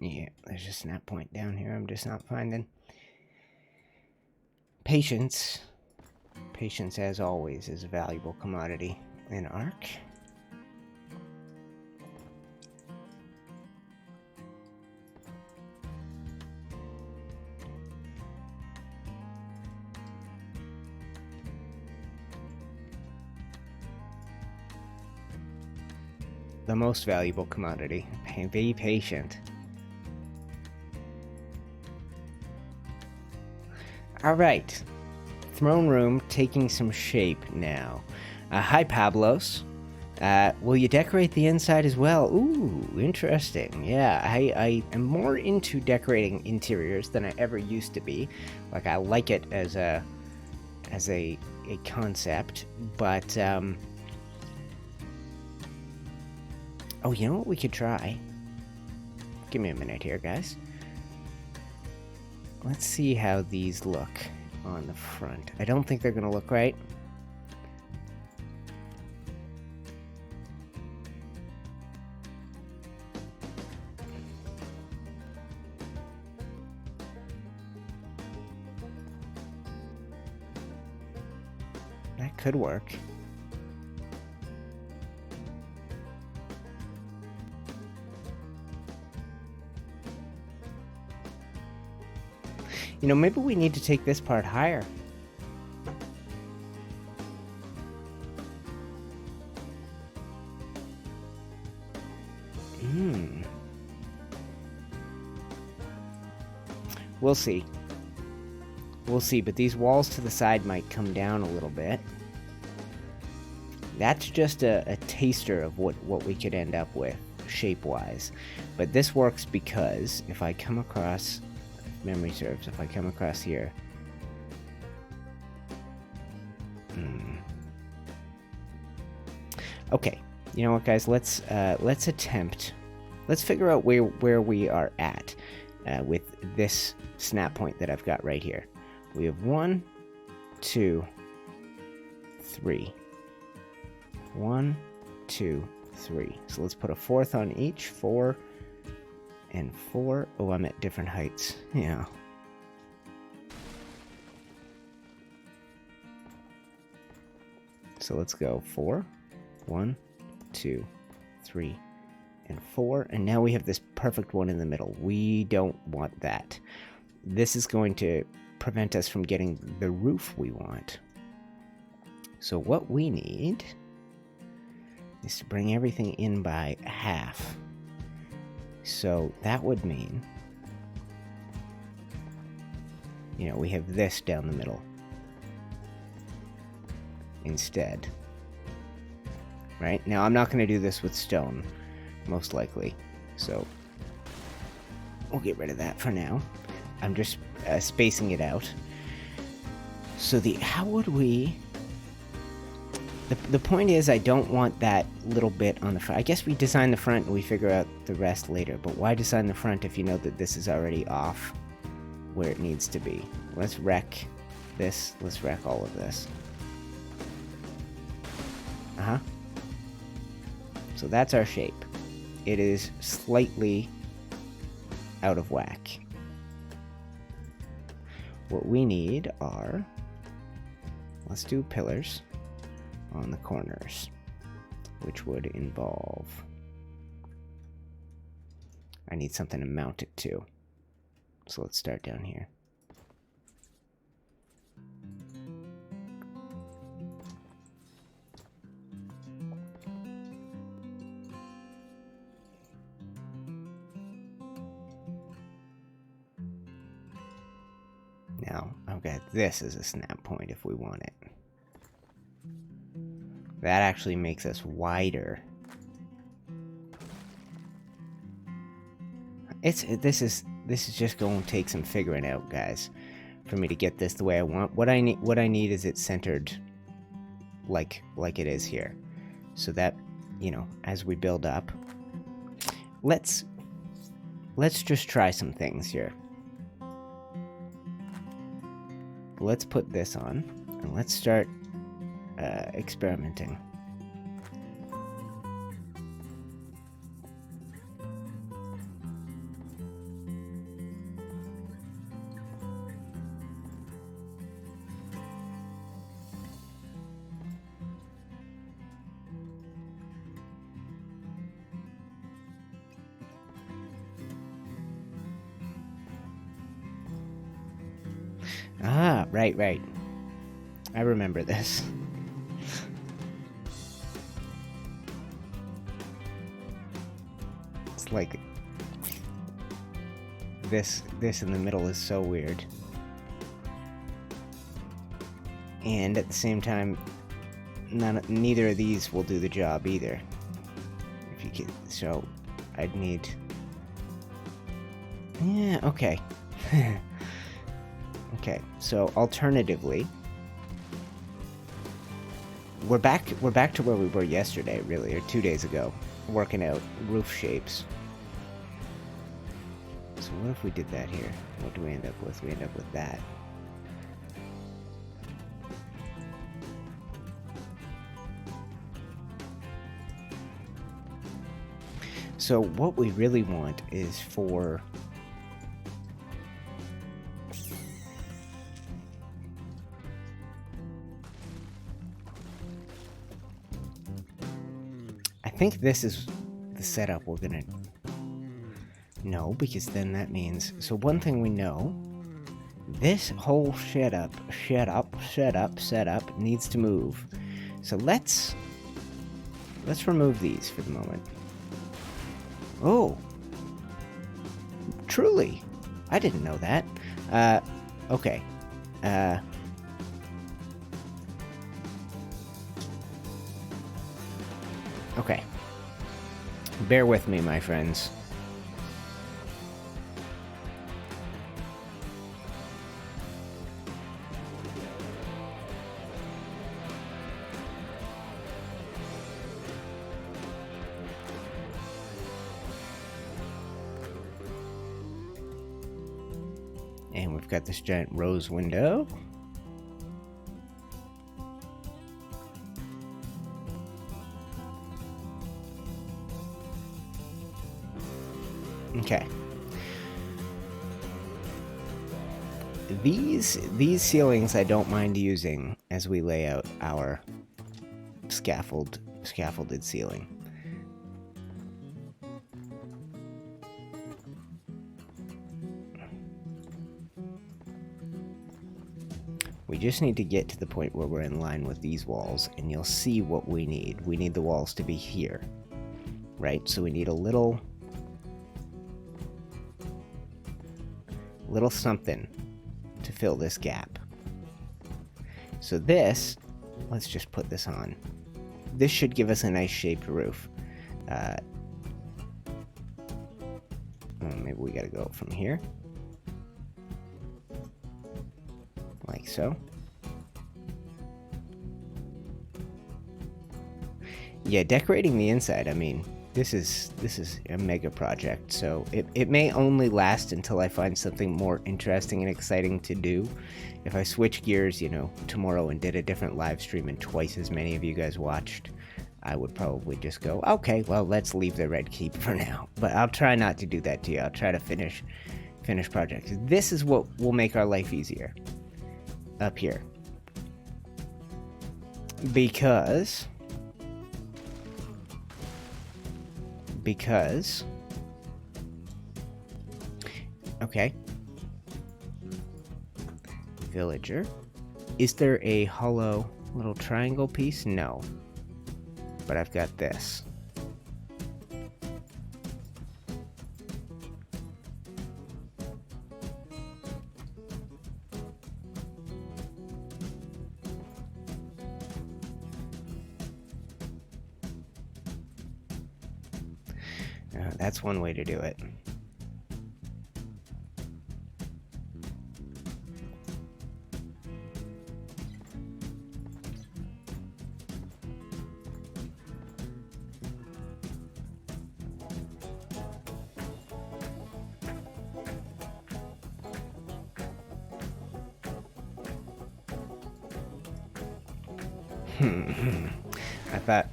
Yeah, there's a snap point down here I'm just not finding. Patience. Patience, as always, is a valuable commodity in Ark. The most valuable commodity. Be patient. Alright. Throne room taking some shape now. Hi, Pablos. Will you decorate the inside as well? Ooh, interesting. Yeah, I am more into decorating interiors than I ever used to be. Like, I like it as a concept, but oh, you know what we could try? Give me a minute here, guys. Let's see how these look on the front. I don't think they're going to look right. That could work. You know, maybe we need to take this part higher. We'll see. We'll see, but these walls to the side might come down a little bit. That's just a taster of what we could end up with, shape-wise. But this works because if I come across... memory serves, if I come across here. Okay, you know what, guys? Let's attempt. Let's figure out where we are at with this snap point that I've got right here. We have 1, 2, 3. 1, 2, 3. So let's put a 4th on each. 4. And 4. Oh, I'm at different heights. Yeah. So let's go 4. 1, 2, 3, and 4. And now we have this perfect one in the middle. We don't want that. This is going to prevent us from getting the roof we want. So what we need is to bring everything in by half. So that would mean, you know, we have this down the middle instead. Right? Now, I'm not going to do this with stone, most likely. So we'll get rid of that for now. I'm just spacing it out. So how would we... The point is, I don't want that little bit on the front. I guess we design the front and we figure out the rest later, but why design the front if you know that this is already off where it needs to be? Let's wreck this. Let's wreck all of this. Uh-huh. So that's our shape. It is slightly out of whack. What we need are... let's do pillars on the corners, which would involve... I need something to mount it to. So let's start down here. Now, okay, this is a snap point if we want it. That actually makes us wider. This is just going to take some figuring out, guys, for me to get this the way I want. What I need is it centered like it is here. So that, you know, as we build up, let's just try some things here. Let's put this on and let's start experimenting. Ah, right. I remember this. It's like this in the middle is so weird. And at the same time, neither of these will do the job either. If you could, so I'd need... yeah, okay. Okay, so alternatively, we're back to where we were yesterday, really, or 2 days ago, working out roof shapes. So what if we did that here? What do we end up with? We end up with that. So what we really want is for... I think this is the setup we're gonna... No, because then that means... So one thing we know, this whole setup needs to move. So let's remove these for the moment. Oh, truly, I didn't know that. Okay. Okay. Bear with me, my friends. And we've got this giant rose window. Okay. These ceilings I don't mind using as we lay out our scaffolded ceiling. We just need to get to the point where we're in line with these walls, and you'll see what we need. We need the walls to be here, right? So we need a little something to fill this gap. So this, let's just put this on. This should give us a nice shaped roof. Maybe we gotta go from here. Like so. Yeah, decorating the inside, I mean, this is a mega project, so it may only last until I find something more interesting and exciting to do. If I switch gears, you know, tomorrow and did a different live stream and twice as many of you guys watched, I would probably just go, okay, well, let's leave the red keep for now. But I'll try not to do that to you. I'll try to finish projects. This is what will make our life easier up here. Because okay, villager, is there a hollow little triangle piece? No, but I've got this. That's one way to do it.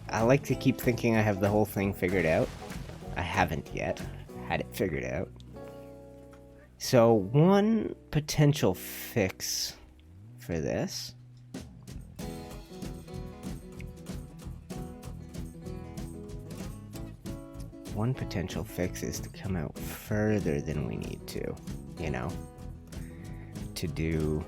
I like to keep thinking I have the whole thing figured out. I haven't yet had it figured out. So one potential fix for this is to come out further than we need to, you know, to do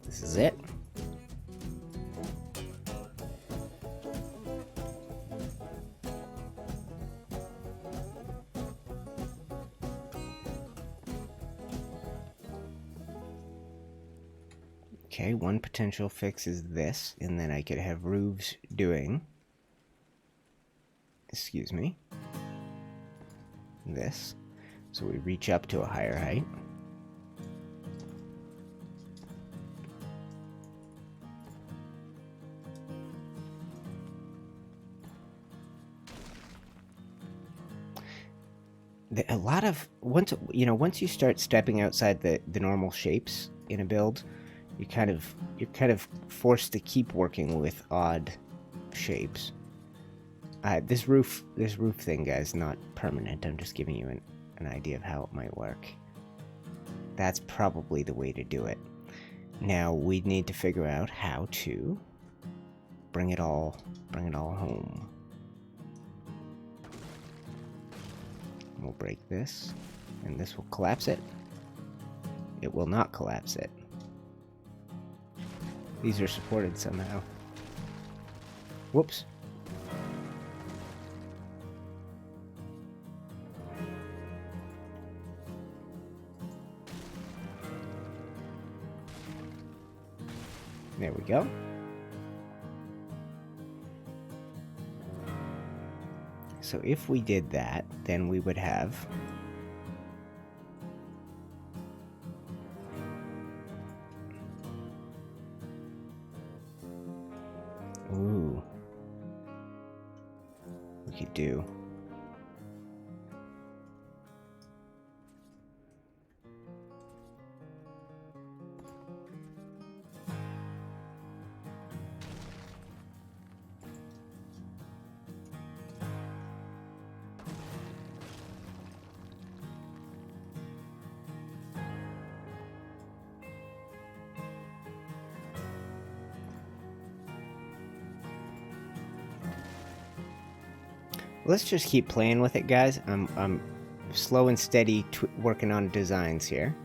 this is it. Okay, one potential fix is this, and then I could have roofs doing, excuse me, this. So we reach up to a higher height. A lot of, once you start stepping outside the normal shapes in a build, you're kind of forced to keep working with odd shapes. This roof thing, guys, not permanent. I'm just giving you an idea of how it might work. That's probably the way to do it. Now we need to figure out how to bring it all home. We'll break this, and this will collapse it. It will not collapse it. These are supported somehow. Whoops. There we go. So if we did that, then we would have ooh, we could do let's just keep playing with it, guys. I'm slow and steady working on designs here.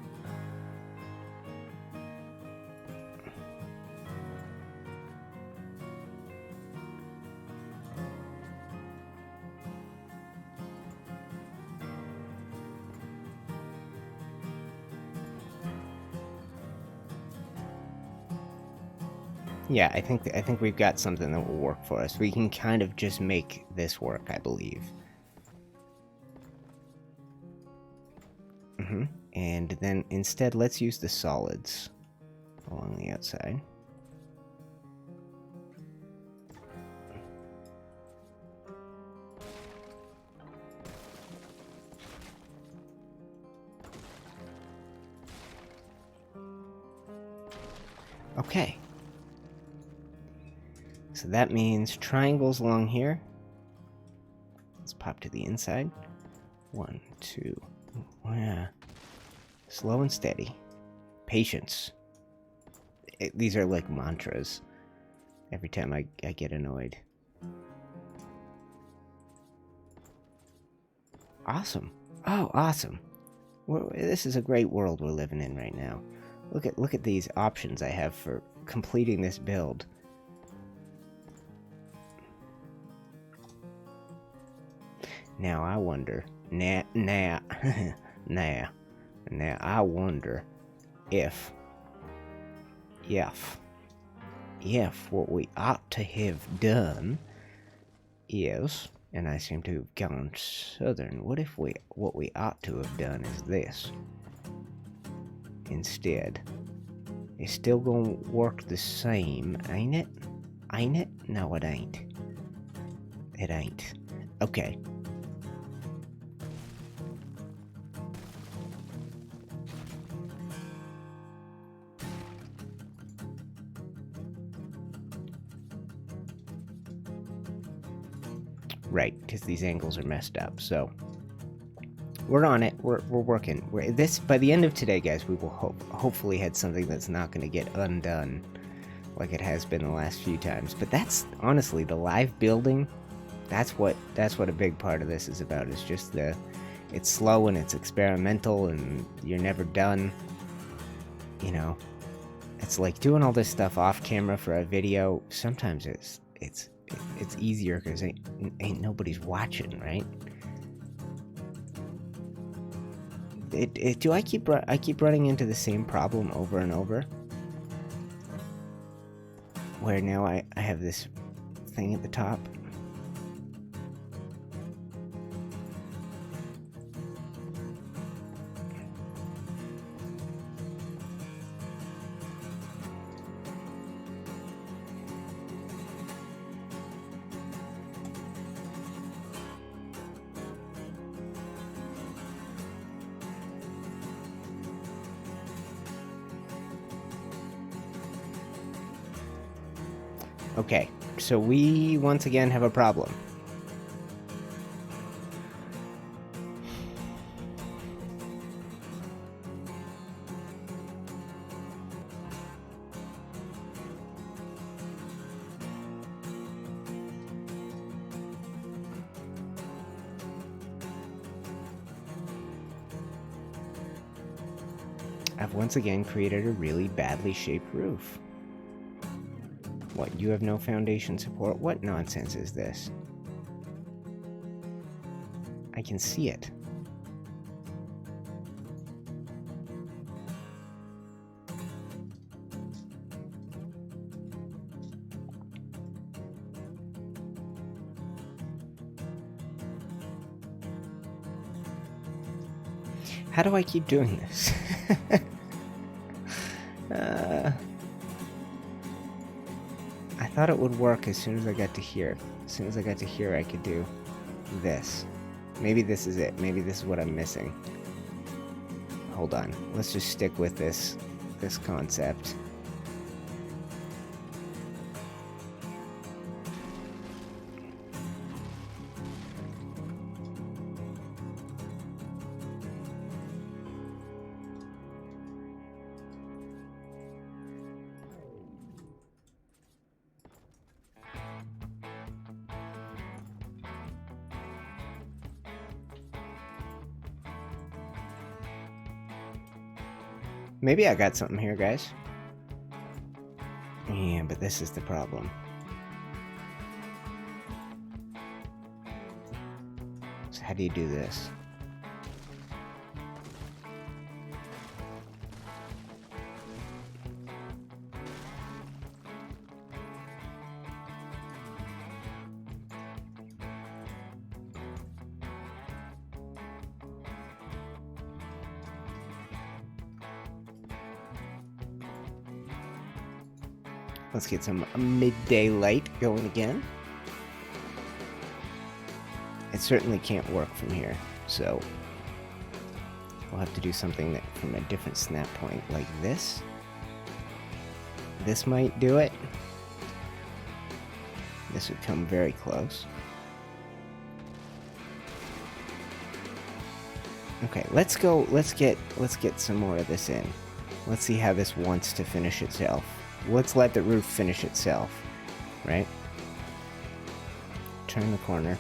Yeah, I think we've got something that will work for us. We can kind of just make this work, I believe. And then instead, let's use the solids along the outside. Okay. So that means triangles along here. Let's pop to the inside. 1, 2. Yeah. Slow and steady. Patience. These are like mantras. Every time I get annoyed. Awesome. Oh, awesome. This is a great world we're living in right now. Look at these options I have for completing this build. Now I wonder. Now I wonder if what we ought to have done is, and I seem to have gone southern, what we ought to have done is this instead. It's still gonna work the same, ain't it? Ain't it? No, it ain't. It ain't. Okay. Right, because these angles are messed up. So we're on it. We're working. By the end of today, guys, we will hopefully had something that's not going to get undone like it has been the last few times. But that's honestly the live building. That's what a big part of this is about. It's just it's slow and it's experimental and you're never done. You know, it's like doing all this stuff off camera for a video. Sometimes it's easier because ain't nobody's watching, right? I keep running into the same problem over and over, where now I have this thing at the top. Okay, so we once again have a problem. I've once again created a really badly shaped roof. What, you have no foundation support? What nonsense is this? I can see it. How do I keep doing this? I thought it would work as soon as I got to here. As soon as I got to here, I could do this. Maybe this is it. Maybe this is what I'm missing. Hold on. Let's just stick with this concept. Maybe I got something here, guys. Yeah, but this is the problem. So how do you do this? Let's get some midday light going again. It certainly can't work from here, so we'll have to do something that from a different snap point, like this. This might do it. This would come very close. Okay, let's get some more of this in. Let's see how this wants to finish itself. Let's let the roof finish itself, right? Turn the corner.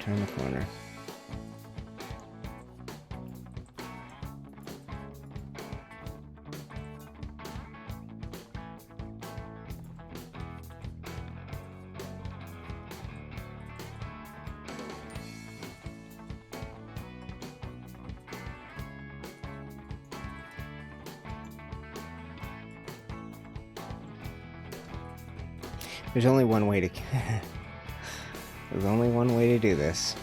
Turn the corner. There's only one way to there's only one way to do this.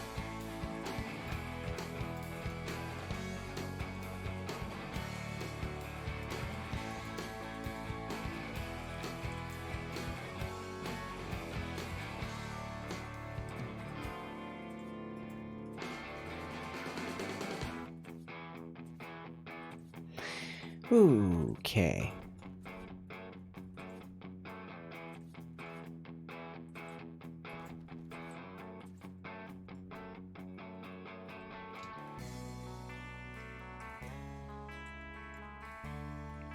Okay.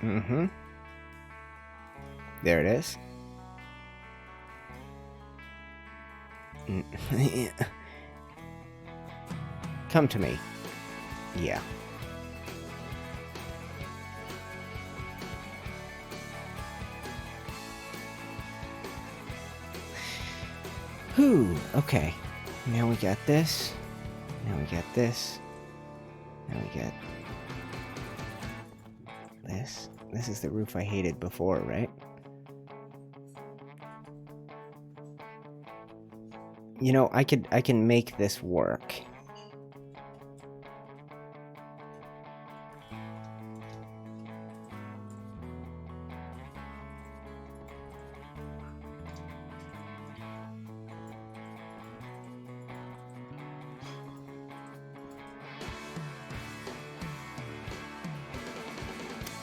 Mm-hmm. There it is. Come to me. Yeah. Whew, okay. Now we got this. Now we got this. Now we got this. This is the roof I hated before, right? You know, I can make this work.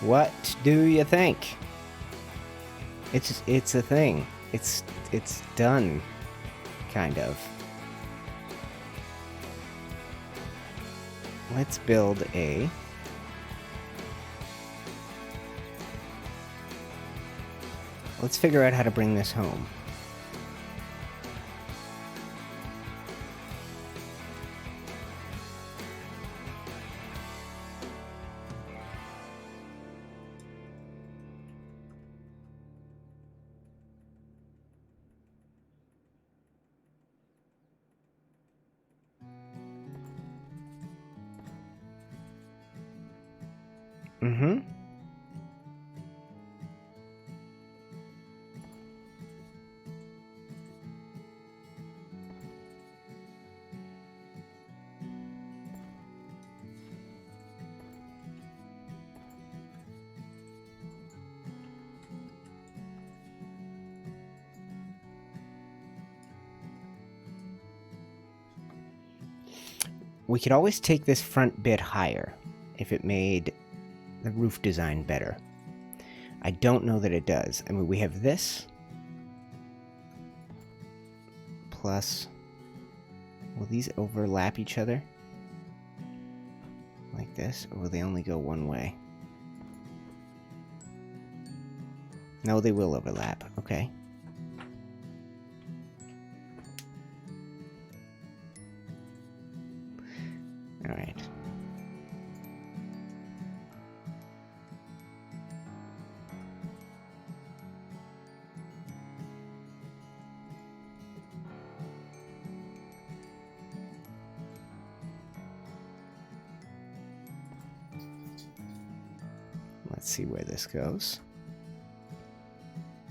What do you think? It's a thing. It's done, kind of. Let's build a let's figure out how to bring this home. Mm-hmm. We could always take this front bit higher if it made the roof design better. I don't know that it does. I mean, we have this plus, will these overlap each other like this, or will they only go one way? No, they will overlap. Okay. All right. Let's see where this goes.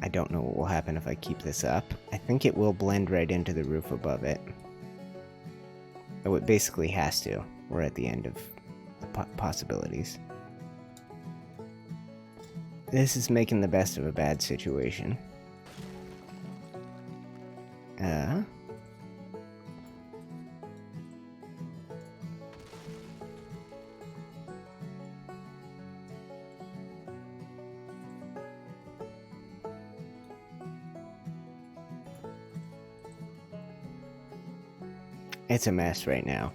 I don't know what will happen if I keep this up. I think it will blend right into the roof above it. Oh, it basically has to. We're at the end of the possibilities. This is making the best of a bad situation. It's a mess right now.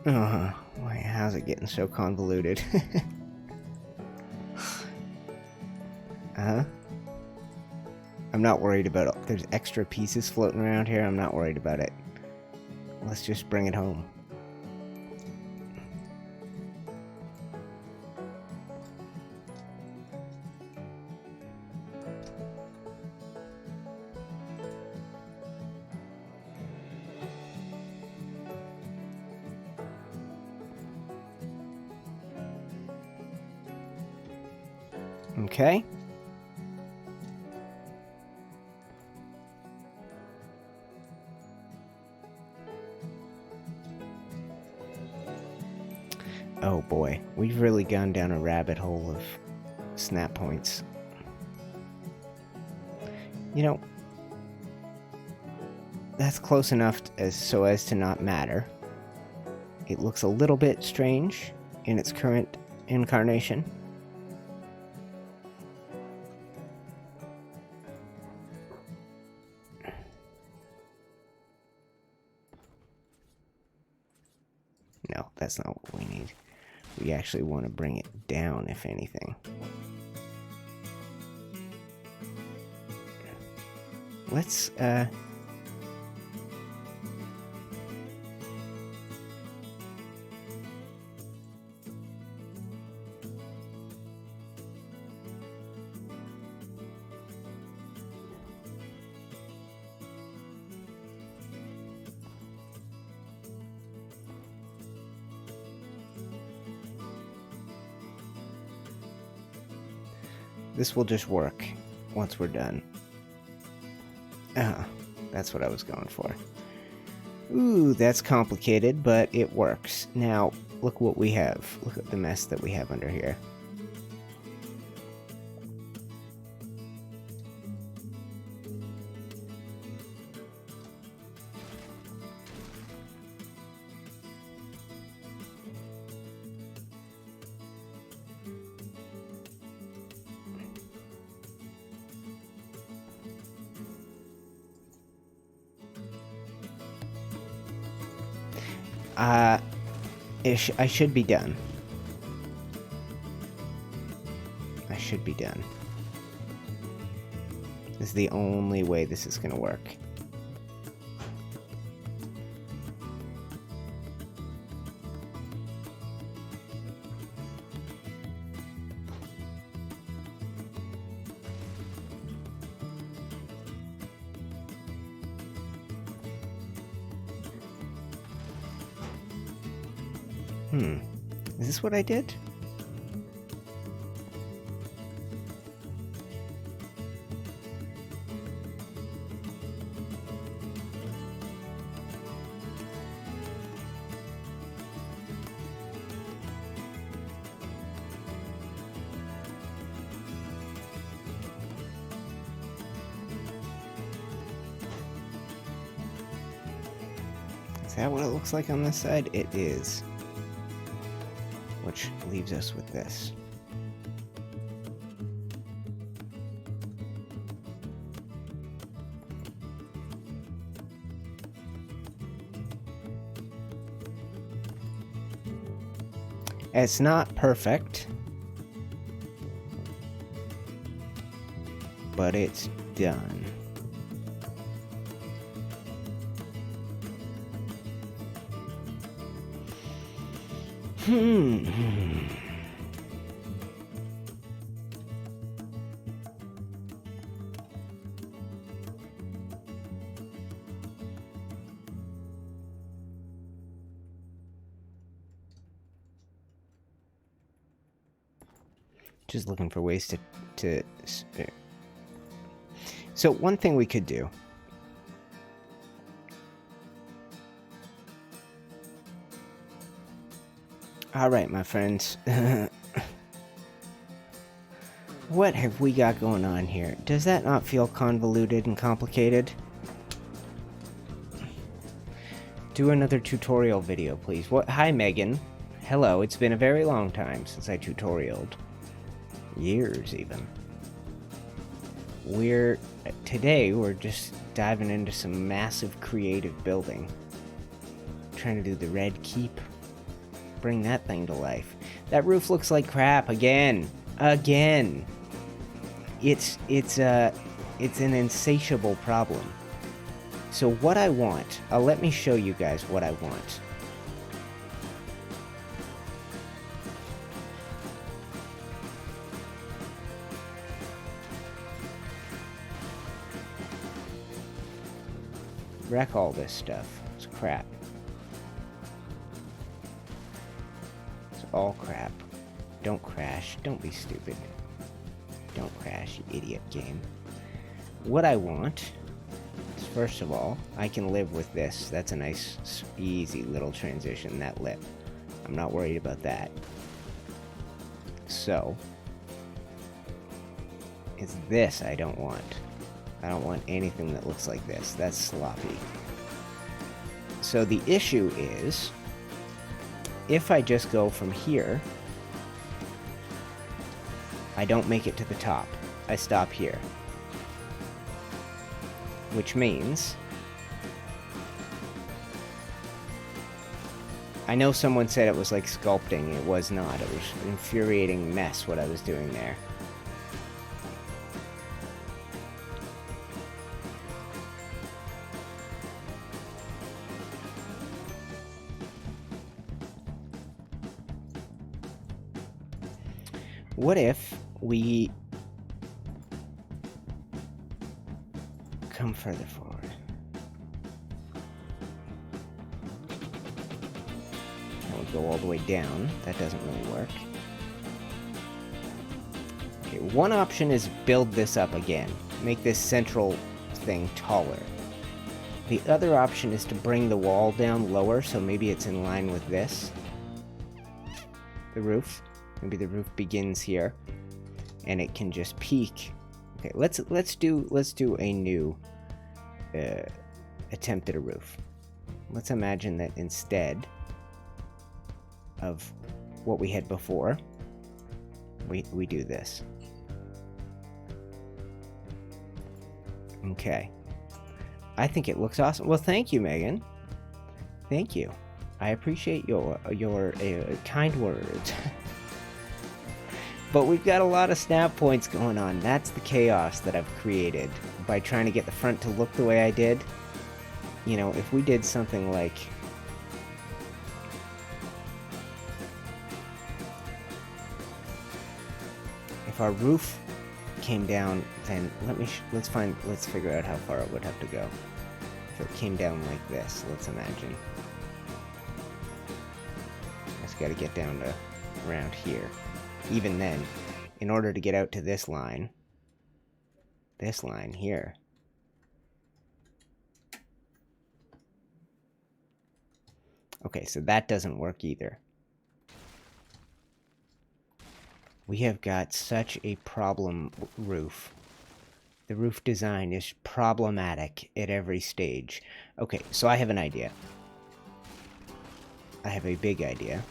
Why, how's it getting so convoluted? I'm not worried about it. There's extra pieces floating around here. I'm not worried about it. Let's just bring it home. Okay. Oh boy, we've really gone down a rabbit hole of snap points. You know, that's close enough so as to not matter. It looks a little bit strange in its current incarnation. No, that's not what we need. We actually want to bring it down, if anything. Let's, this will just work once we're done. That's what I was going for. Ooh, that's complicated, but it works. Now, look what we have. Look at the mess that we have under here. I should be done. I should be done. This is the only way this is going to work. Is this what I did? Is that what it looks like on this side? It is. Which leaves us with this. It's not perfect, but it's done. Just looking for ways to So one thing we could do. All right, my friends. What have we got going on here? Does that not feel convoluted and complicated? Do another tutorial video, please. What? Hi, Megan. Hello, it's been a very long time since I tutorialed. Years, even. Today, we're just diving into some massive creative building. Trying to do the red keep. Bring that thing to life. That roof looks like crap again. Again. It's an insatiable problem. So what I want, let me show you guys what I want. Wreck all this stuff. It's crap. It's all crap. Don't crash. Don't be stupid. Don't crash, you idiot game. What I want is, first of all, I can live with this. That's a nice, easy little transition, that lip. I'm not worried about that. So, it's this I don't want. I don't want anything that looks like this. That's sloppy. So the issue is, if I just go from here, I don't make it to the top. I stop here. Which means... I know someone said it was like sculpting. It was not. It was an infuriating mess what I was doing there. What if we come further forward? And we go all the way down. That doesn't really work. Okay, one option is build this up again. Make this central thing taller. The other option is to bring the wall down lower, so maybe it's in line with this. The roof. Maybe the roof begins here, and it can just peak. Okay, let's do a new attempt at a roof. Let's imagine that instead of what we had before, we do this. Okay, I think it looks awesome. Well, thank you, Megan. Thank you. I appreciate your kind words. But we've got a lot of snap points going on. That's the chaos that I've created by trying to get the front to look the way I did. You know, if we did something like... If our roof came down, then let's figure out how far it would have to go. If it came down like this, let's imagine. Just got to get down to around here. Even then, in order to get out to this line here, okay, so that doesn't work either. We have got such a problem roof. The roof design is problematic at every stage. Okay, so I have an idea. I have a big idea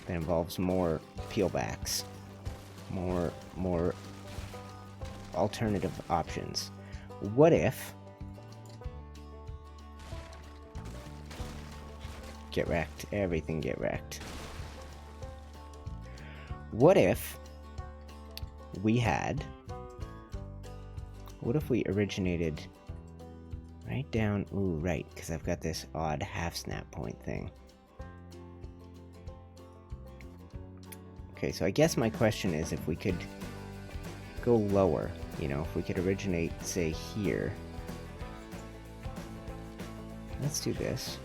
that involves more peelbacks. More alternative options. What if... Get wrecked. Everything get wrecked. What if we had... What if we originated right down... Ooh, right, because I've got this odd half snap point thing. Okay, so I guess my question is if we could go lower, you know, if we could originate, say, here. Let's do this.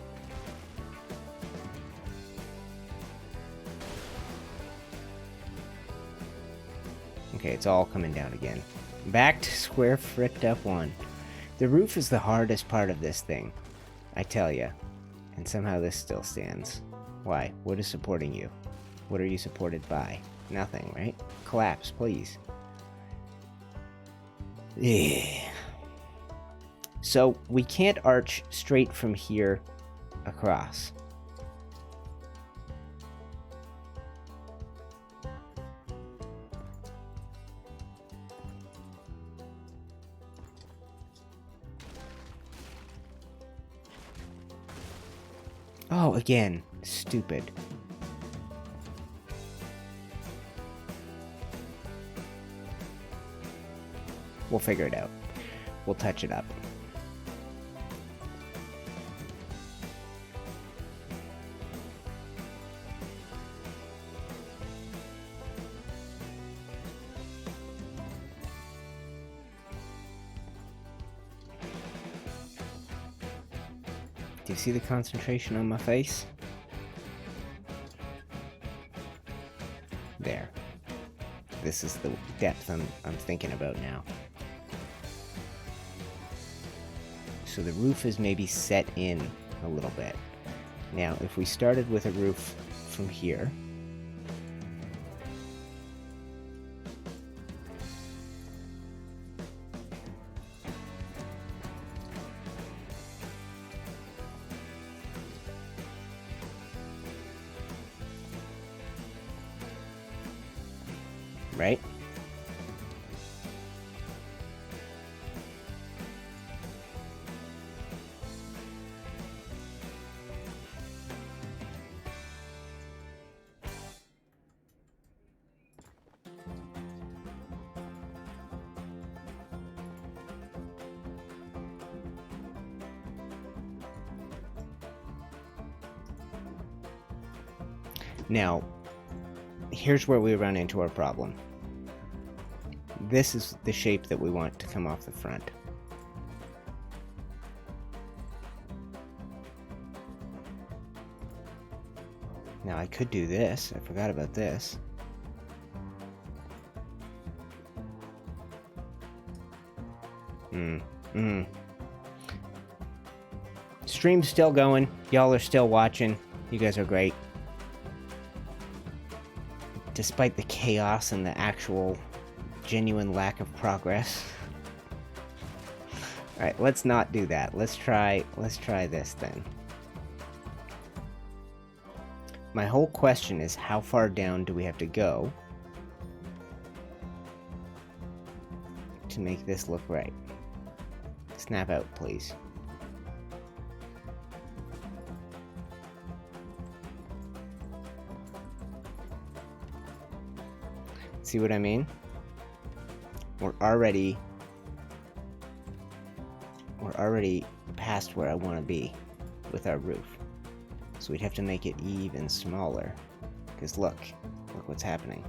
Okay, it's all coming down again. Back to square fricked up one. The roof is the hardest part of this thing, I tell ya. And somehow this still stands. Why? What is supporting you? What are you supported by? Nothing, right? Collapse, please. Yeah. So, we can't arch straight from here across. Oh, again. Stupid. We'll figure it out. We'll touch it up. Do you see the concentration on my face? There. This is the depth I'm thinking about now. So the roof is maybe set in a little bit. Now, if we started with a roof from here, right? Now, here's where we run into our problem. This is the shape that we want to come off the front. Now I could do this. I forgot about this. Stream's still going. Y'all are still watching. You guys are great. Despite the chaos and the actual genuine lack of progress. Alright, let's not do that. Let's try this then. My whole question is, how far down do we have to go to make this look right? Snap out, please. See what I mean? We're already past where I want to be with our roof. So we'd have to make it even smaller. Because look what's happening.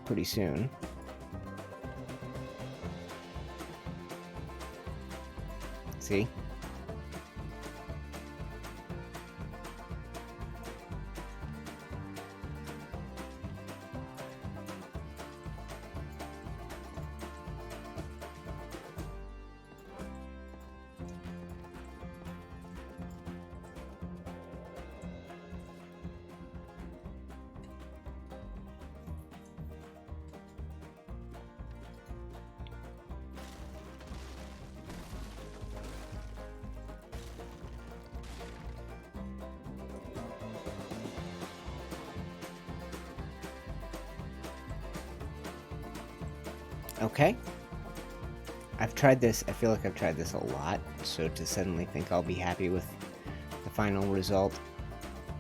Pretty soon. See? Okay. I've tried this, I feel like I've tried this a lot, so to suddenly think I'll be happy with the final result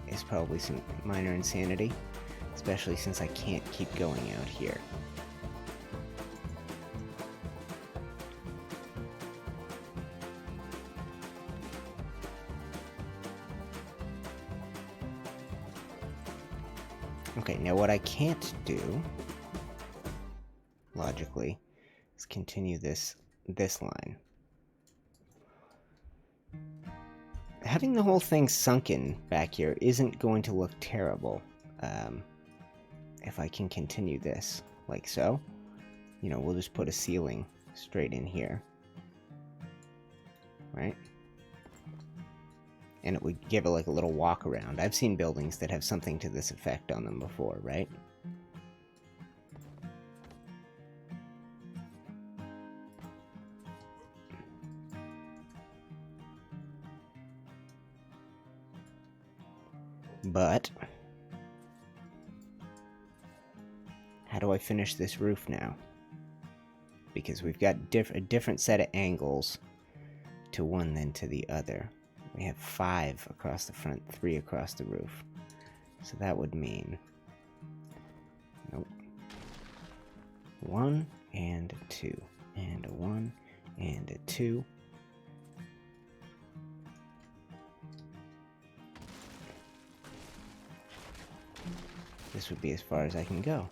is probably some minor insanity, especially since I can't keep going out here. Okay, now what I can't do logically is continue this line. Having the whole thing sunken back here isn't going to look terrible if I can continue this. like so. You know, we'll just put a ceiling straight in here, right? And it would give it like a little walk around. I've seen buildings that have something to this effect on them before, right? But how do I finish this roof now? Because we've got a different set of angles to one than to the other. We have 5 across the front, 3 across the roof. So that would mean, nope, 1 and 2, and a 1 and a 2. This would be as far as I can go.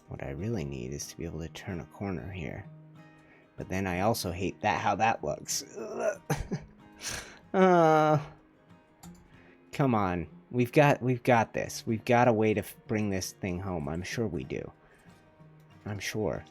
What I really need is to be able to turn a corner here. But then I also hate that how that looks. Come on. We've got this. We've got a way to bring this thing home. I'm sure we do. I'm sure.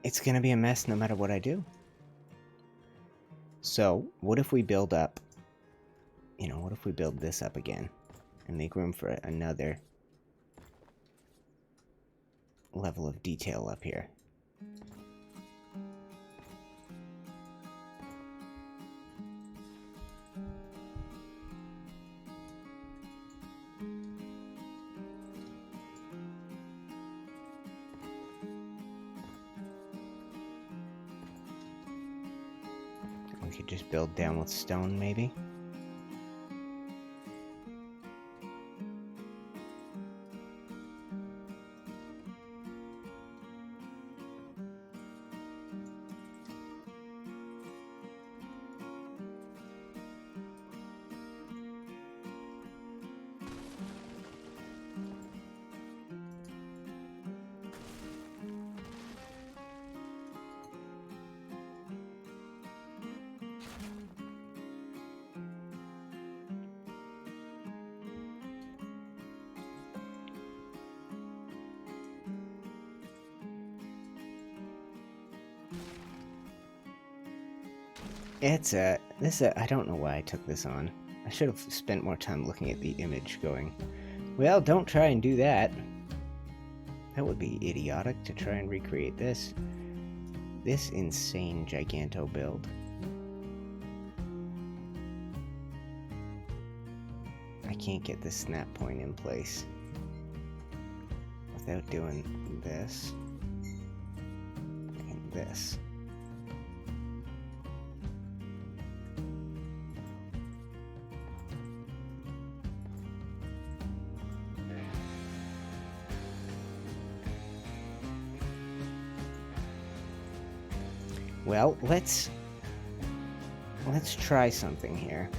It's gonna be a mess no matter what I do. So, what if we build up, you know, what if we build this up again and make room for another level of detail up here? We could just build down with stone, maybe? I don't know why I took this on. I should have spent more time looking at the image going, well, don't try and do that. That would be idiotic to try and recreate this. This insane giganto build. I can't get this snap point in place without doing this and this. Well, let's try something here.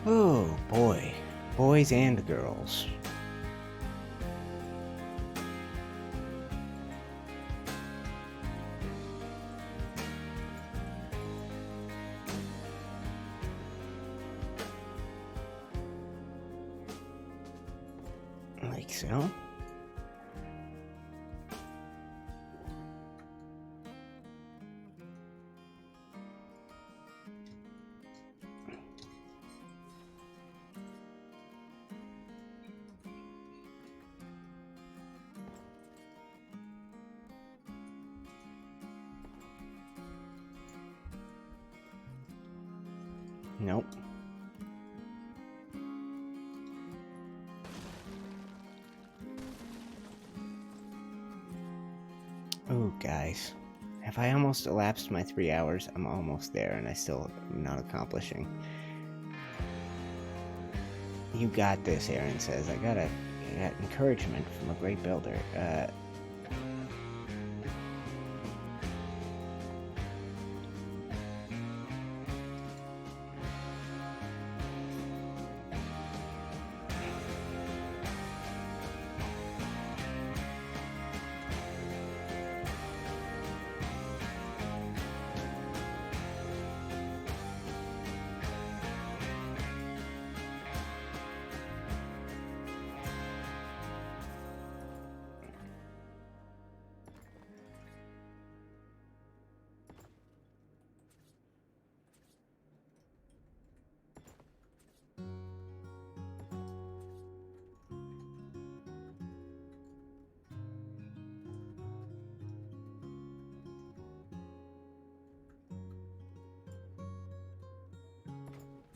Oh boy, boys and girls. Like so. Nope. Oh, guys. Have I almost elapsed my 3 hours? I'm almost there, and I still am not accomplishing. You got this, Aaron says. I got encouragement from a great builder.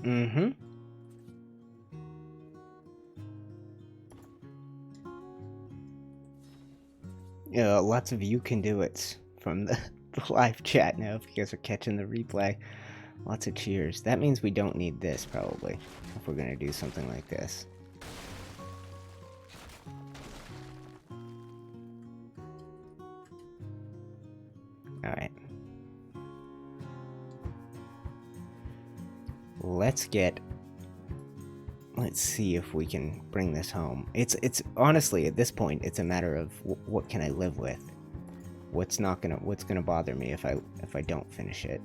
Mm-hmm. Yeah, lots of you can do it from the live chat now if you guys are catching the replay. Lots of cheers. That means we don't need this, probably, if we're gonna do something like this. Alright. Let's see if we can bring this home. It's honestly, at this point, it's a matter of what can I live with? What's gonna bother me if I don't finish it?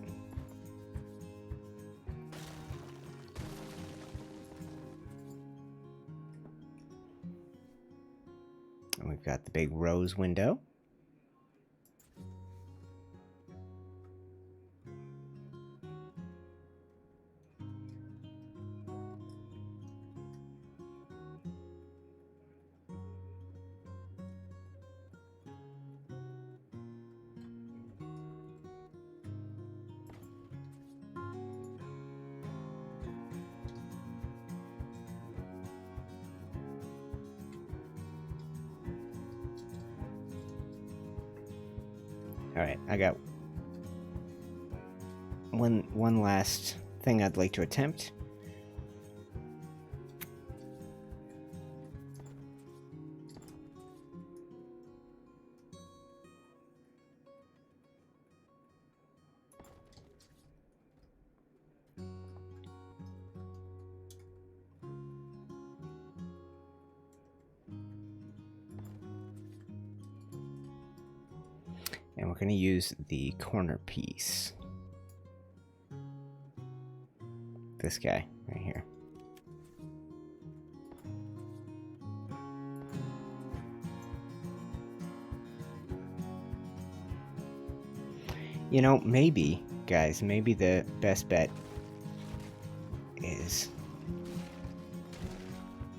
And we've got the big rose window. Alright, I got one last thing I'd like to attempt. And we're going to use the corner piece. This guy right here. You know, maybe, guys, maybe the best bet is...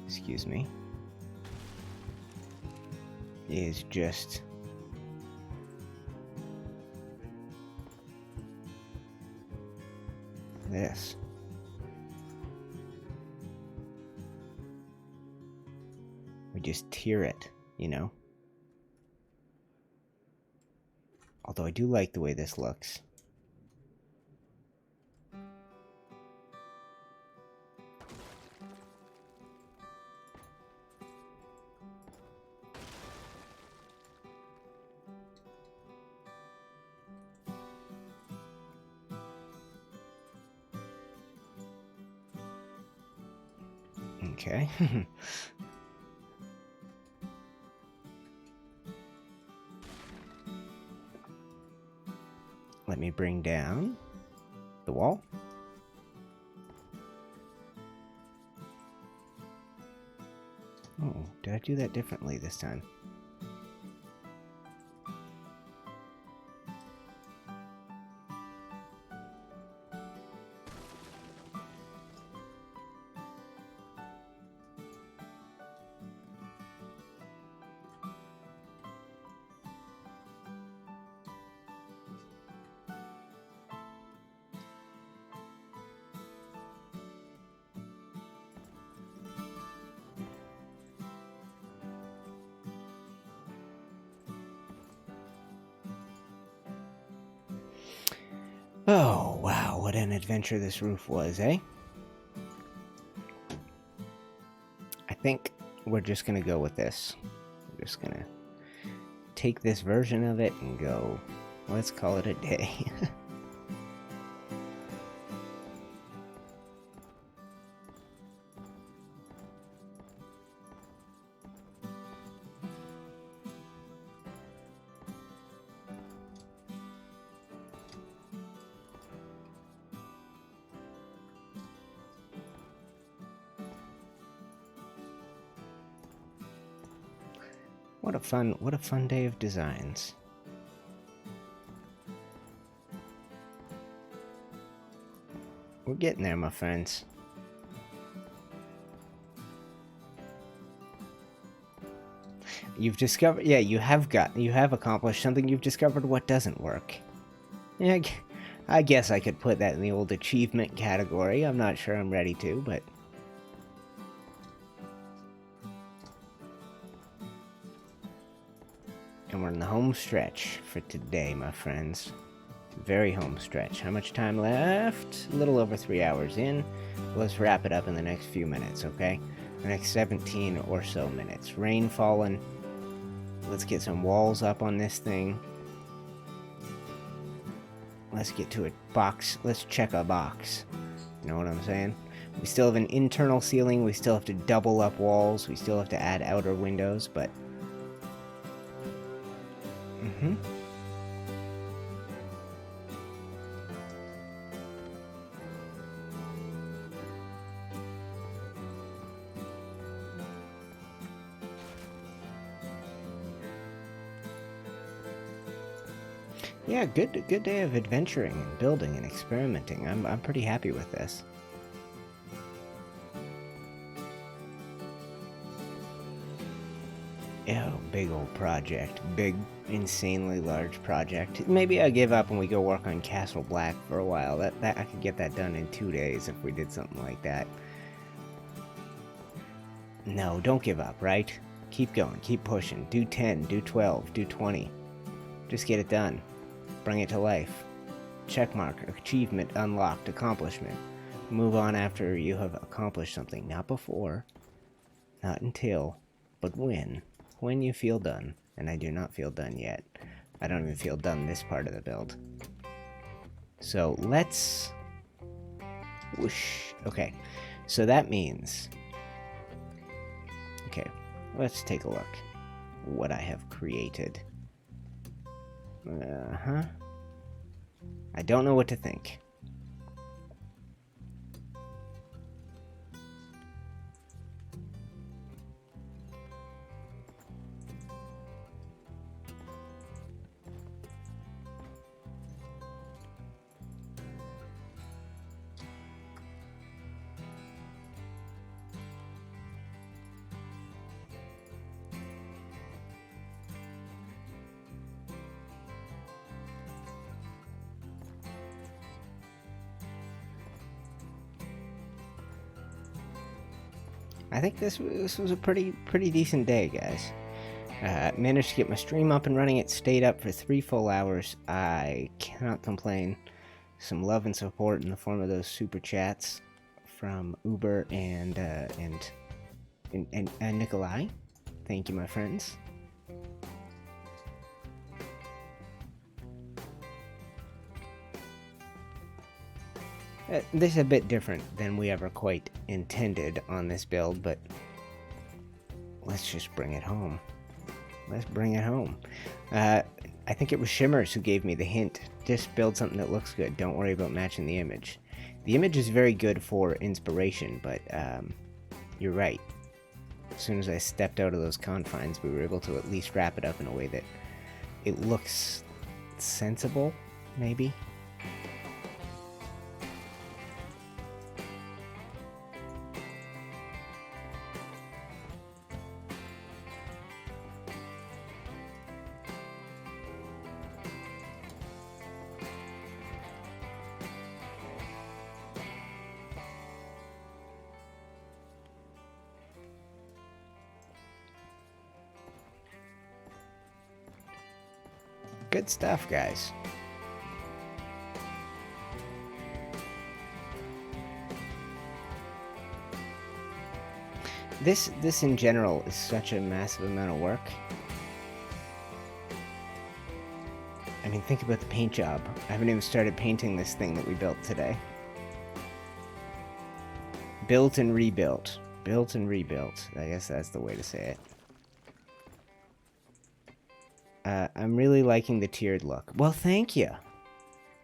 Excuse me. Is just... this. We just tier it, you know? Although I do like the way this looks. Okay. Let me bring down the wall. Oh, did I do that differently this time? Oh, wow, what an adventure this roof was, eh? I think we're just gonna go with this. We're just gonna take this version of it and go, let's call it a day. What a fun day of designs. We're getting there, my friends. You've discovered, yeah, you have accomplished something. You've discovered what doesn't work. Yeah, I guess I could put that in the old achievement category. I'm not sure I'm ready to, but... And we're in the home stretch for today, my friends. Very home stretch. How much time left? A little over 3 hours in. Let's wrap it up in the next few minutes, okay? The next 17 or so minutes. Rain falling. Let's get some walls up on this thing. Let's get to a box. Let's check a box. You know what I'm saying? We still have an internal ceiling. We still have to double up walls. We still have to add outer windows, but... Yeah, good day of adventuring and building and experimenting. I'm pretty happy with this. Oh, big old project. Big, insanely large project. Maybe I give up and we go work on Castle Black for a while. That I could get that done in 2 days if we did something like that. No, don't give up, right? Keep going, keep pushing. Do 10, do 12, do 20. Just get it done. Bring it to life. Checkmark, achievement unlocked, accomplishment. Move on after you have accomplished something. Not before, not until, but when. When you feel done. And I do not feel done yet. I don't even feel done this part of the build. So let's... Whoosh. Okay, so that means... Okay, let's take a look. What I have created. I don't know what to think. I think this was a pretty decent day, guys. Managed to get my stream up and running. It stayed up for 3 full hours. I cannot complain. Some love and support in the form of those super chats from Uber and Nikolai. Thank you, my friends. This is a bit different than we ever quite intended on this build, but let's just bring it home. Let's bring it home. I think it was Shimmers who gave me the hint. Just build something that looks good. Don't worry about matching the image. The image is very good for inspiration, but you're right. As soon as I stepped out of those confines, we were able to at least wrap it up in a way that it looks sensible, maybe? Good stuff, guys. this in general is such a massive amount of work. I mean, think about the paint job. I haven't even started painting this thing that we built today. Built and rebuilt. Built and rebuilt. I guess that's the way to say it. I'm really liking the tiered look. Well, thank you.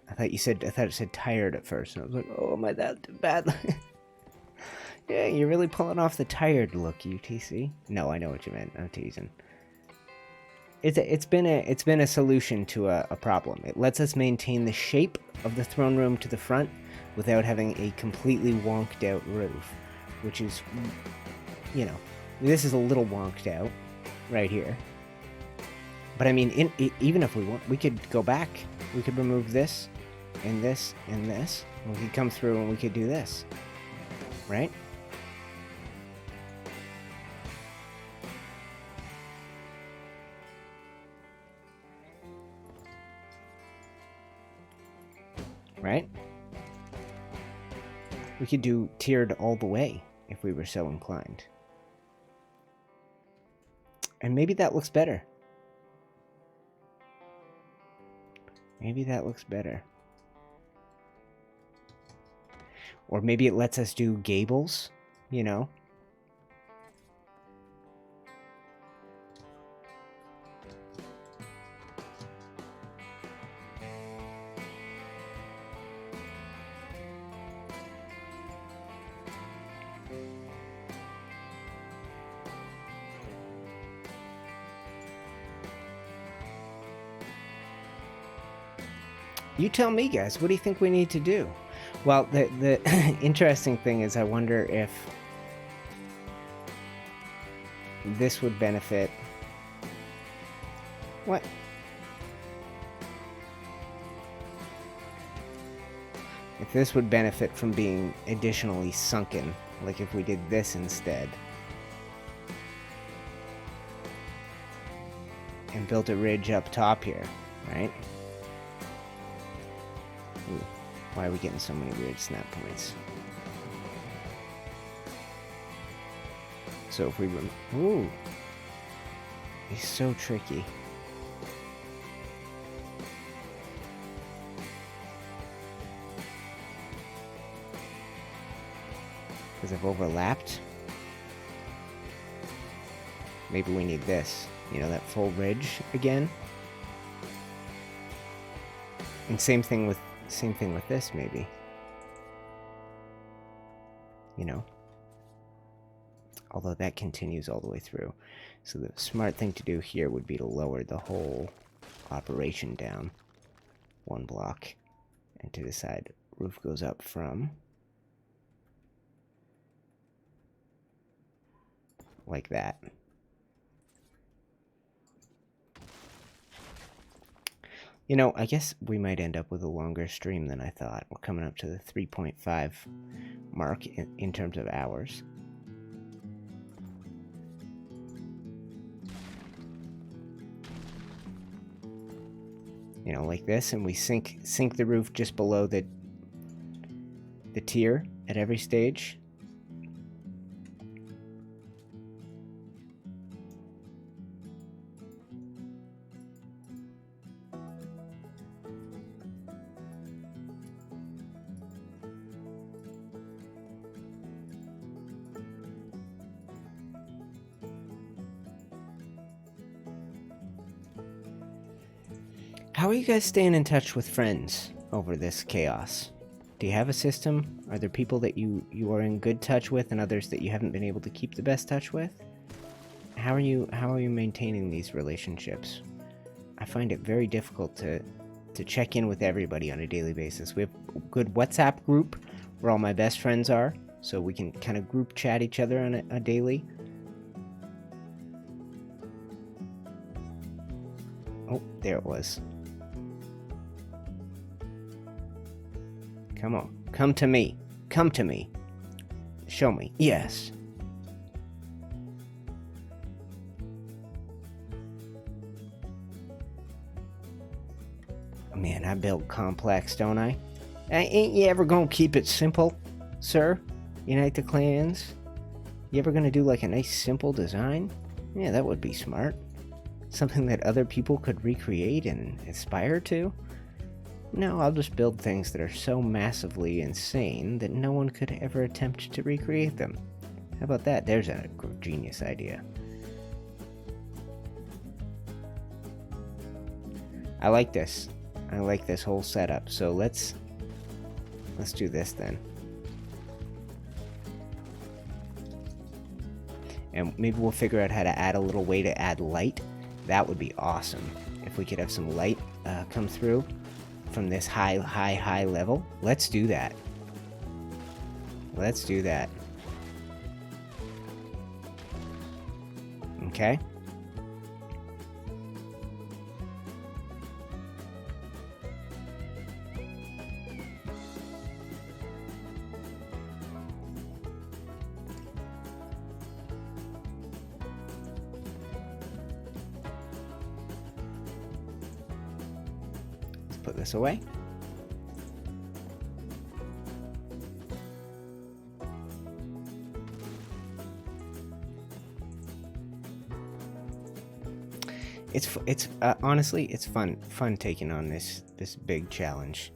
I thought it said tired at first, and I was like, oh, am I that bad? Yeah, you're really pulling off the tired look, UTC. No, I know what you meant. I'm teasing. It's been a solution to a problem. It lets us maintain the shape of the throne room to the front without having a completely wonked out roof, which is, you know, this is a little wonked out right here. But I mean, even if we want, we could go back. We could remove this, and this, and this. And we could come through and we could do this. Right? Right? We could do tiered all the way if we were so inclined. And maybe that looks better. Maybe that looks better. Or maybe it lets us do gables, you know? You tell me, guys. What do you think we need to do? Well, the interesting thing is I wonder if this would benefit... What? If this would benefit from being additionally sunken, like if we did this instead. And built a ridge up top here, right? Ooh, why are we getting so many weird snap points? So if we ooh, he's so tricky. Because I've overlapped. Maybe we need this, you know, that full ridge again. And same thing with this, maybe. You know? Although that continues all the way through. So the smart thing to do here would be to lower the whole operation down one block. And to decide roof goes up from... like that. You know, I guess we might end up with a longer stream than I thought. We're coming up to the 3.5 mark in terms of hours. You know, like this, and we sink the roof just below the tier at every stage. How are you guys staying in touch with friends over this chaos? Do you have a system? Are there people that you are in good touch with and others that you haven't been able to keep the best touch with? How are you maintaining these relationships? I find it very difficult to check in with everybody on a daily basis. We have a good WhatsApp group where all my best friends are, so we can kind of group chat each other on a daily. Oh, there it was. Come on. Come to me. Come to me. Show me. Yes. Man, I build complex, don't I? Ain't you ever gonna keep it simple, sir? UniteTheClans? You ever gonna do like a nice simple design? Yeah, that would be smart. Something that other people could recreate and aspire to? No, I'll just build things that are so massively insane that no one could ever attempt to recreate them. How about that? There's a genius idea. I like this. I like this whole setup. So let's do this then. And maybe we'll figure out how to add a little way to add light. That would be awesome. If we could have some light come through from this high level. Let's do that. Let's do that. Okay. Put this away. It's honestly it's fun taking on this big challenge.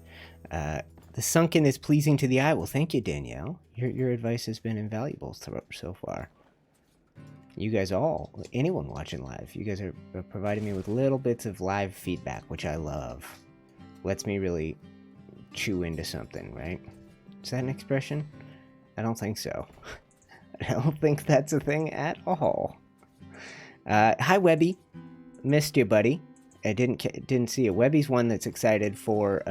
The sunken is pleasing to the eye. Well, thank you, Danielle. Your advice has been invaluable so far. You guys anyone watching live, you guys are providing me with little bits of live feedback, which I love. Lets me really chew into something, right? Is that an expression? I don't think so. I don't think that's a thing at all. Hi, Webby. Missed you, buddy. I didn't see it. Webby's one that's excited for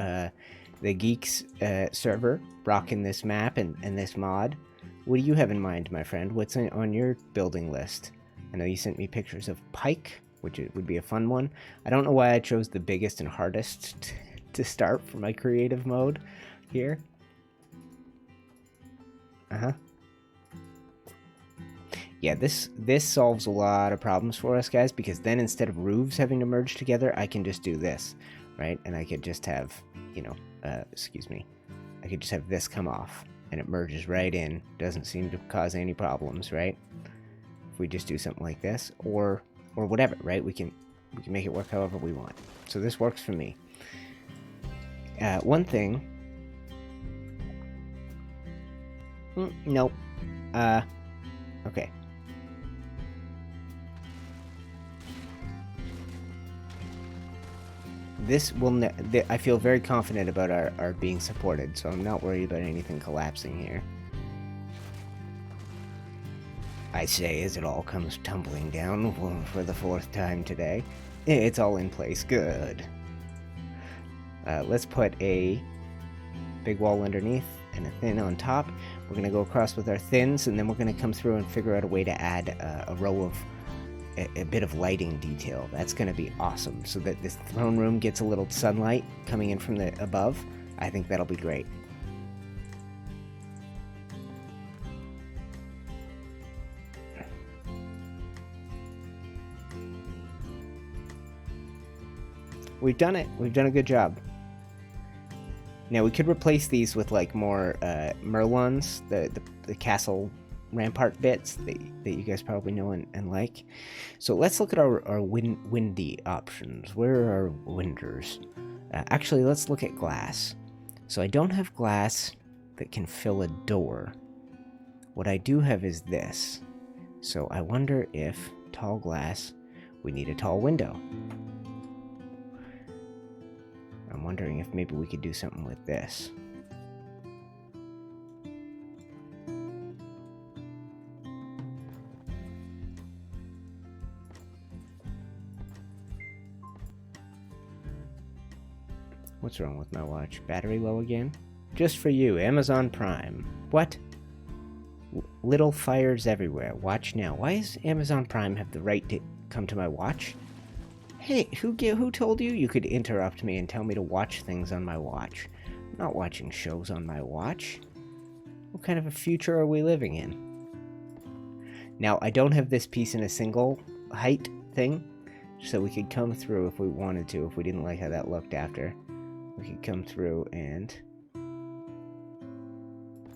the Geeks server, rocking this map and this mod. What do you have in mind, my friend? What's on your building list? I know you sent me pictures of Pike, which would be a fun one. I don't know why I chose the biggest and hardest to start for my creative mode here. Yeah, this solves a lot of problems for us, guys, because then instead of roofs having to merge together, I can just do this, right? And I could just have, you know, excuse me, I could just have this come off, and it merges right in. Doesn't seem to cause any problems, right? If we just do something like this, or whatever, right? We can make it work however we want. So this works for me. One thing. Nope. Okay. This will. I feel very confident about our being supported, so I'm not worried about anything collapsing here. I say as it all comes tumbling down for the 4th time today. It's all in place. Good. Let's put a big wall underneath and a thin on top. We're going to go across with our thins, and then we're going to come through and figure out a way to add a row of a bit of lighting detail. That's going to be awesome, so that this throne room gets a little sunlight coming in from the above. I think that'll be great. We've done it. We've done a good job. Now we could replace these with like more Merlons, the castle rampart bits that you guys probably know and like. So let's look at our windy options. Where are our winders? Actually, let's look at glass. So I don't have glass that can fill a door. What I do have is this. So I wonder if tall glass, we need a tall window. I'm wondering if maybe we could do something with this. What's wrong with my watch? Battery low again? Just for you, Amazon Prime. What? Little fires everywhere. Watch now. Why does Amazon Prime have the right to come to my watch? Hey, who told you you could interrupt me and tell me to watch things on my watch? I'm not watching shows on my watch. What kind of a future are we living in? Now, I don't have this piece in a single height thing, so we could come through if we wanted to, if we didn't like how that looked after. We could come through and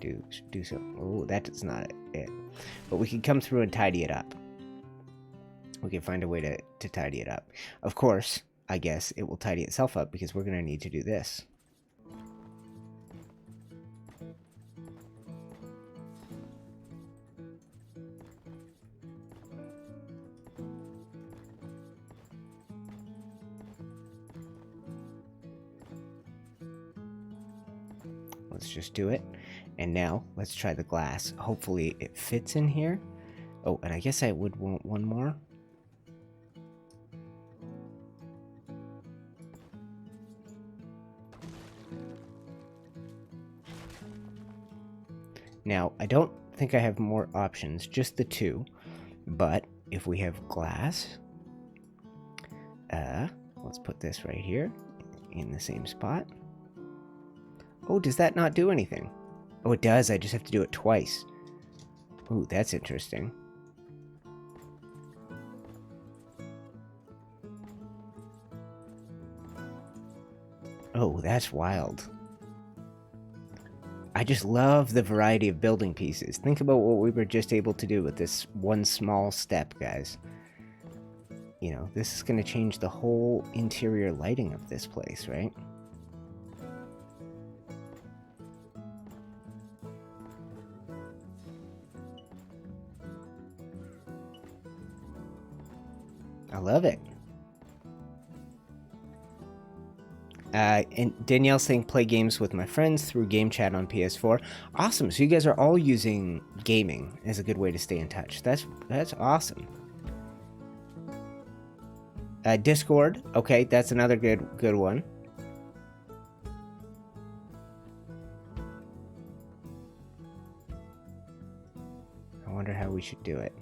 do so. Oh, that's not it. But we can come through and tidy it up. We can find a way to tidy it up. Of course, I guess it will tidy itself up because we're going to need to do this. Let's just do it. And now let's try the glass. Hopefully it fits in here. Oh, and I guess I would want one more. Now, I don't think I have more options, just the two. But if we have glass, let's put this right here in the same spot. Oh, does that not do anything? Oh, it does. I just have to do it twice. Ooh, that's interesting. Oh, that's wild. I just love the variety of building pieces. Think about what we were just able to do with this one small step, guys. You know, this is going to change the whole interior lighting of this place, right? I love it. And Danielle's saying play games with my friends through game chat on PS4. Awesome. So you guys are all using gaming as a good way to stay in touch. That's awesome. Discord. Okay, that's another good one. I wonder how we should do it.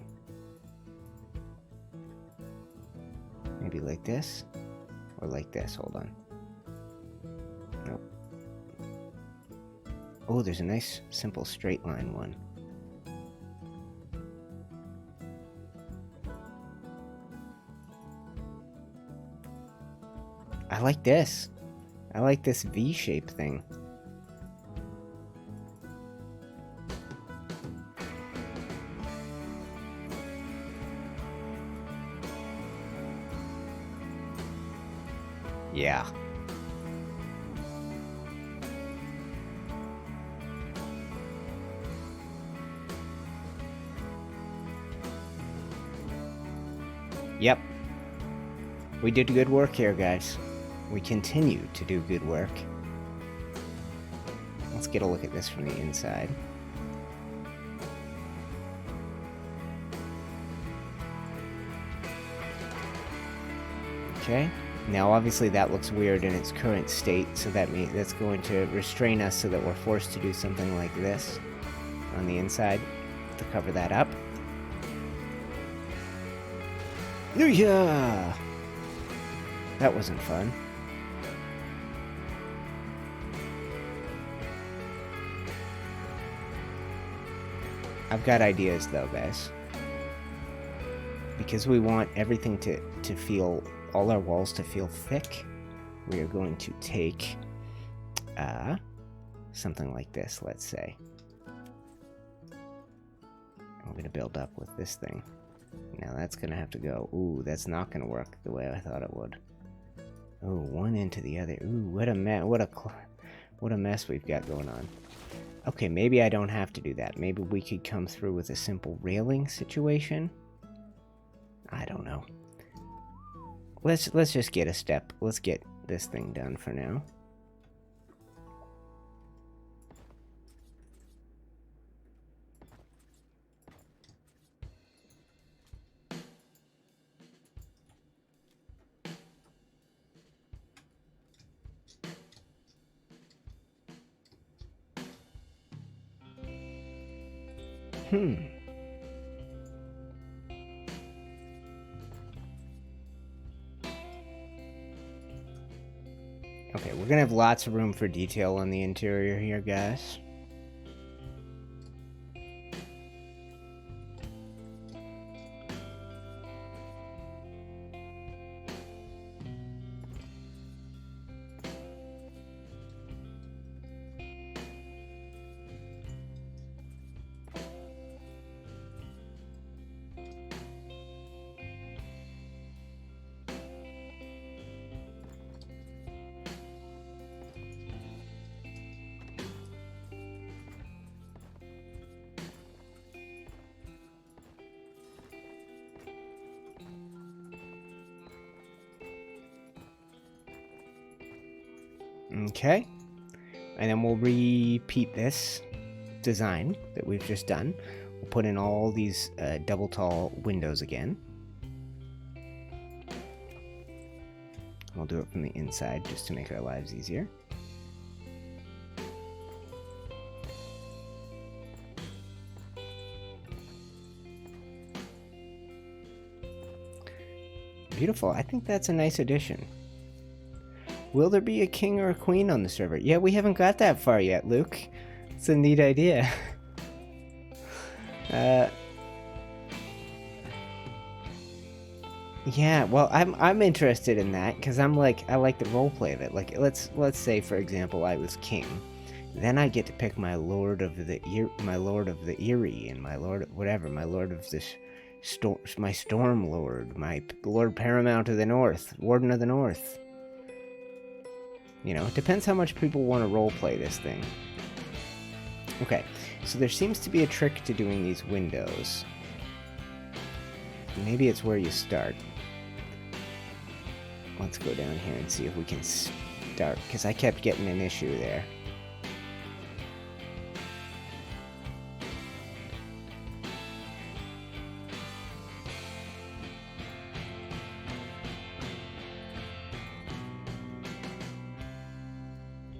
Maybe like this or like this. Hold on. Nope. Oh, there's a nice simple straight line one. I like this. I like this V-shape thing. Yeah. Yep. We did good work here, guys. We continue to do good work. Let's get a look at this from the inside. Okay. Now, obviously, that looks weird in its current state, so that means that's going to restrain us so that we're forced to do something like this on the inside to cover that up. Yeah! That wasn't fun. I've got ideas, though, guys. Because we want everything to feel, all our walls to feel thick, we are going to take something like this, let's say. I'm going to build up with this thing. Now that's going to have to go. Ooh, that's not going to work the way I thought it would. Ooh, one into the other. Ooh, what a mess we've got going on. Okay, maybe I don't have to do that. Maybe we could come through with a simple railing situation. I don't know. Let's just get a step. Let's get this thing done for now. Okay, we're gonna have lots of room for detail on the interior here, guys. Okay. And then we'll repeat this design that we've just done. We'll put in all these double tall windows again. We'll do it from the inside just to make our lives easier. Beautiful. I think that's a nice addition. Will there be a king or a queen on the server? Yeah, we haven't got that far yet, Luke. It's a neat idea. Yeah, well, I'm interested in that because I like the roleplay of it. Like, let's say, for example, I was king, then I get to pick my Lord of the Erie, and my Lord of this my Storm Lord, my Lord Paramount of the North, Warden of the North. You know, it depends how much people want to roleplay this thing. Okay, so there seems to be a trick to doing these windows. Maybe it's where you start. Let's go down here and see if we can start, because I kept getting an issue there.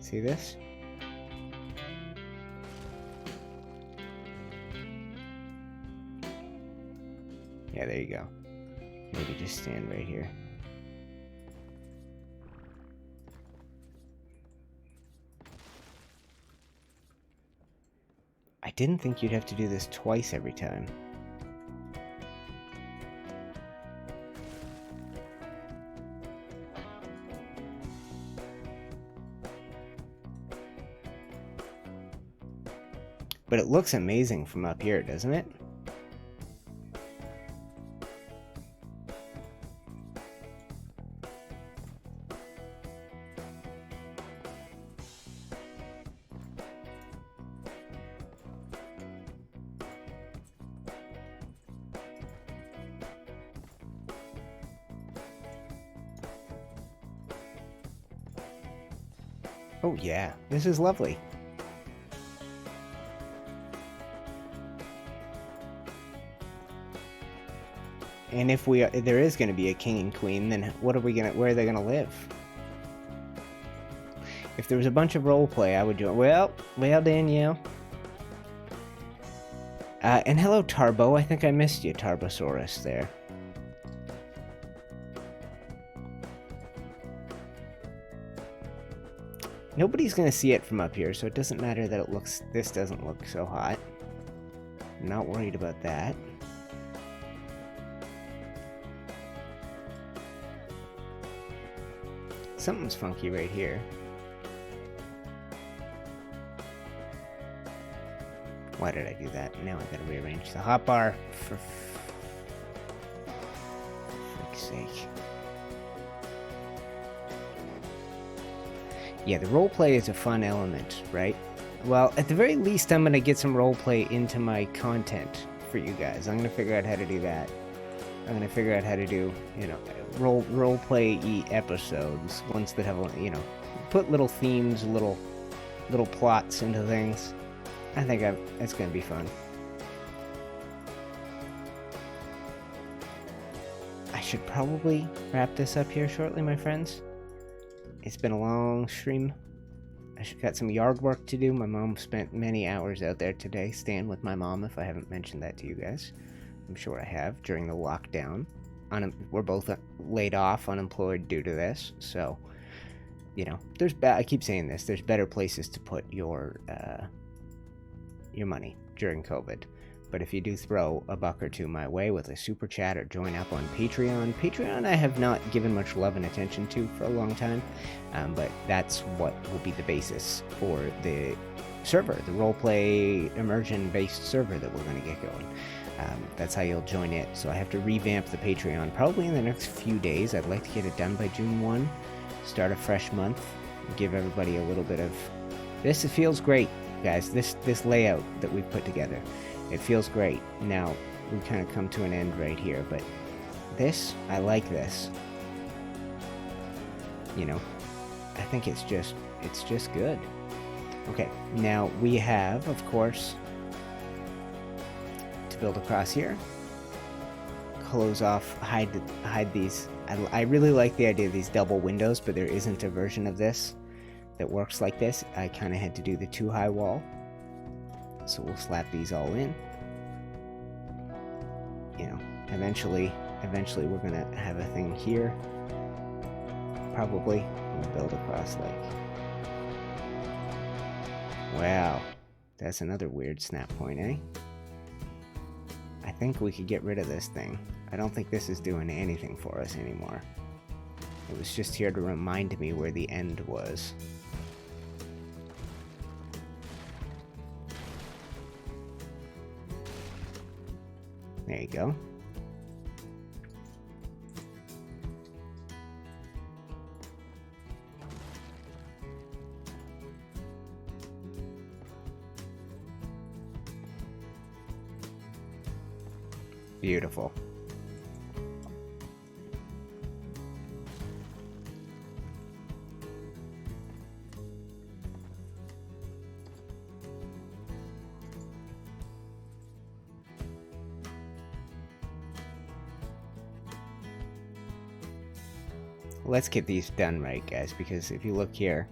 See this? Yeah, there you go. Maybe just stand right here. I didn't think you'd have to do this twice every time. But it looks amazing from up here, doesn't it? Oh yeah, this is lovely. And if there is going to be a king and queen, then where are they gonna live? If there was a bunch of roleplay, I would do it. Well, Danielle. And hello, Tarbo. I think I missed you, Tarbosaurus, there. Nobody's gonna see it from up here, so it doesn't matter that this doesn't look so hot. I'm not worried about that. Something's funky right here. Why did I do that? Now I gotta rearrange the hotbar for frick's sake. Yeah, the roleplay is a fun element, right? Well, at the very least, I'm gonna get some roleplay into my content for you guys. I'm gonna figure out how to do that. I'm gonna figure out how to do, you know, roleplay-y episodes, ones that have, you know, put little themes, little plots into things. I think it's gonna be fun. I should probably wrap this up here shortly, my friends. It's been a long stream. I got some yard work to do. My mom spent many hours out there today, staying with my mom, if I haven't mentioned that to you guys. I'm sure I have, during the lockdown. We're both laid off, unemployed due to this, so, you know, I keep saying this, there's better places to put your money during COVID. But if you do throw a buck or two my way with a super chat or join up on Patreon I have not given much love and attention to for a long time, but that's what will be the basis for the server, the roleplay immersion-based server that we're going to get going. That's how you'll join it. So I have to revamp the Patreon probably in the next few days. I'd like to get it done by June 1, start a fresh month, give everybody a little bit of this. It feels great, guys. This layout that we've put together, it feels great. Now we kind of come to an end right here, but this, I like this. You know, I think it's just It's just good. Okay, now we have, of course, to build across here. Close off, hide these. I really like the idea of these double windows, but there isn't a version of this that works like this. I kind of had to do the too high wall. So we'll slap these all in. You know, eventually we're gonna have a thing here. Probably we'll build across like. Wow, that's another weird snap point, eh? I think we could get rid of this thing. I don't think this is doing anything for us anymore. It was just here to remind me where the end was. There you go. Beautiful. Let's get these done right, guys, because if you look here,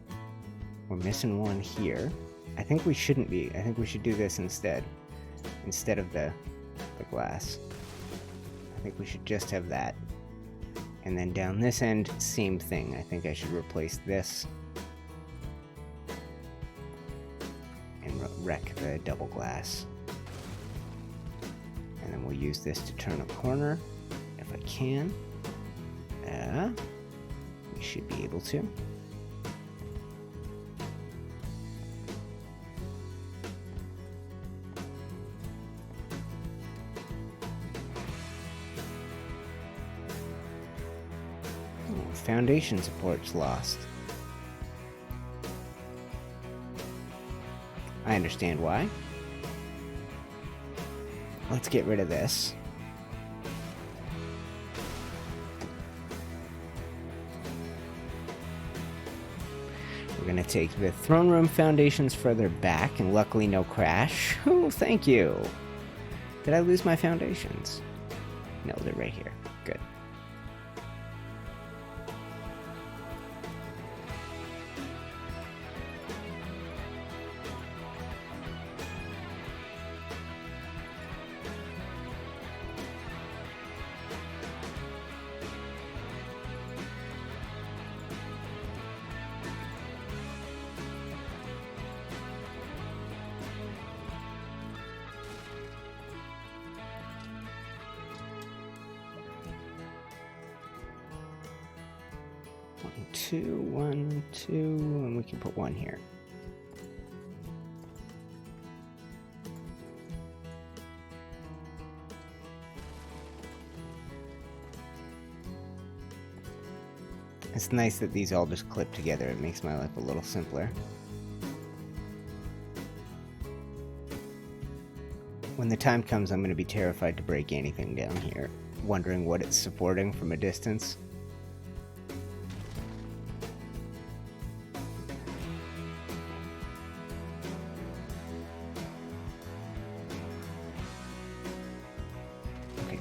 we're missing one here. I think we shouldn't be. I think we should do this instead of the glass. I think we should just have that. And then down this end, same thing. I think I should replace this and wreck the double glass. And then we'll use this to turn a corner if I can. We should be able to. Oh, foundation support's lost. I understand why. Let's get rid of this. We're going to take the throne room foundations further back, and luckily no crash. Oh, thank you. Did I lose my foundations? No, they're right here. Good. One, two, and we can put one here. It's nice that these all just clip together. It makes my life a little simpler. When the time comes, I'm going to be terrified to break anything down here, wondering what it's supporting from a distance.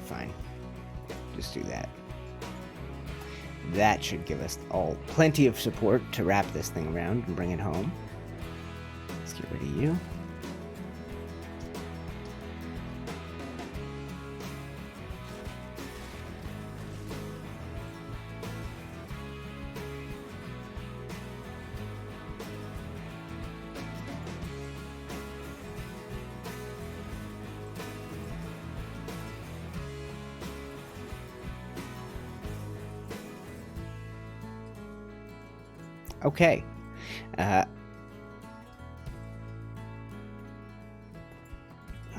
Fine. Just do that. That should give us all plenty of support to wrap this thing around and bring it home. Let's get rid of you. Okay. Let's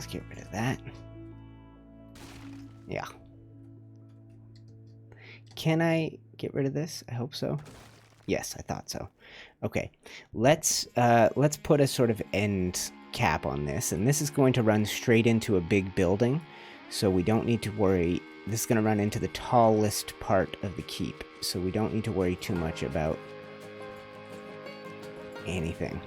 get rid of that. Yeah. Can I get rid of this? I hope so. Yes, I thought so. Okay. Let's put a sort of end cap on this, and this is going to run straight into a big building, so we don't need to worry. This is going to run into the tallest part of the keep, so we don't need to worry too much about anything.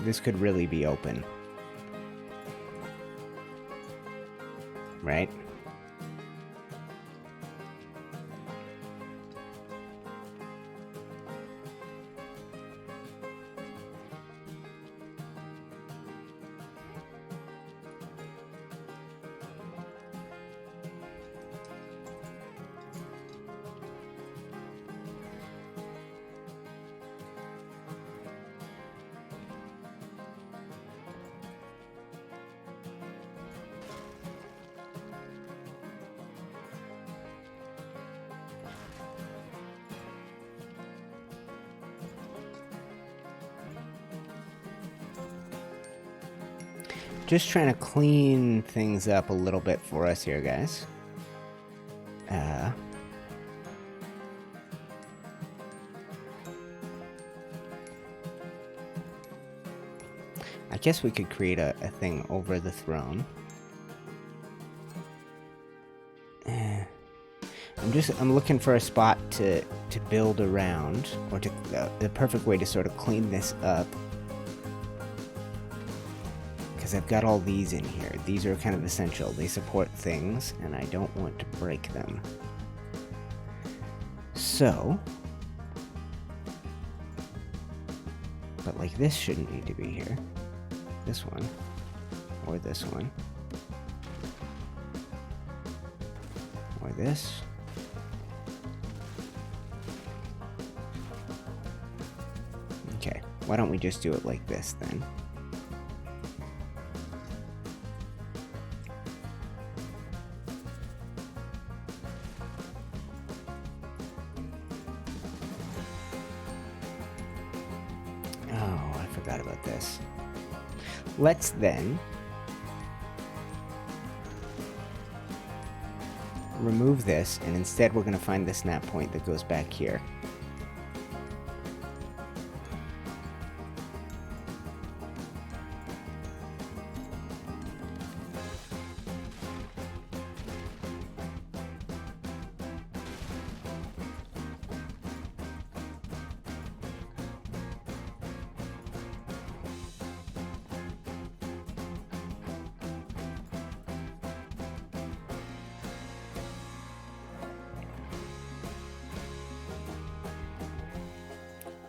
This could really be open. Right? Just trying to clean things up a little bit for us here, guys. I guess we could create a thing over the throne. I'm looking for a spot to build around, or to the perfect way to sort of clean this up. I've got all these in here. These are kind of essential. They support things, and I don't want to break them. So, but like this shouldn't need to be here. This one, or this one, or this. Okay, why don't we just do it like this then? Let's then remove this, and instead we're going to find the snap point that goes back here.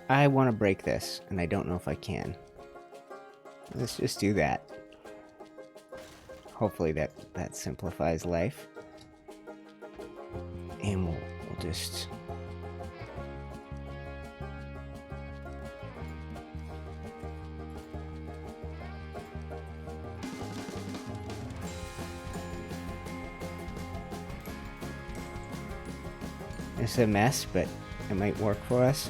I want to break this, and I don't know if I can. Let's just do that. Hopefully that simplifies life. And we'll just... It's a mess, but it might work for us.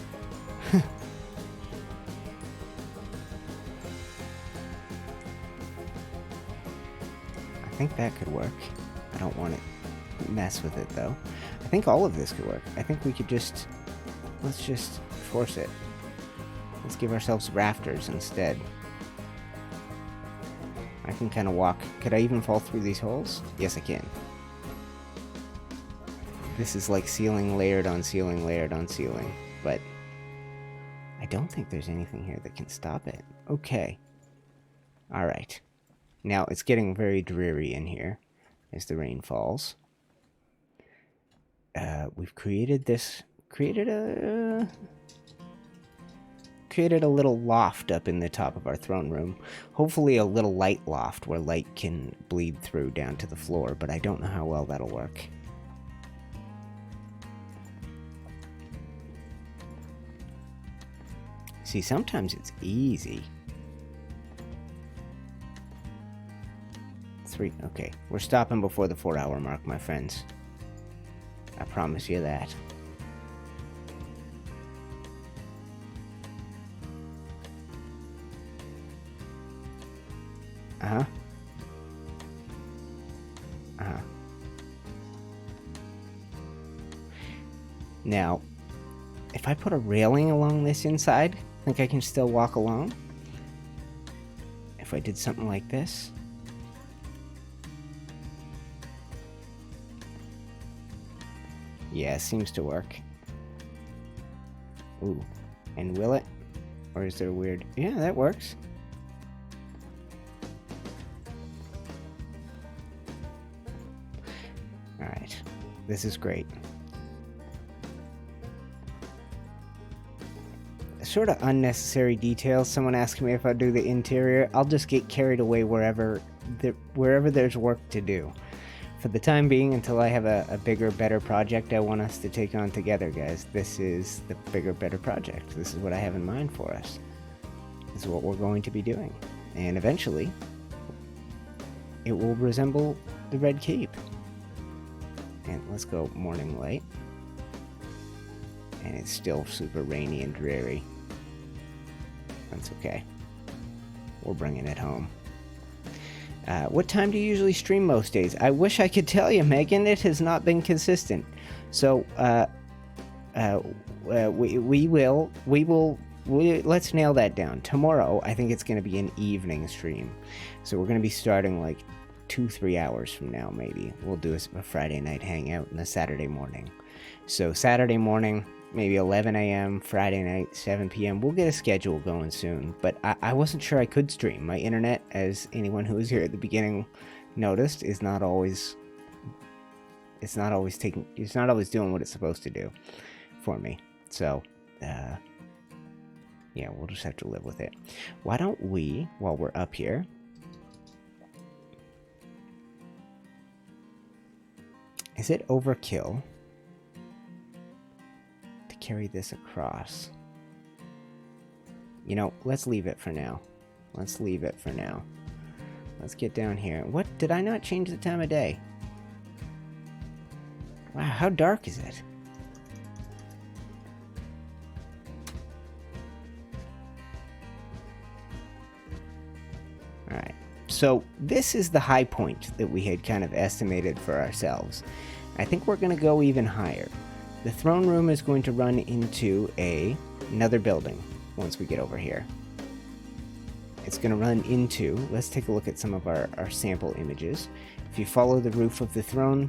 I think that could work. I don't want to mess with it though. I think all of this could work. I think we could just... Let's just force it. Let's give ourselves rafters instead. I can kind of walk. Could I even fall through these holes? Yes, I can. This is like ceiling layered on ceiling layered on ceiling. But I don't think there's anything here that can stop it. Okay. Alright. Now, it's getting very dreary in here as the rain falls. We've created this... Created a little loft up in the top of our throne room. Hopefully a little light loft where light can bleed through down to the floor, but I don't know how well that'll work. See, sometimes it's easy. 3. Okay, we're stopping before the 4-hour mark, my friends. I promise you that. Uh-huh. Uh-huh. Now, if I put a railing along this inside, think I can still walk along? If I did something like this? Yeah, seems to work. Ooh, and will it? Or is there a weird... Yeah, that works. Alright, this is great. Sort of unnecessary details. Someone asked me if I'd do the interior. I'll just get carried away wherever there's work to do. For the time being, until I have a bigger, better project I want us to take on together, guys. This is the bigger, better project. This is what I have in mind for us. This is what we're going to be doing. And eventually, it will resemble the Red Keep. And let's go morning light. And it's still super rainy and dreary. That's okay. We're bringing it home. What time do you usually stream most days? I wish I could tell you, Megan. It has not been consistent. So, let's nail that down. Tomorrow, I think it's going to be an evening stream. So we're going to be starting like 2-3 hours from now, maybe. We'll do a Friday night hangout and a Saturday morning. So Saturday morning, maybe 11 a.m., Friday night, 7 p.m. We'll get a schedule going soon, but I wasn't sure I could stream. My internet, as anyone who was here at the beginning noticed, is not always... It's not always doing what it's supposed to do for me. So, yeah, we'll just have to live with it. Why don't we, while we're up here... Is it overkill to carry this across? You know, let's leave it for now. Let's leave it for now. Let's get down here. What? Did I not change the time of day? Wow, how dark is it? Alright. So this is the high point that we had kind of estimated for ourselves. I think we're going to go even higher. The throne room is going to run into another building once we get over here. It's going to run into, let's take a look at some of our sample images. If you follow the roof of the throne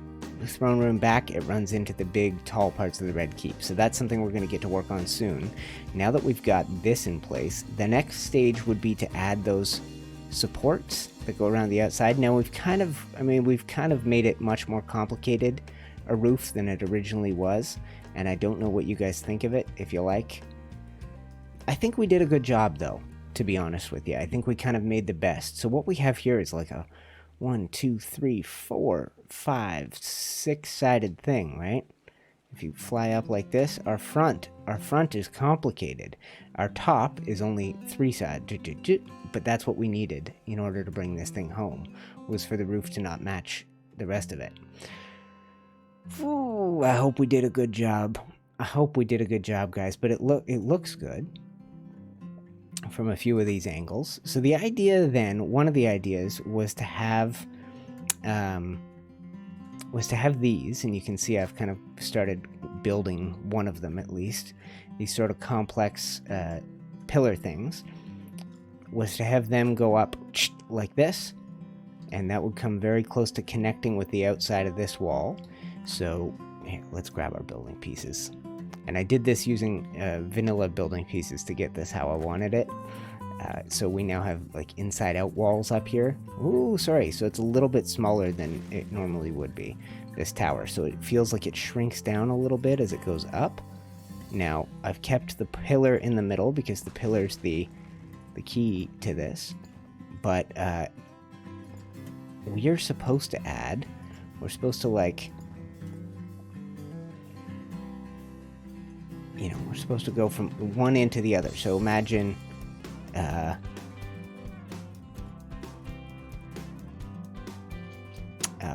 room back, it runs into the big tall parts of the Red Keep. So that's something we're going to get to work on soon. Now that we've got this in place, the next stage would be to add those supports that go around the outside. Now we've kind of made it much more complicated a roof than it originally was, and I don't know what you guys think of it, if you like. I think we did a good job though, to be honest with you. I think we kind of made the best. So what we have here is like a 1, 2, 3, 4, 5, 6-sided thing, right? If you fly up like this, our front is complicated. Our top is only 3-sided, but that's what we needed in order to bring this thing home, was for the roof to not match the rest of it. Ooh, I hope we did a good job. I hope we did a good job, guys, but it looks good from a few of these angles. So the idea then, one of the ideas was to have these, and you can see I've kind of started building one of them at least, these sort of complex pillar things, was to have them go up like this, and that would come very close to connecting with the outside of this wall. So here, let's grab our building pieces. And I did this using vanilla building pieces to get this how I wanted it. So we now have like inside out walls up here. Ooh, sorry. So it's a little bit smaller than it normally would be, this tower. So it feels like it shrinks down a little bit as it goes up. Now, I've kept the pillar in the middle because the pillar's the key to this. But we're supposed to add, we're supposed to like, you know, we're supposed to go from one end to the other. So imagine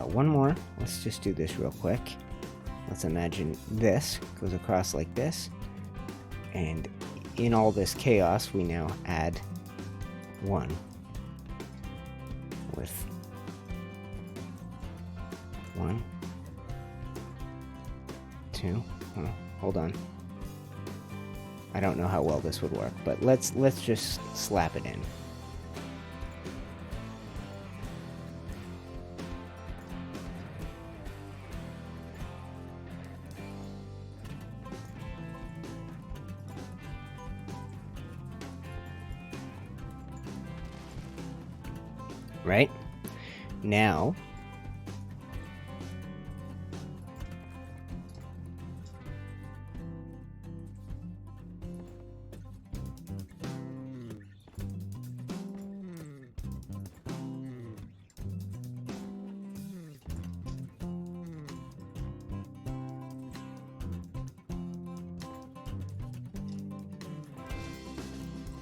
one more. Let's just do this real quick. Let's imagine this goes across like this, and in all this chaos we now add one with 1, 2. Hold on. I don't know how well this would work, but let's just slap it in. right? Now,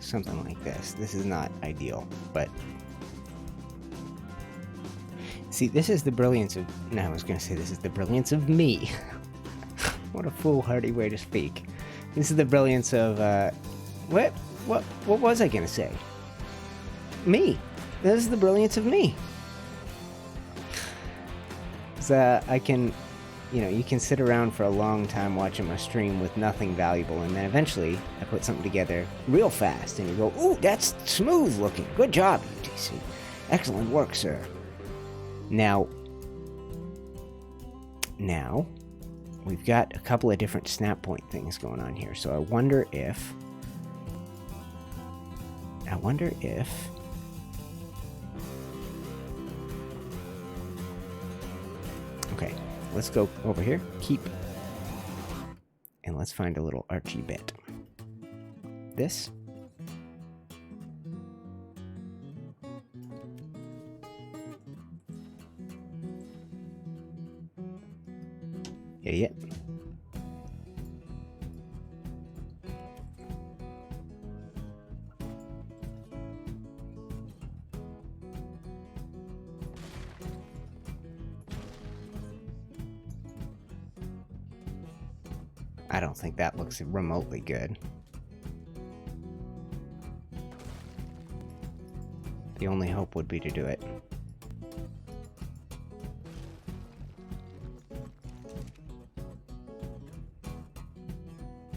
something like this. This is not ideal, but see, this is the brilliance of, no, I was going to say this is the brilliance of me. What a foolhardy way to speak. This is the brilliance of, what was I going to say? Me. This is the brilliance of me. So I can, you know, you can sit around for a long time watching my stream with nothing valuable, and then eventually I put something together real fast, and you go, ooh, that's smooth looking. Good job, UTC. Excellent work, sir. Now, we've got a couple of different snap point things going on here, so I wonder if... Okay, let's go over here, keep, and let's find a little Archie bit. This. Idiot. I don't think that looks remotely good. The only hope would be to do it.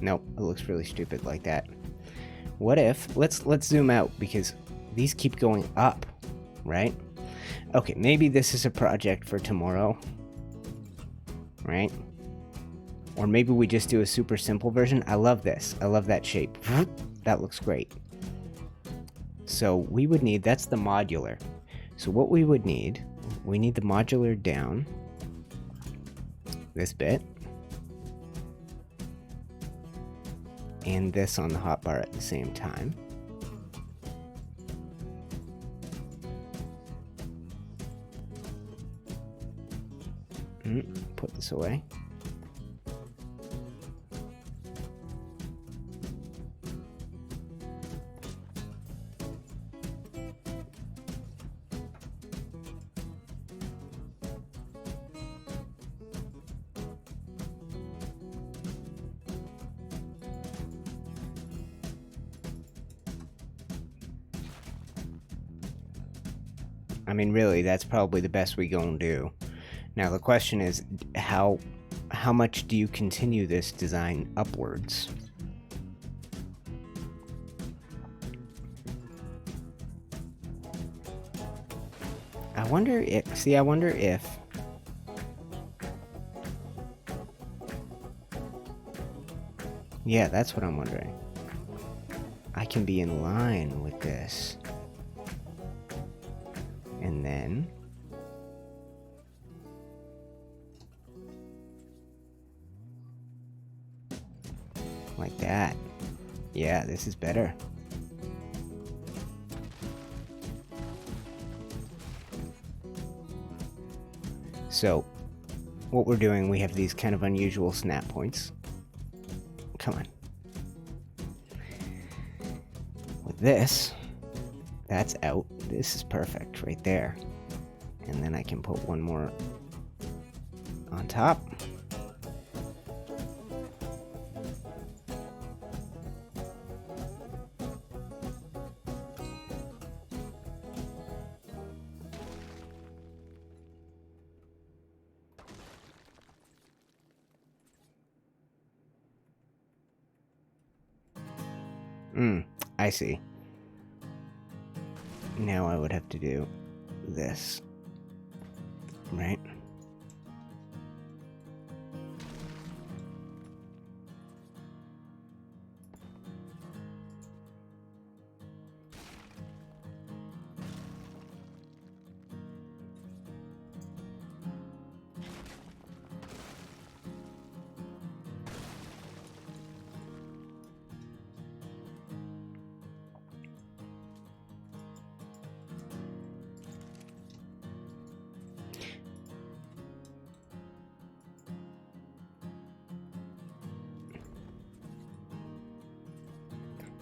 Nope, it looks really stupid like that. What if, let's zoom out, because these keep going up, right? Okay, maybe this is a project for tomorrow, right? Or maybe we just do a super simple version. I love this. I love that shape. That looks great. So we would need, that's the modular. So what we would need, we need the modular down this bit. And this on the hotbar at the same time. Put this away. I mean, really, that's probably the best we gonna do. Now, the question is, how much do you continue this design upwards? I wonder if, see, I wonder if... Yeah, that's what I'm wondering. I can be in line with this. And then... like that. Yeah, this is better. So, what we're doing, we have these kind of unusual snap points. Come on. With this, that's out. This is perfect right there. And then I can put one more on top. I see. Now I would have to do this, right?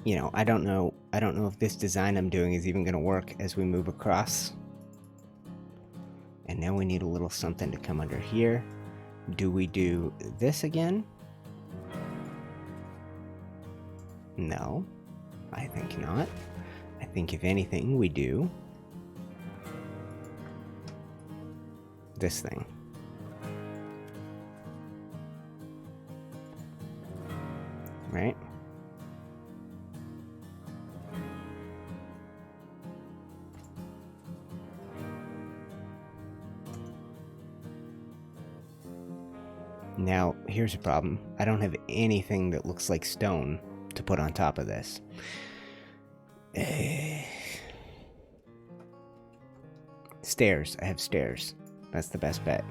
you know, I don't know if this design I'm doing is even going to work as we move across. And now we need a little something to come under here. Do we do this again? No, I think not. I think if anything, we do this thing. Right? Now, here's a problem. I don't have anything that looks like stone to put on top of this. Stairs. I have stairs. That's the best bet.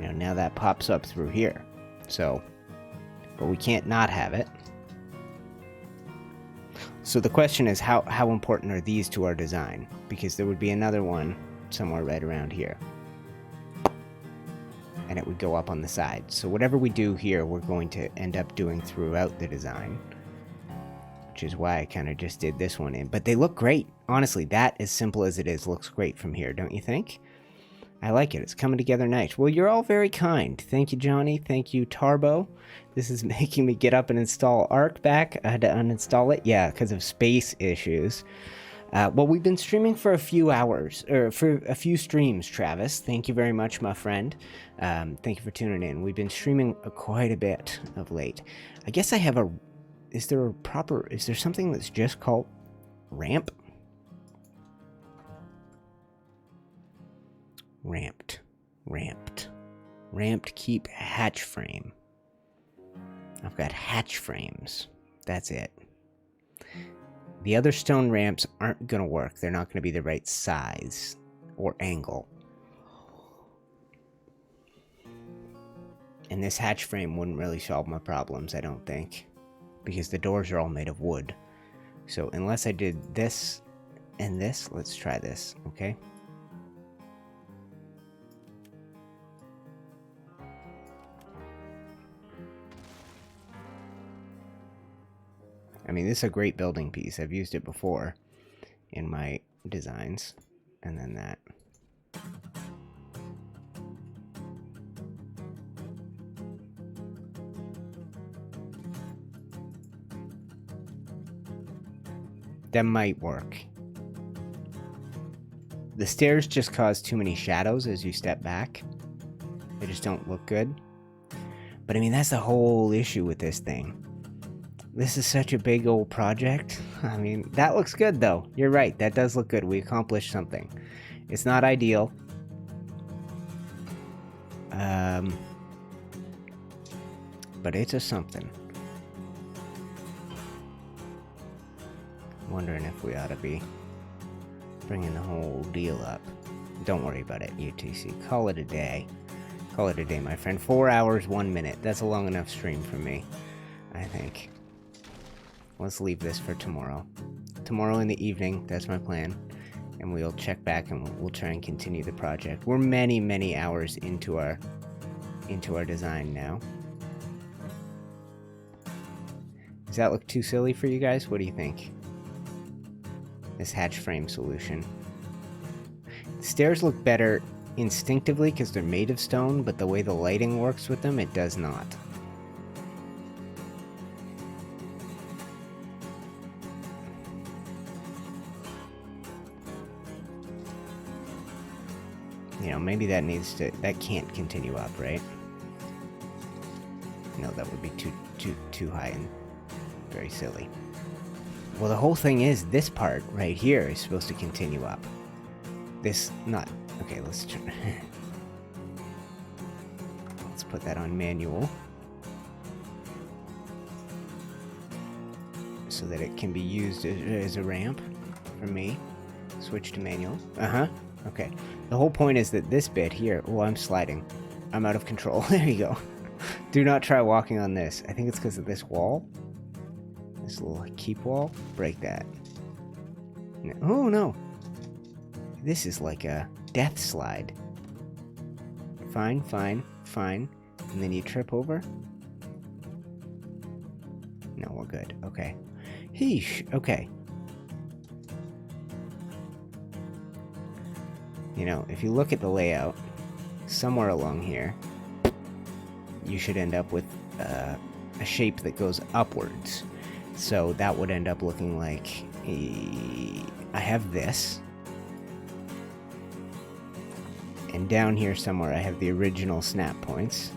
You know, now that pops up through here. So, but we can't not have it. So the question is, how important are these to our design? Because there would be another one somewhere right around here. And it would go up on the side. So whatever we do here, we're going to end up doing throughout the design. Which is why I kind of just did this one in. But they look great. Honestly, that, as simple as it is, looks great from here, don't you think? I like it. It's coming together nice. Well, you're all very kind. Thank you, Johnny. Thank you, Tarbo. This is making me get up and install Ark back. I had to uninstall it. Yeah, because of space issues. Well, we've been streaming for a few hours, or for a few streams, Travis. Thank you very much, my friend. Thank you for tuning in. We've been streaming quite a bit of late. I guess I have a... Is there something that's just called ramp? Ramped keep hatch frame. I've got hatch frames. That's it. The other stone ramps aren't going to work. They're not going to be the right size or angle. And this hatch frame wouldn't really solve my problems, I don't think. Because the doors are all made of wood. So unless I did this and this, let's try this, okay? I mean, this is a great building piece. I've used it before in my designs. And then that. That might work. The stairs just cause too many shadows as you step back. They just don't look good. But I mean, that's the whole issue with this thing. This is such a big old project. I mean, that looks good though. You're right, that does look good. We accomplished something. It's not ideal. But it's a something. Wondering if we ought to be bringing the whole deal up. Don't worry about it, UTC. Call it a day. Call it a day, my friend. 4 hours, 1 minute. That's a long enough stream for me, I think. Let's leave this for tomorrow. Tomorrow in the evening, that's my plan. And we'll check back and we'll try and continue the project. We're many, many hours into our design now. Does that look too silly for you guys? What do you think? This hatch frame solution. The stairs look better instinctively because they're made of stone, but the way the lighting works with them, it does not. You know, maybe that can't continue up, right? No, that would be too high and very silly. Well, the whole thing is, this part right here is supposed to continue up. Okay, let's turn. Let's put that on manual. So that it can be used as a ramp for me. Switch to manual. Uh-huh. Okay. The whole point is that this bit here... Oh, I'm sliding. I'm out of control. There you go. Do not try walking on this. I think it's because of this wall. This little keep wall. Break that. No. Oh, no. This is like a death slide. Fine, fine, fine. And then you trip over. No, we're good. Okay. Heesh. Okay. You know, if you look at the layout, somewhere along here, you should end up with a shape that goes upwards. So that would end up looking like I have this. And down here somewhere I have the original snap points.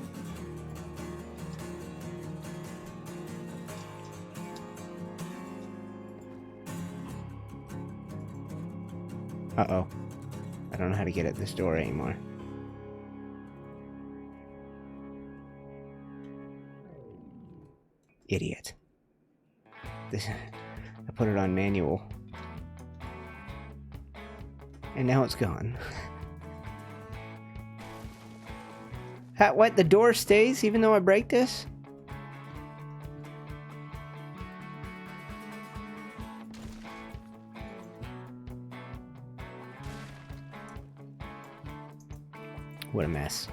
Uh-oh. I don't know how to get at this door anymore. Idiot. This, I put it on manual. And now it's gone. What? The door stays even though I break this? What a mess.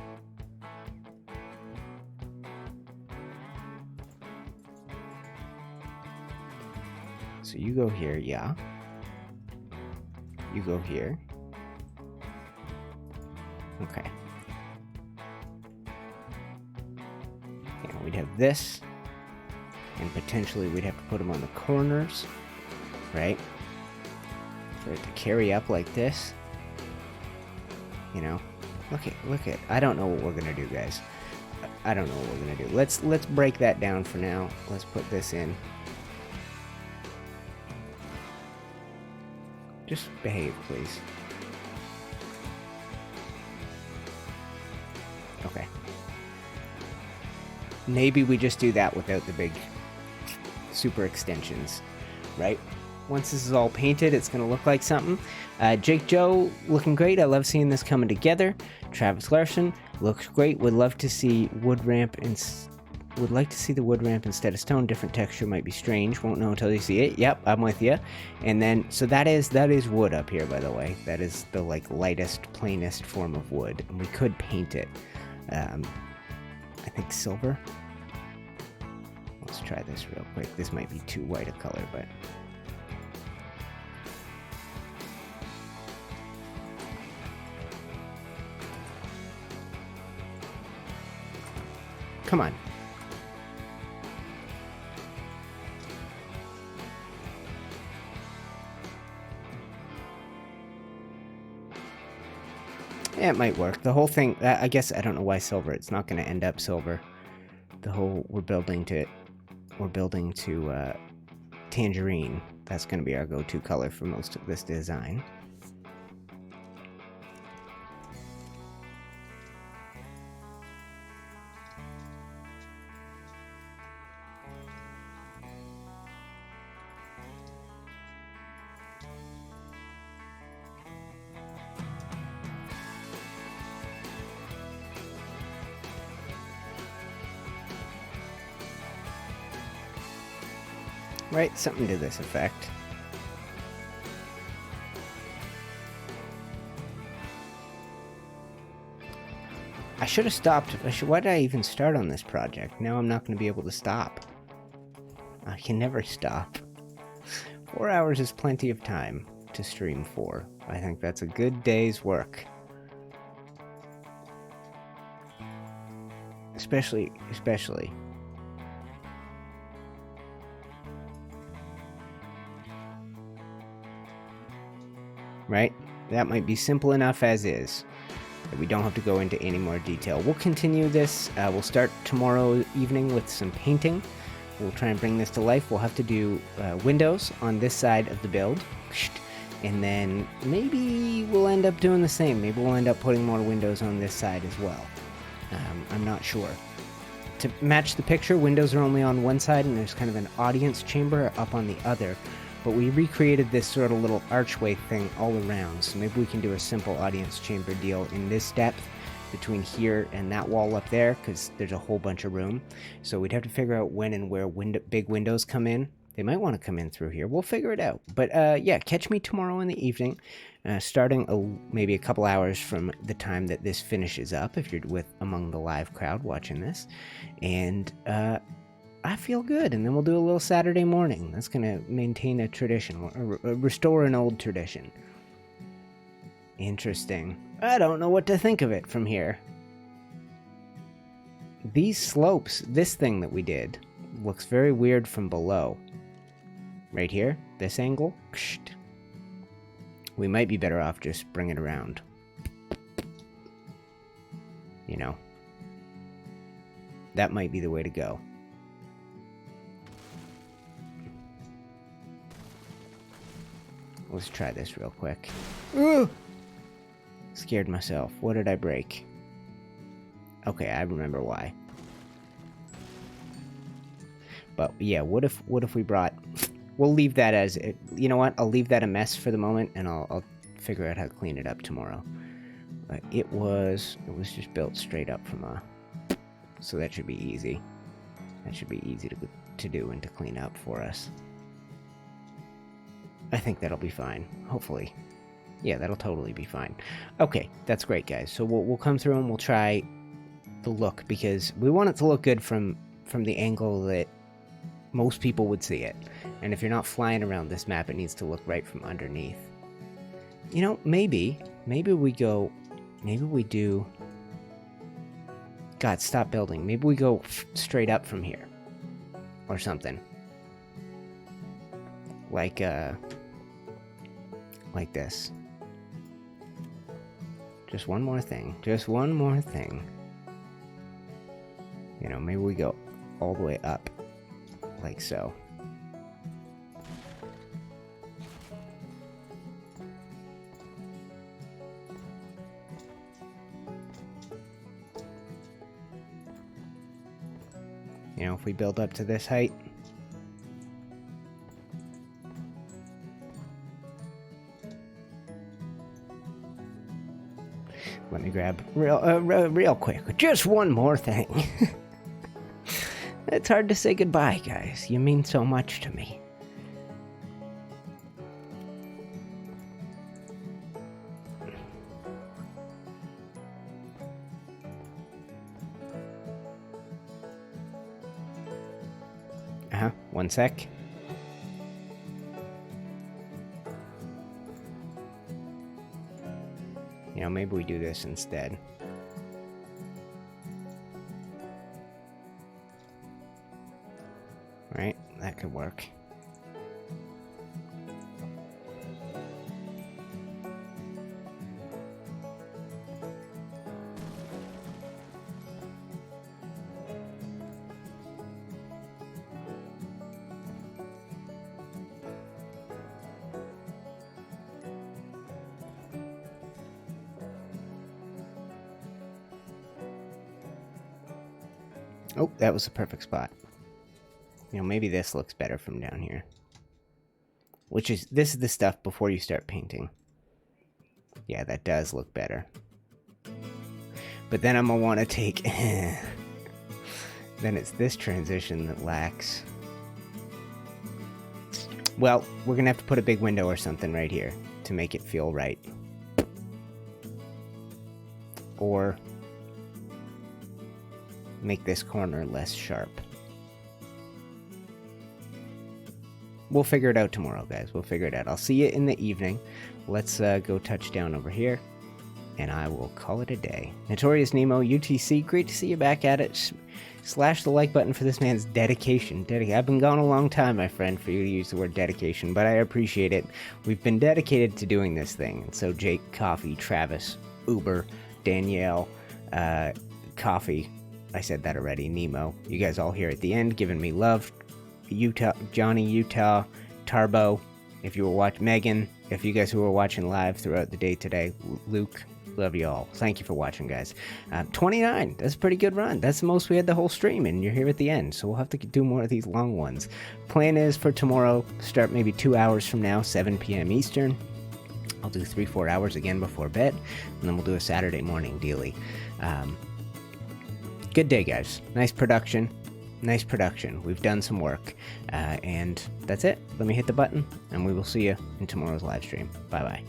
So you go here, yeah. You go here. Okay. Yeah, we'd have this. And potentially we'd have to put them on the corners. Right? For it to carry up like this. You know? Look at. I don't know what we're gonna do, guys. I don't know what we're gonna do. Let's break that down for now. Let's put this in. Just behave, please. Okay. Maybe we just do that without the big super extensions, right? Once this is all painted, it's going to look like something. Jake Joe, looking great. I love seeing this coming together. Travis Larson, looks great. Would love to see wood ramp would like to see the wood ramp instead of stone. Different texture might be strange. Won't know until you see it. Yep, I'm with you. And then, so that is wood up here, by the way. That is the like lightest, plainest form of wood. And we could paint it. I think silver. Let's try this real quick. This might be too white a color, but... Come on. Yeah, it might work. The whole thing, I guess, I don't know why silver. It's not going to end up silver. The whole, we're building to tangerine. That's going to be our go-to color for most of this design. Right, something to this effect. I should have stopped. Why did I even start on this project? Now I'm not going to be able to stop. I can never stop. 4 hours is plenty of time to stream for. I think that's a good day's work. Especially. Right? That might be simple enough as is. We don't have to go into any more detail. We'll continue this. We'll start tomorrow evening with some painting. We'll try and bring this to life. We'll have to do windows on this side of the build. And then maybe we'll end up doing the same. Maybe we'll end up putting more windows on this side as well. I'm not sure. To match the picture, windows are only on one side and there's kind of an audience chamber up on the other. but we recreated this sort of little archway thing all around, so maybe we can do a simple audience chamber deal in this depth between here and that wall up there, because there's a whole bunch of room. So we'd have to figure out when and where big windows come in. They might want to come in through here. We'll figure it out. But yeah, catch me tomorrow in the evening, starting maybe a couple hours from the time that this finishes up, if you're among the live crowd watching this. And I feel good. And then we'll do a little Saturday morning. That's going to maintain a tradition, restore an old tradition. Interesting. I don't know what to think of it from here. These slopes, this thing that we did, looks very weird from below. Right here, this angle. We might be better off just bring it around. You know. That might be the way to go. Let's try this real quick. Ooh! Scared myself. What did I break? Okay, I remember why. But yeah, what if we brought... We'll leave that as... You know what? I'll leave that a mess for the moment, and I'll figure out how to clean it up tomorrow. It was just built straight up from a... So that should be easy. That should be easy to do and to clean up for us. I think that'll be fine. Hopefully. Yeah, that'll totally be fine. Okay, that's great, guys. So we'll come through and we'll try the look, because we want it to look good from the angle that most people would see it. And if you're not flying around this map, it needs to look right from underneath. You know, maybe we do... God, stop building. Maybe we go straight up from here. Or something. Like this. Just one more thing. Just one more thing. You know, maybe we go all the way up. Like so. You know, if we build up to this height. Let me grab real quick. Just one more thing. It's hard to say goodbye, guys. You mean so much to me. One sec. You know, maybe we do this instead. Right? That could work. Oh, that was the perfect spot. You know, maybe this looks better from down here. This is the stuff before you start painting. Yeah, that does look better. But then I'm gonna want to take... Then it's this transition that lacks. Well, we're gonna have to put a big window or something right here to make it feel right. Or... make this corner less sharp. We'll figure it out tomorrow, guys. We'll figure it out. I'll see you in the evening. Let's go touch down over here, and I will call it a day. Notorious Nemo, UTC, great to see you back at it. Slash the like button for this man's dedication. I've been gone a long time, my friend, for you to use the word dedication, but I appreciate it. We've been dedicated to doing this thing. And so Jake, Coffee, Travis, Uber, Danielle, Coffee, I said that already, Nemo, you guys all here at the end giving me love. Utah, Johnny, Utah, Tarbo, if you were watching, Megan, if you guys who were watching live throughout the day today, Luke, Love you all. Thank you for watching, guys. 29. That's a pretty good run. That's the most we had the whole stream, and you're here at the end, so we'll have to do more of these long ones. Plan is for tomorrow, start maybe 2 hours from now, 7 p.m. Eastern. I'll do 3-4 hours again before bed, and then we'll do a Saturday morning daily. Good day, guys. Nice production. Nice production. We've done some work. And that's it. Let me hit the button, and we will see you in tomorrow's live stream. Bye-bye.